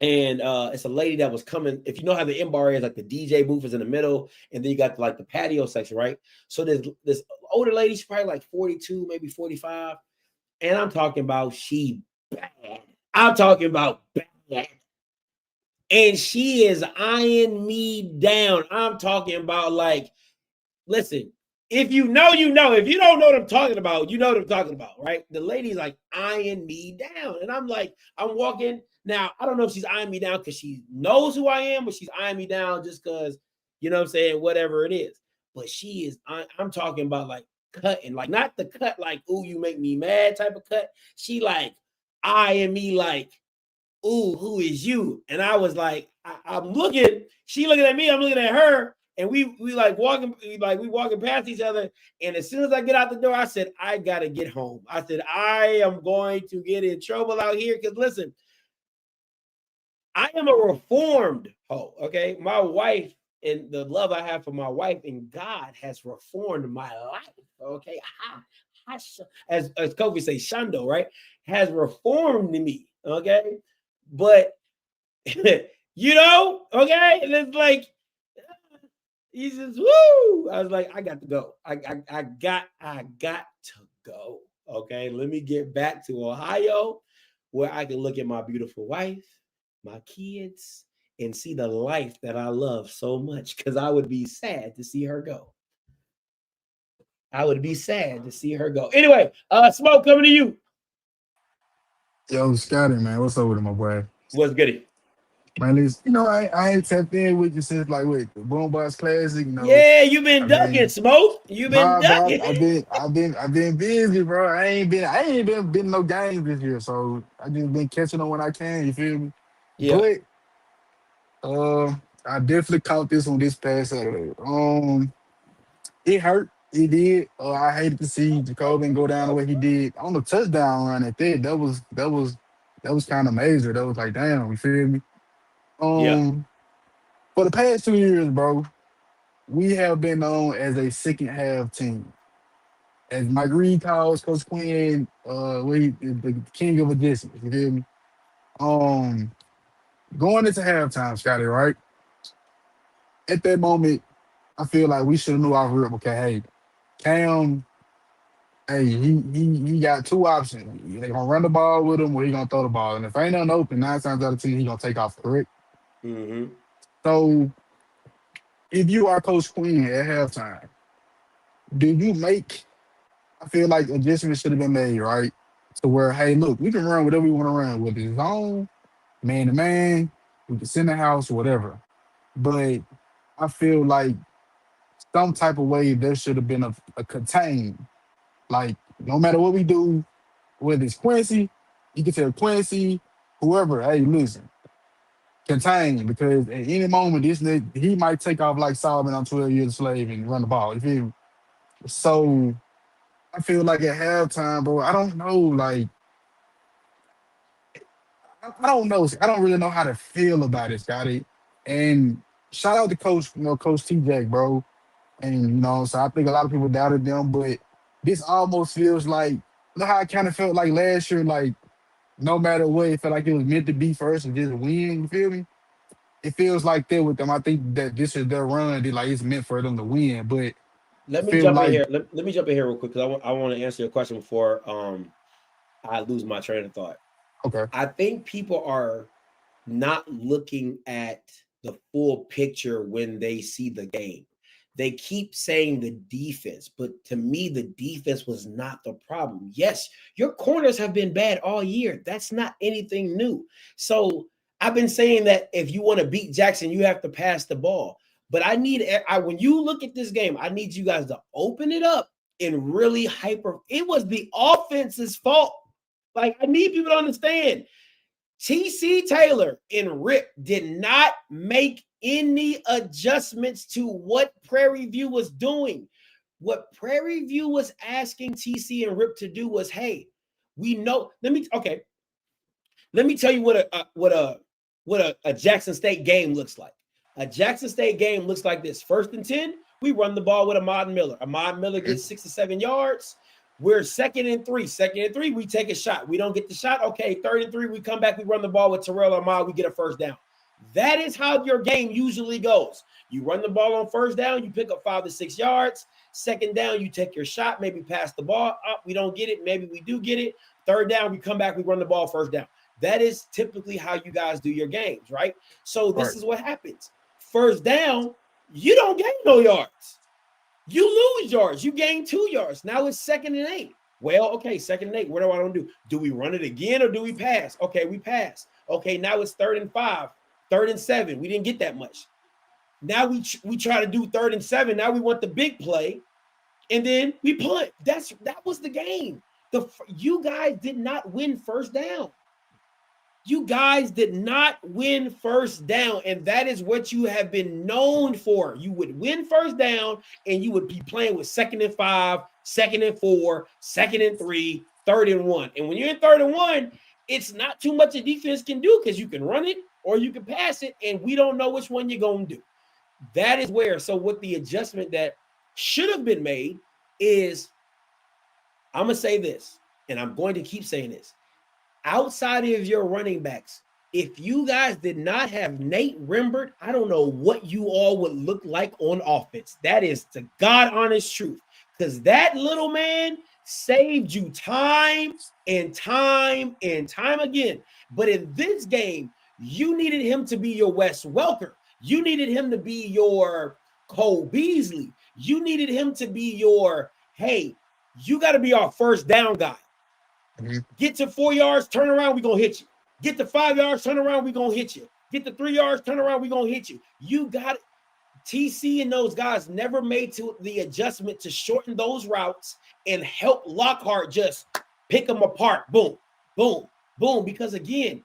And it's a lady that was coming. If you know how the M Bar is, like the DJ booth is in the middle, and then you got like the patio section, right? So there's this older lady, she's probably like 42, maybe 45. And I'm talking about she bad. I'm talking about bad. And she is eyeing me down. I'm talking about like, listen, if you know, you know. If you don't know what I'm talking about, you know what I'm talking about, right? The lady's like eyeing me down. And I'm like, I'm walking. Now, I don't know if she's eyeing me down because she knows who I am, or she's eyeing me down just because, you know what I'm saying, whatever it is. but she is. I'm talking about like cutting, like not the cut like "ooh, you make me mad" type of cut. She like eyeing me like, "Ooh, who is you?" And I was like, I'm looking. She looking at me. I'm looking at her. And we like walking, we walking past each other. And as soon as I get out the door, I said, I gotta get home. I said, I am going to get in trouble out here. Because listen, I am a reformed hoe. Okay. My wife and the love I have for my wife and God has reformed my life. Okay. As Kofi say, Shando, right? Has reformed me. Okay. But you know, okay, and it's like he says, "Woo!" I was like, I got to go. I got to go. Okay, let me get back to Ohio, where I can look at my beautiful wife, my kids, and see the life that I love so much. Because I would be sad to see her go. I would be sad to see her go. Anyway, Smoke, coming to you. Yo, Scotty, man, what's up with my boy? What's good? Man, listen, you know, I ain't tapped in with you since like wait, the Boombox Classic. You know, Yeah, you've been I've ducking, been Smoke. You've been nah, bro. ducking. I've been busy, bro. I ain't been no games this year, so I just been catching them when I can. You feel me? Yeah. But I definitely caught this one this past Saturday. It hurt. It did. I hated to see Jacoby go down the way he did on the touchdown run at that. That was kind of major. That was like, damn, you feel me? Yeah. For the past 2 years, bro, we have been known as a second half team. As Mike Reed calls Coach Quinn, the king of adjustments. You feel me? Um, Going into halftime, Scotty, right? At that moment, I feel like we should have knew our rip. Okay, hey, Cam, hey, he got two options. They gonna run the ball with him, or he gonna throw the ball. And if ain't nothing open, 9 times out of 10, he gonna take off. Correct. Mm-hmm. So if you are Coach Quinn at halftime, do you make? I feel like adjustments should have been made, right? To where, hey, look, we can run whatever we want to run, whether it's zone, man to man, we can send the house, whatever. But I feel like some type of way there should have been a contain. Like no matter what we do, whether it's Quincy, you can tell Quincy, whoever, hey, listen, contain because at any moment he might take off like Solomon on 12 Years a Slave and run the ball. You feel me? So I feel like at halftime, bro, I don't know, like I don't know. I don't really know how to feel about it, Scotty. And shout out to Coach, Coach TJ, bro. And so I think a lot of people doubted them, but this almost feels like how I kind of felt like last year, like no matter what, it felt like it was meant to be first and just win. You feel me? It feels like that with them. I think that this is their run. Like it's meant for them to win. But Let I me feel jump in like here. Let me jump in here real quick because I want to answer your question before I lose my train of thought. okay, I think people are not looking at the full picture when they see the game. They keep saying the defense, but to me, the defense was not the problem. Yes, your corners have been bad all year. That's not anything new. So I've been saying that if you want to beat Jackson, you have to pass the ball. But when you look at this game, I need you guys to open it up and really it was the offense's fault. Like, I need people to understand. TC Taylor and Rip did not make any adjustments to what Prairie View was doing. What Prairie View was asking TC and Rip to do was, hey, we know. Let me tell you what a Jackson State game looks like. A Jackson State game looks like this. 1st and 10, we run the ball with Ahmad Miller. Ahmad Miller gets 6 or 7 yards. We're 2nd and 3. 2nd and 3, we take a shot. We don't get the shot. Okay, 3rd and 3, we come back. We run the ball with Terrell Ahmad. We get a 1st down. That is how your game usually goes. You run the ball on 1st down. You pick up 5 to 6 yards. 2nd down, you take your shot. Maybe pass the ball up. We don't get it. Maybe we do get it. 3rd down, we come back. We run the ball 1st down. That is typically how you guys do your games, right? So this is what happens. 1st down, you don't gain no yards. You lose yards. You gain 2 yards. Now it's 2nd and 8. Well, okay, 2nd and 8. What do I want to do? Do we run it again or do we pass? Okay, we pass. Okay, now it's 3rd and 5, 3rd and 7. We didn't get that much. Now we try to do 3rd and 7. Now we want the big play, and then we punt. That was the game. You guys did not win first down. You guys did not win first down, and that is what you have been known for. You would win first down, and you would be playing with 2nd and 5, 2nd and 4, 2nd and 3, 3rd and 1. And when you're in 3rd and 1, it's not too much a defense can do because you can run it or you can pass it, and we don't know which one you're going to do. That is where, so what the adjustment that should have been made is, I'm going to say this, and I'm going to keep saying this. Outside of your running backs, if you guys did not have Nate Rembert, I don't know what you all would look like on offense. That is the God honest truth, because that little man saved you time and time and time again. But in this game, you needed him to be your Wes Welker. You needed him to be your Cole Beasley. You needed him to be your, hey, you got to be our first down guy. Get to 4 yards, turn around, we're going to hit you. Get to 5 yards, turn around, we're going to hit you. Get to 3 yards, turn around, we're going to hit you. You got it. TC and those guys never made to the adjustment to shorten those routes and help Lockhart just pick them apart. Boom, boom, boom. Because again,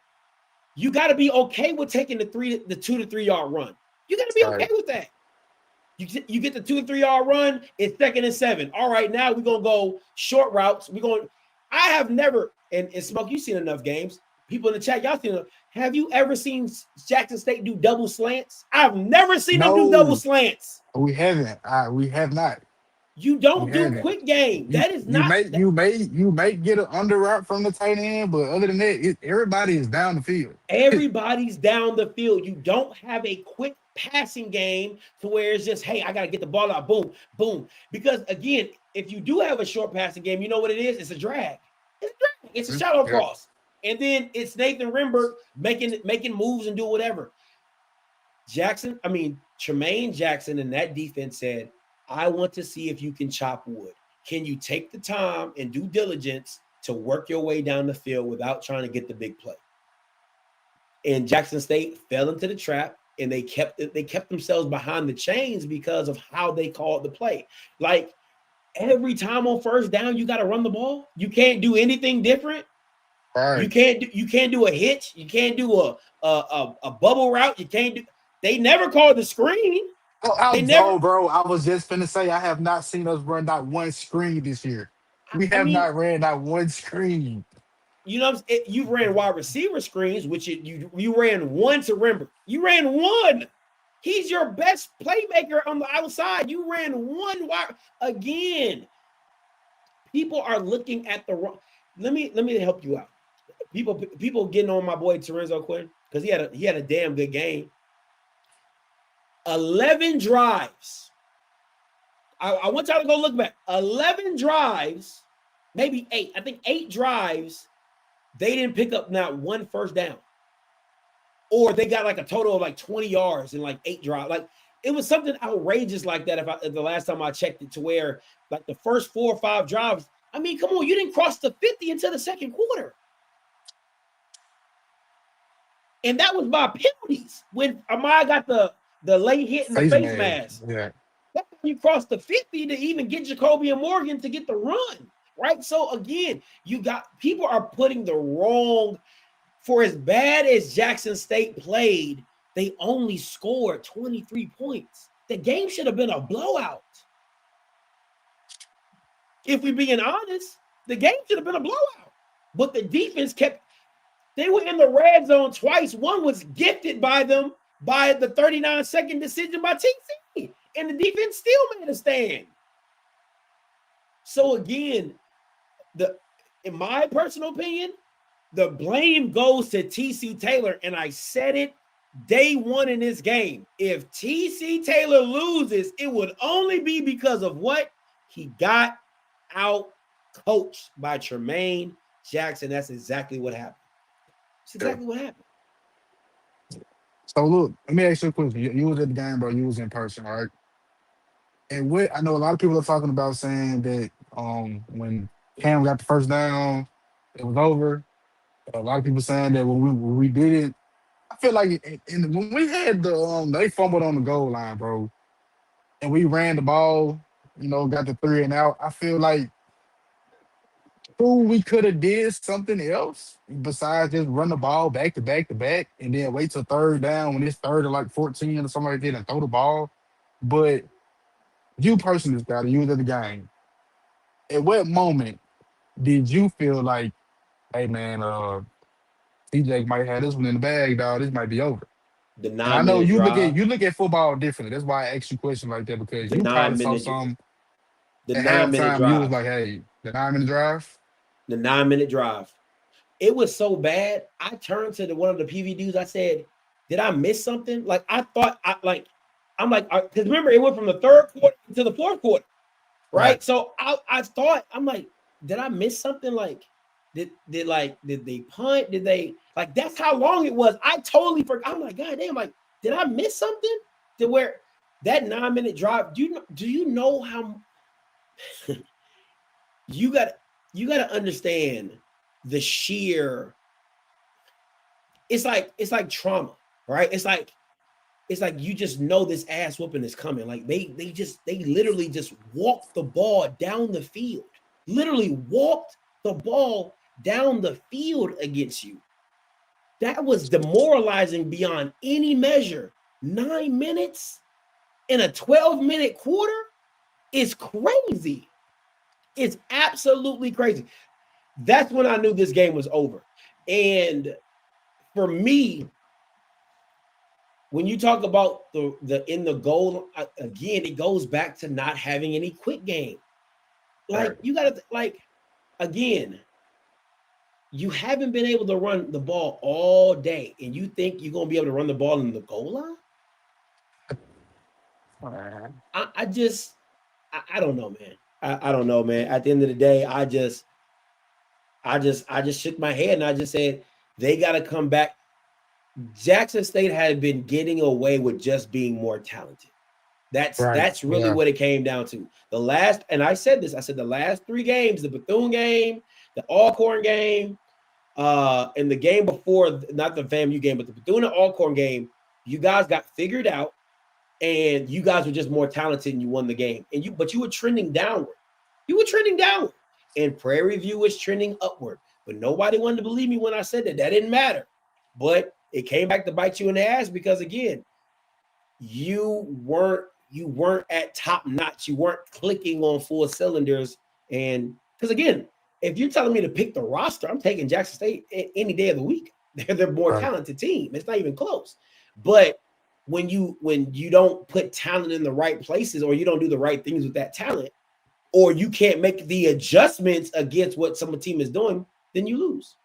you got to be okay with taking the 2 to 3 yard run. You got to be okay with that. You get the 2 to 3 yard run, it's 2nd and 7. All right, now we're going to go short routes. I have never, and Smoke, you've seen enough games. People in the chat, y'all seen enough. Have you ever seen Jackson State do double slants? I've never seen them do double slants. We haven't. We have not. You don't do quick game. That is not. You may get an under route from the tight end, but other than that, everybody is down the field. Everybody's down the field. You don't have a quick passing game to where it's just, hey, I got to get the ball out. Boom, boom. Because again, if you do have a short passing game, you know what it is? It's a drag. It's a shallow cross. And then it's Nathan Rembert making moves and do whatever. Tremaine Jackson and that defense said, I want to see if you can chop wood. Can you take the time and due diligence to work your way down the field without trying to get the big play? And Jackson State fell into the trap, and they kept themselves behind the chains because of how they called the play. Like, every time on first down, you got to run the ball. You can't do anything different. Right. You can't do a hitch. You can't do a bubble route. You can't do. They never called the screen. Bro, I was just finna say I have not seen us run not one screen this year. We have not ran not one screen. You know, you ran wide receiver screens, which you ran one to Rembert. You ran one. He's your best playmaker on the outside. You ran one wide. Again, people are looking at the wrong. Let me help you out. People getting on my boy Terenzo Quinn because he had a damn good game. 11 drives. I want y'all to go look back. 11 drives, maybe 8. I think 8 drives. They didn't pick up not one first down. Or they got like a total of like 20 yards in like 8 drives. Like, it was something outrageous like that if the last time I checked it, to where like the first 4 or 5 drives, I mean, come on, you didn't cross the 50 until the second quarter. And that was by penalties when Amaya got the late hit in the face mask. Yeah. That's when you crossed the 50 to even get Jacoby and Morgan to get the run, right? So again, people are putting the wrong, for as bad as Jackson State played, they only scored 23 points. The game should have been a blowout. If we're being honest, the game should have been a blowout. But the defense they were in the red zone twice. One was gifted by them by the 39-second decision by TC. And the defense still made a stand. So again, in my personal opinion, the blame goes to TC Taylor. And I said it day one in this game. If TC Taylor loses, it would only be because of what? He got out coached by Tremaine Jackson. That's exactly what happened. That's exactly what happened. So look, let me ask you a question. You was at the game, bro. You was in person, right? And what I know a lot of people are talking about, saying that when Cam got the first down, it was over. A lot of people saying that when we didn't I feel like when we had they fumbled on the goal line, bro, and we ran the ball, got the 3 and out. I feel like we could have did something else besides just run the ball back to back to back and then wait till third down when it's third and like 14 or something like that and throw the ball. But you personally, Scotty, you was at the game. At what moment did you feel like, hey man, TJ might have this one in the bag, dog. This might be over. The And I nine know minute drive. you look at football differently. That's why I asked you a question like that because The you probably nine saw minute. some The at 9 minute halftime. You was drive. like, hey, the 9 minute drive. The 9 minute drive. It was so bad. I turned to one of the PV dudes. I said, "Did I miss something?" Like I thought. I'm like, because remember, it went from the third quarter to the fourth quarter, right? Right. So I thought, I'm like, did I miss something? Like, did they punt? Did they like? That's how long it was. I totally forgot. I'm like, God damn! Like, did I miss something? To where that 9 minute drive? Do you know how you got to understand the sheer. It's like trauma, right? It's like you just know this ass whooping is coming. Like they literally just walked the ball down the field. Literally walked the ball down the field against you. That was demoralizing beyond any measure. 9 minutes in a 12-minute quarter is crazy. It's absolutely crazy. That's when I knew this game was over. And for me, when you talk about the in the goal, again, it goes back to not having any quick game. Like Right. you gotta again, you haven't been able to run the ball all day, and you think you're gonna be able to run the ball in the goal line? I just I don't know, man. I don't know, man. At the end of the day, I just shook my head and I just said they got to come back. Jackson State had been getting away with just being more talented. Right. That's really Yeah. what it came down to. The last, and I said this, I said the last 3 games, the Bethune game, the Alcorn game, and the game before, not the FAMU game, but the Bethune and Alcorn game, you guys got figured out, and you guys were just more talented and you won the game. But you were trending downward. You were trending downward. And Prairie View was trending upward. But nobody wanted to believe me when I said that. That didn't matter. But it came back to bite you in the ass because again, you weren't at top notch. You weren't clicking on full cylinders. And because again, if you're telling me to pick the roster, I'm taking Jackson State any day of the week. They're more Right. talented team. It's not even close. But when you don't put talent in the right places, or you don't do the right things with that talent, or you can't make the adjustments against what some team is doing, then you lose.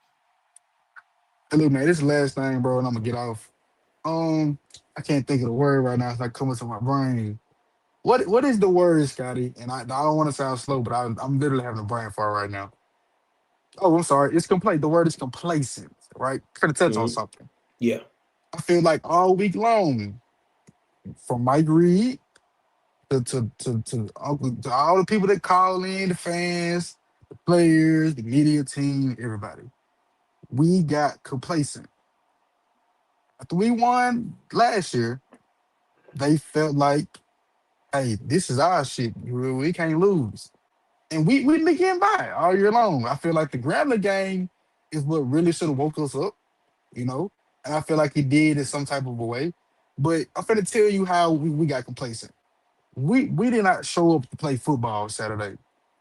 Hey, look, man, this is the last thing, bro, and I'm gonna get off. I can't think of the word right now. It's like coming to my brain. What is the word, Scotty? And I don't want to sound slow, but I'm literally having a brain fart right now. Oh, I'm sorry. It's complete. The word is complacent, right? Trying to touch on something. Yeah. I feel like all week long, from Mike Reed to all the people that call in, the fans, the players, the media team, everybody, we got complacent. After we won last year, they felt like, hey, this is our shit. We can't lose. And we been getting by all year long. I feel like the Grambling game is what really should have woke us up, you know? And I feel like it did in some type of a way. But I'm finna tell you how we got complacent. We did not show up to play football Saturday.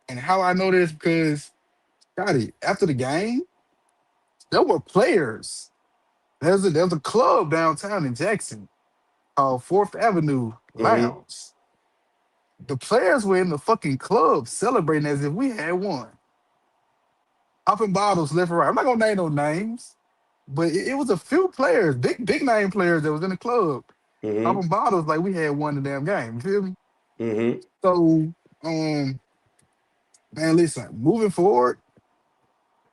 And how I know this because, Scotty, after the game, there were players. There's a club downtown in Jackson called Fourth Avenue Lounge. The players were in the fucking club celebrating as if we had won. Popping bottles left and right. I'm not gonna name no names, but it was a few players, big name players that was in the club popping bottles like we had won the damn game. You feel me? So, man, listen. Moving forward,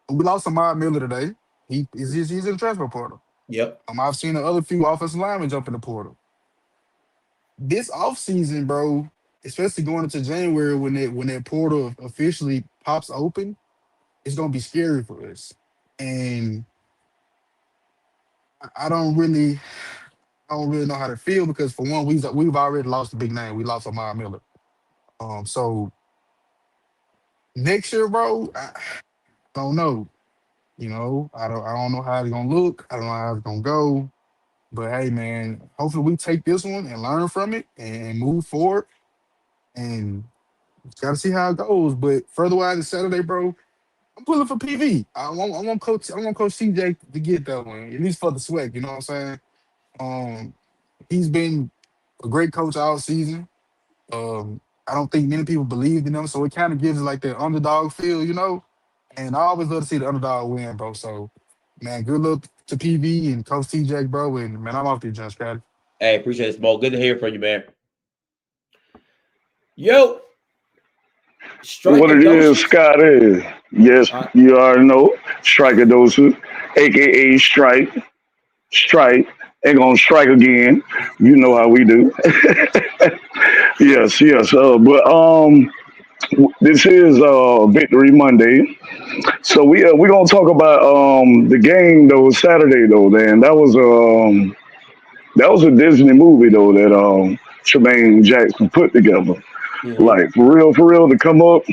we lost Ahmad Miller today. He's in the transfer portal. Yep. I've seen the other few offensive linemen jump in the portal. This offseason, bro, especially going into January when that portal officially pops open, it's gonna be scary for us. And I don't really know how to feel because for one, we've already lost a big name. We lost Amar Miller. So next year, bro, I don't know. You know, I don't know how it's gonna look. I don't know how it's gonna go. But hey, man, hopefully we take this one and learn from it and move forward. And gotta see how it goes. But further wise this Saturday, bro, I'm pulling for PV. I want Coach CJ to get that one, at least for the sweat. You know what I'm saying? Um, he's been a great coach all season. I don't think many people believed in him, so it kind of gives like that underdog feel, you know. And I always love to see the underdog win, bro. So, man, good luck to PV and Coach TJ, bro. And man, I'm off the John Scotty. Hey, appreciate it, Smoke. Good to hear from you, man. Yo, What it is, Scott is. Yes, you already know. Strikeadosis, aka Strike. Ain't gonna strike again. You know how we do. Yes. This is Victory Monday. So we gonna talk about the game though Saturday though, man. That was a Disney movie though that Tremaine Jackson put together. Like for real to come up.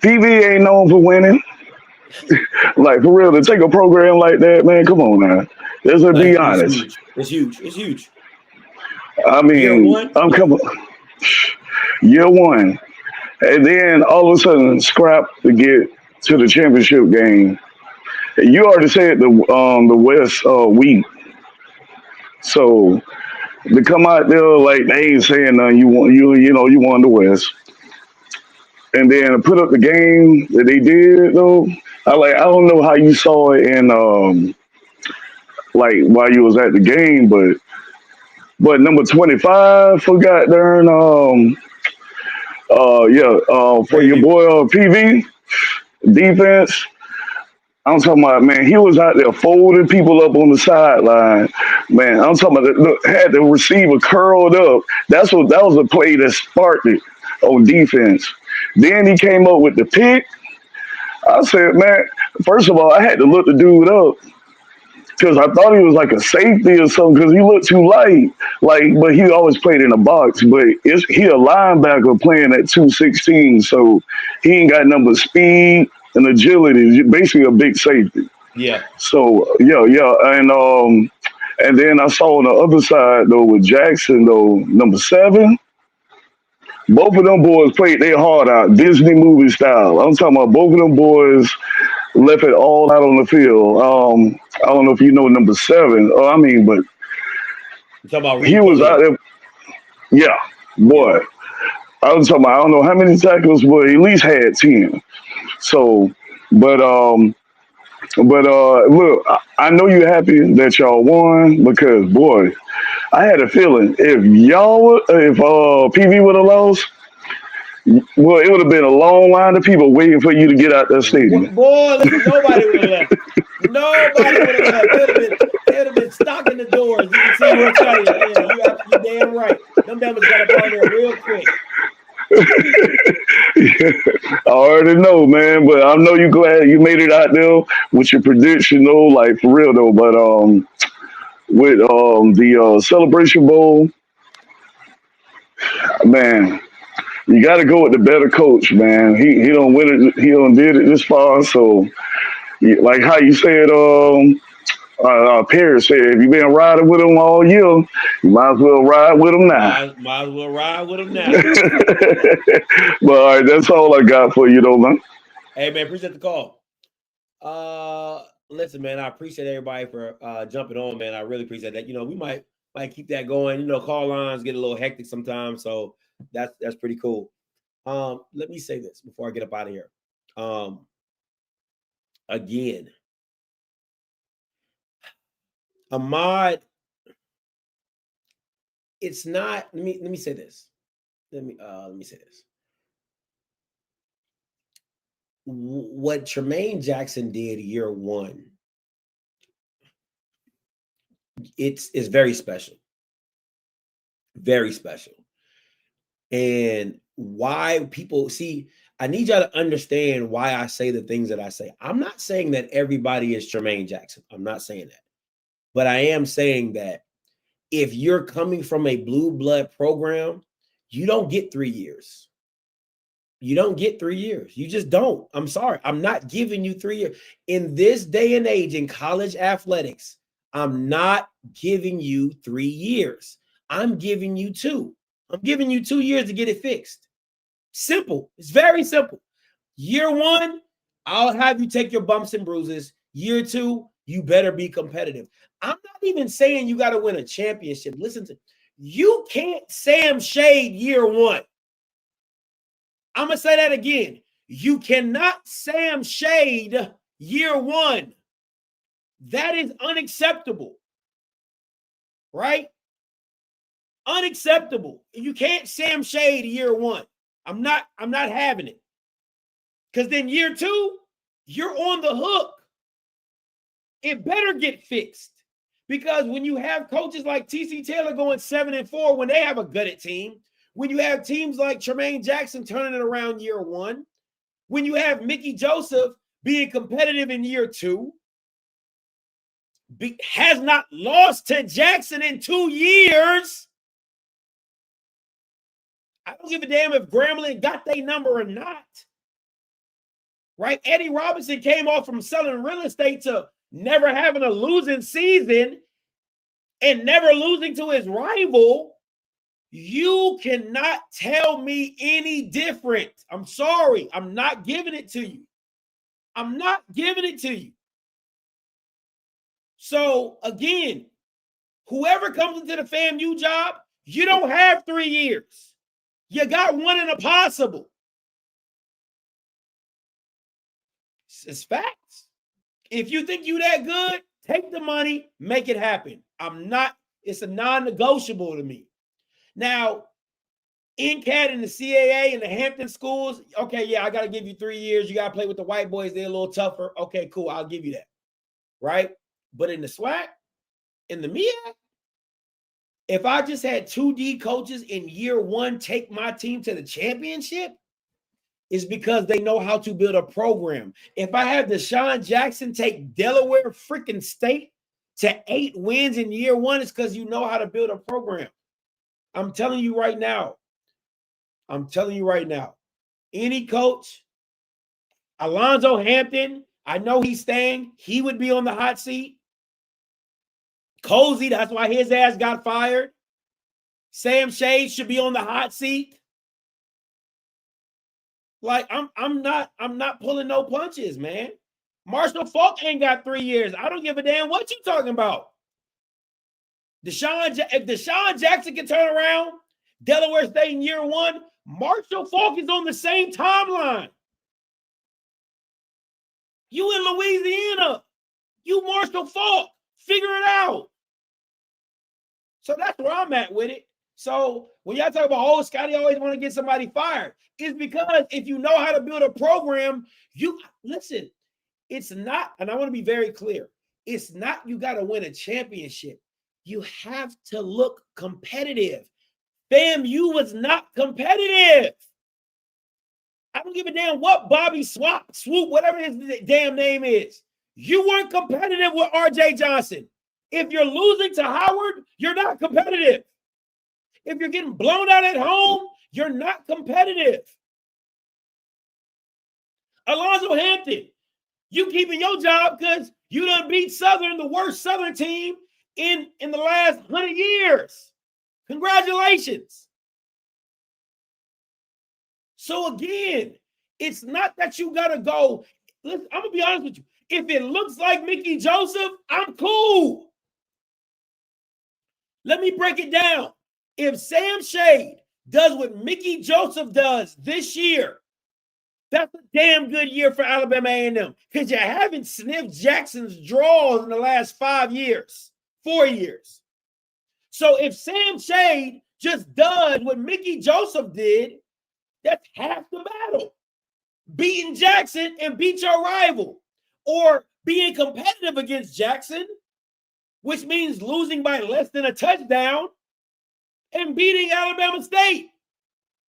PV ain't known for winning. Like for real to take a program like that, man. Come on now. Let's be honest. It's huge. It's huge. I mean, I'm coming year one, and then all of a sudden scrap to get to the championship game. You already said the West weak, so to come out there like they ain't saying nothing. You won the West, and then to put up the game that they did though. I don't know how you saw it in like while you was at the game, but number 25 forgot darn for your boy PV defense. I'm talking about, man, he was out there folding people up on the sideline. Man, I'm talking about look, had the receiver curled up. That was a play that sparked it on defense. Then he came up with the pick. I said, man, first of all, I had to look the dude up because I thought he was like a safety or something because he looked too light. But he always played in a box. But he a linebacker playing at 216, so he ain't got nothing but speed and agility. He's basically a big safety. Yeah. So and then I saw on the other side though with Jackson though, number 7. Both of them boys played their heart out, Disney movie style. I'm talking about both of them boys left it all out on the field. I don't know if you know number 7. But he was out there. Yeah, boy. I was talking about, I don't know how many tackles, but he at least had 10. So, look, I know you're happy that y'all won because, boy, I had a feeling if PV would have lost, well, it would have been a long line of people waiting for you to get out that stadium. Boy, listen, nobody would have left. Nobody would have left. They would have been stocking the doors. You can see what's telling you. Yeah, you're damn right. Them devils got up out there real quick. I already know, man, but I know you glad you made it out there with your prediction, though, like for real, though. But with the Celebration Bowl, man, you got to go with the better coach, man. He don't win it. He don't did it this far, so like how you said, Paris said, if you've been riding with him all year, you might as well ride with him now. Might as well ride with him now. But all right, that's all I got for you, though, man. Hey, man, appreciate the call. Listen, man, I appreciate everybody for jumping on, man. I really appreciate that. We might keep that going. Call lines get a little hectic sometimes, so that's pretty cool. Let me say this before I get up out of here. Again, Ahmad, it's not. Let me say this. Let me say this. What Tremaine Jackson did year one, it's very special. Very special. And why people see, I need y'all to understand why I say the things that I say. I'm not saying that everybody is Tremaine Jackson. I'm not saying that. But I am saying that if you're coming from a blue blood program, you don't get 3 years. You don't get 3 years. You just don't. I'm sorry. I'm not giving you 3 years. In this day and age in college athletics, I'm not giving you 3 years. I'm giving you 2. I'm giving you 2 years to get it fixed. Simple. It's very simple. Year 1, I'll have you take your bumps and bruises. Year 2, you better be competitive. I'm not even saying you got to win a championship. Listen to, you can't Sam Shade year 1. I'm going to say that again. You cannot Sam Shade year 1. That is unacceptable. Right? Unacceptable. You can't Sam Shade year 1. I'm not having it. Because then year 2, you're on the hook. It better get fixed. Because when you have coaches like TC Taylor going 7-4 when they have a gutted team, when you have teams like Tremaine Jackson turning it around year 1, when you have Mickey Joseph being competitive in year 2, has not lost to Jackson in 2 years. I don't give a damn if Grambling got their number or not. Right? Eddie Robinson came off from selling real estate to never having a losing season and never losing to his rival. You cannot tell me any different. I'm sorry. I'm not giving it to you. I'm not giving it to you. So again, whoever comes into the FAMU job, you don't have 3 years. You got one in a possible. It's facts. If you think you that good, take the money, make it happen. It's a non-negotiable to me. Now, NCAT and the CAA and the Hampton schools, okay, yeah, I got to give you 3 years. You got to play with the white boys. They're a little tougher. Okay, cool. I'll give you that. Right? But in the SWAC, in the MEAC, if I just had 2D coaches in year 1 take my team to the championship, it's because they know how to build a program. If I had Deshaun Jackson take Delaware freaking State to 8 wins in year 1, it's because you know how to build a program. I'm telling you right now. Any coach, Alonzo Hampton, I know he's staying. He would be on the hot seat. Cozy, that's why his ass got fired. Sam Shade should be on the hot seat. Like, I'm not pulling no punches, man. Marshall Faulk ain't got 3 years. I don't give a damn what you talking about. If Deshaun Jackson can turn around Delaware State in year 1, Marshall Faulk is on the same timeline. You in Louisiana. You Marshall Faulk. Figure it out. So that's where I'm at with it. So when y'all talk about, oh, Scotty always want to get somebody fired, it's because if you know how to build a program, listen, it's not, and I want to be very clear, it's not you got to win a championship. You have to look competitive. FAMU was not competitive. I don't give a damn what Bobby Swoop, whatever his damn name is. You weren't competitive with R.J. Johnson. If you're losing to Howard, you're not competitive. If you're getting blown out at home, you're not competitive. Alonzo Hampton, you keeping your job because you done beat Southern, the worst Southern team in the last 100 years. Congratulations. So again, it's not that you got to go. Listen, I'm going to be honest with you. If it looks like Mickey Joseph, I'm cool. Let me break it down. If Sam Shade does what Mickey Joseph does this year, that's a damn good year for Alabama A&M because you haven't sniffed Jackson's draws in the last 4 years. So if Sam Shade just does what Mickey Joseph did, that's half the battle. Beating Jackson and beat your rival, or being competitive against Jackson, which means losing by less than a touchdown, and beating Alabama State.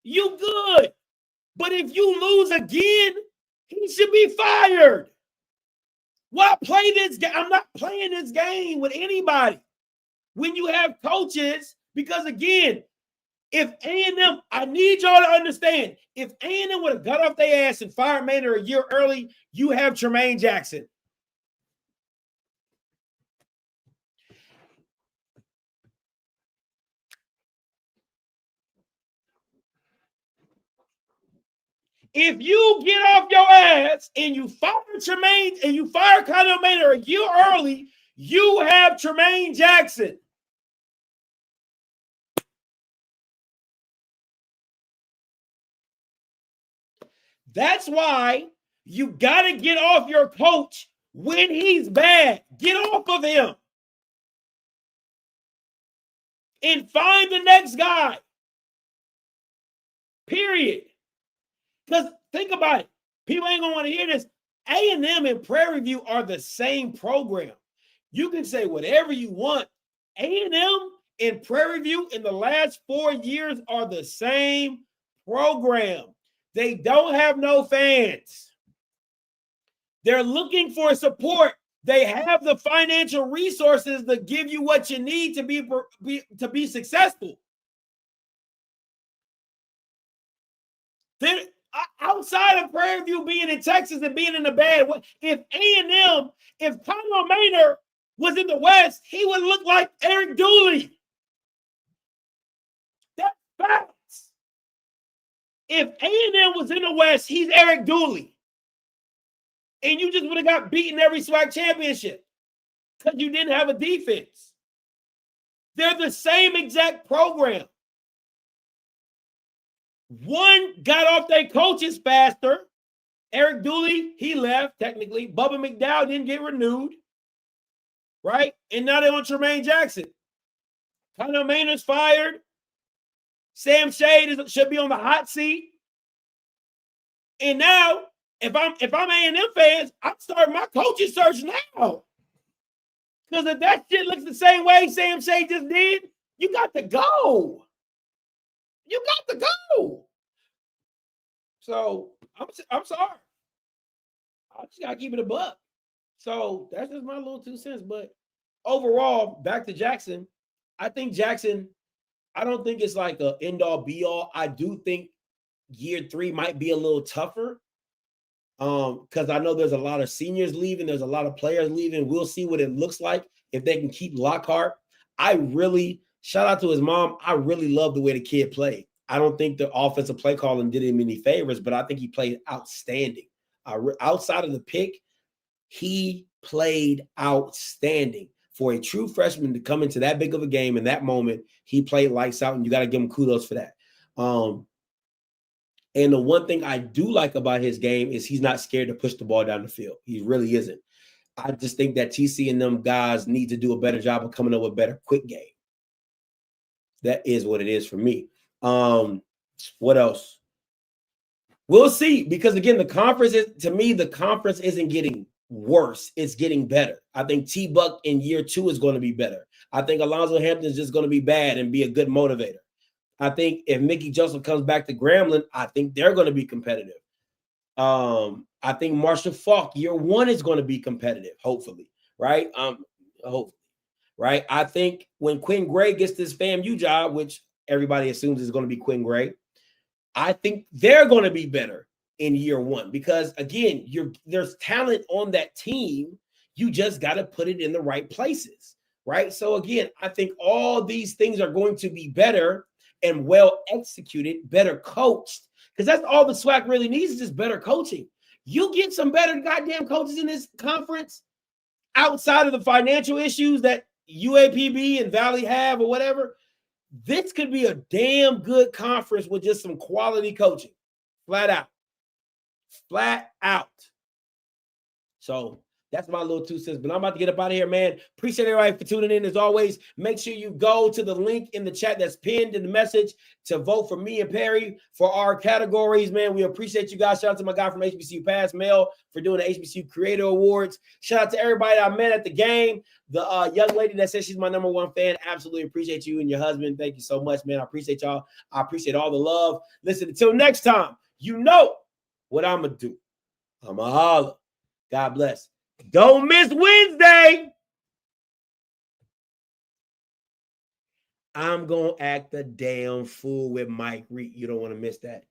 You good. But if you lose again, he should be fired. Why play this game? I'm not playing this game with anybody. When you have coaches, because again, if A&M, I need y'all to understand, if A&M would have got off their ass and fired Maynard a year early, you have Tremaine Jackson. If you get off your ass and you fire Tremaine and you fire Connell Maynard a year early, you have Tremaine Jackson. That's why you got to get off your coach when he's bad. Get off of him and find the next guy. Period. Because think about it. People ain't going to want to hear this. A&M and Prairie View are the same program. You can say whatever you want. A&M and Prairie View in the last 4 years are the same program. They don't have no fans. They're looking for support. They have the financial resources to give you what you need to be successful. They're, outside of Prairie View being in Texas and being in the bad way, if A&M, if Connell Maynard was in the West, he would look like Eric Dooley. That's facts. If A&M was in the West, he's Eric Dooley. And you just would have got beaten every SWAC championship because you didn't have a defense. They're the same exact program. One got off their coaches faster. Eric Dooley, he left technically. Bubba McDowell didn't get renewed. Right? And now they're on Tremaine Jackson. Connell Maynard's fired. Sam Shade should be on the hot seat. And now, if I'm A&M fans, I'm starting my coaching search now. Because if that shit looks the same way Sam Shade just did, you got to go. You got to go. So I'm sorry. I just gotta keep it a buck. So that's just my little 2 cents. But overall, back to Jackson, I think Jackson, I don't think it's like an end-all be-all. I do think year 3 might be a little tougher. Because I know there's a lot of seniors leaving, there's a lot of players leaving. We'll see what it looks like if they can keep Lockhart. Shout out to his mom. I really love the way the kid played. I don't think the offensive play calling did him any favors, but I think he played outstanding. Outside of the pick, he played outstanding. For a true freshman to come into that big of a game in that moment, he played lights out, and you got to give him kudos for that. And the one thing I do like about his game is he's not scared to push the ball down the field. He really isn't. I just think that TC and them guys need to do a better job of coming up with better quick game. That is what it is for me. What else? We'll see, because again, the conference isn't getting worse. It's getting better. I think T-Buck in year 2 is going to be better. I think Alonzo Hampton is just going to be bad and be a good motivator. I think if Mickey Joseph comes back to Grambling, I think they're going to be competitive. I think Marshall Falk, year 1 is going to be competitive, hopefully, right? Hopefully, right? I think when Quinn Gray gets this FAMU job, which everybody assumes is going to be Quinn Gray, I think they're going to be better in year 1 because, again, there's talent on that team. You just got to put it in the right places, right? So, again, I think all these things are going to be better and well executed, better coached, because that's all the SWAC really needs is just better coaching. You get some better goddamn coaches in this conference outside of the financial issues that UAPB and Valley have or whatever. This could be a damn good conference with just some quality coaching. Flat out. Flat out. So that's my little 2 cents. But I'm about to get up out of here, man. Appreciate everybody for tuning in. As always, make sure you go to the link in the chat that's pinned in the message to vote for me and Perry for our categories, man. We appreciate you guys. Shout out to my guy from HBCU Pass, Mel, for doing the HBCU Creator Awards. Shout out to everybody I met at the game. The young lady that says she's my #1 fan, absolutely appreciate you and your husband. Thank you so much, man. I appreciate y'all. I appreciate all the love. Listen, until next time, you know what I'm going to do. I'm going to holler. God bless. Don't miss Wednesday. I'm going to act a damn fool with Mike Reed. You don't want to miss that.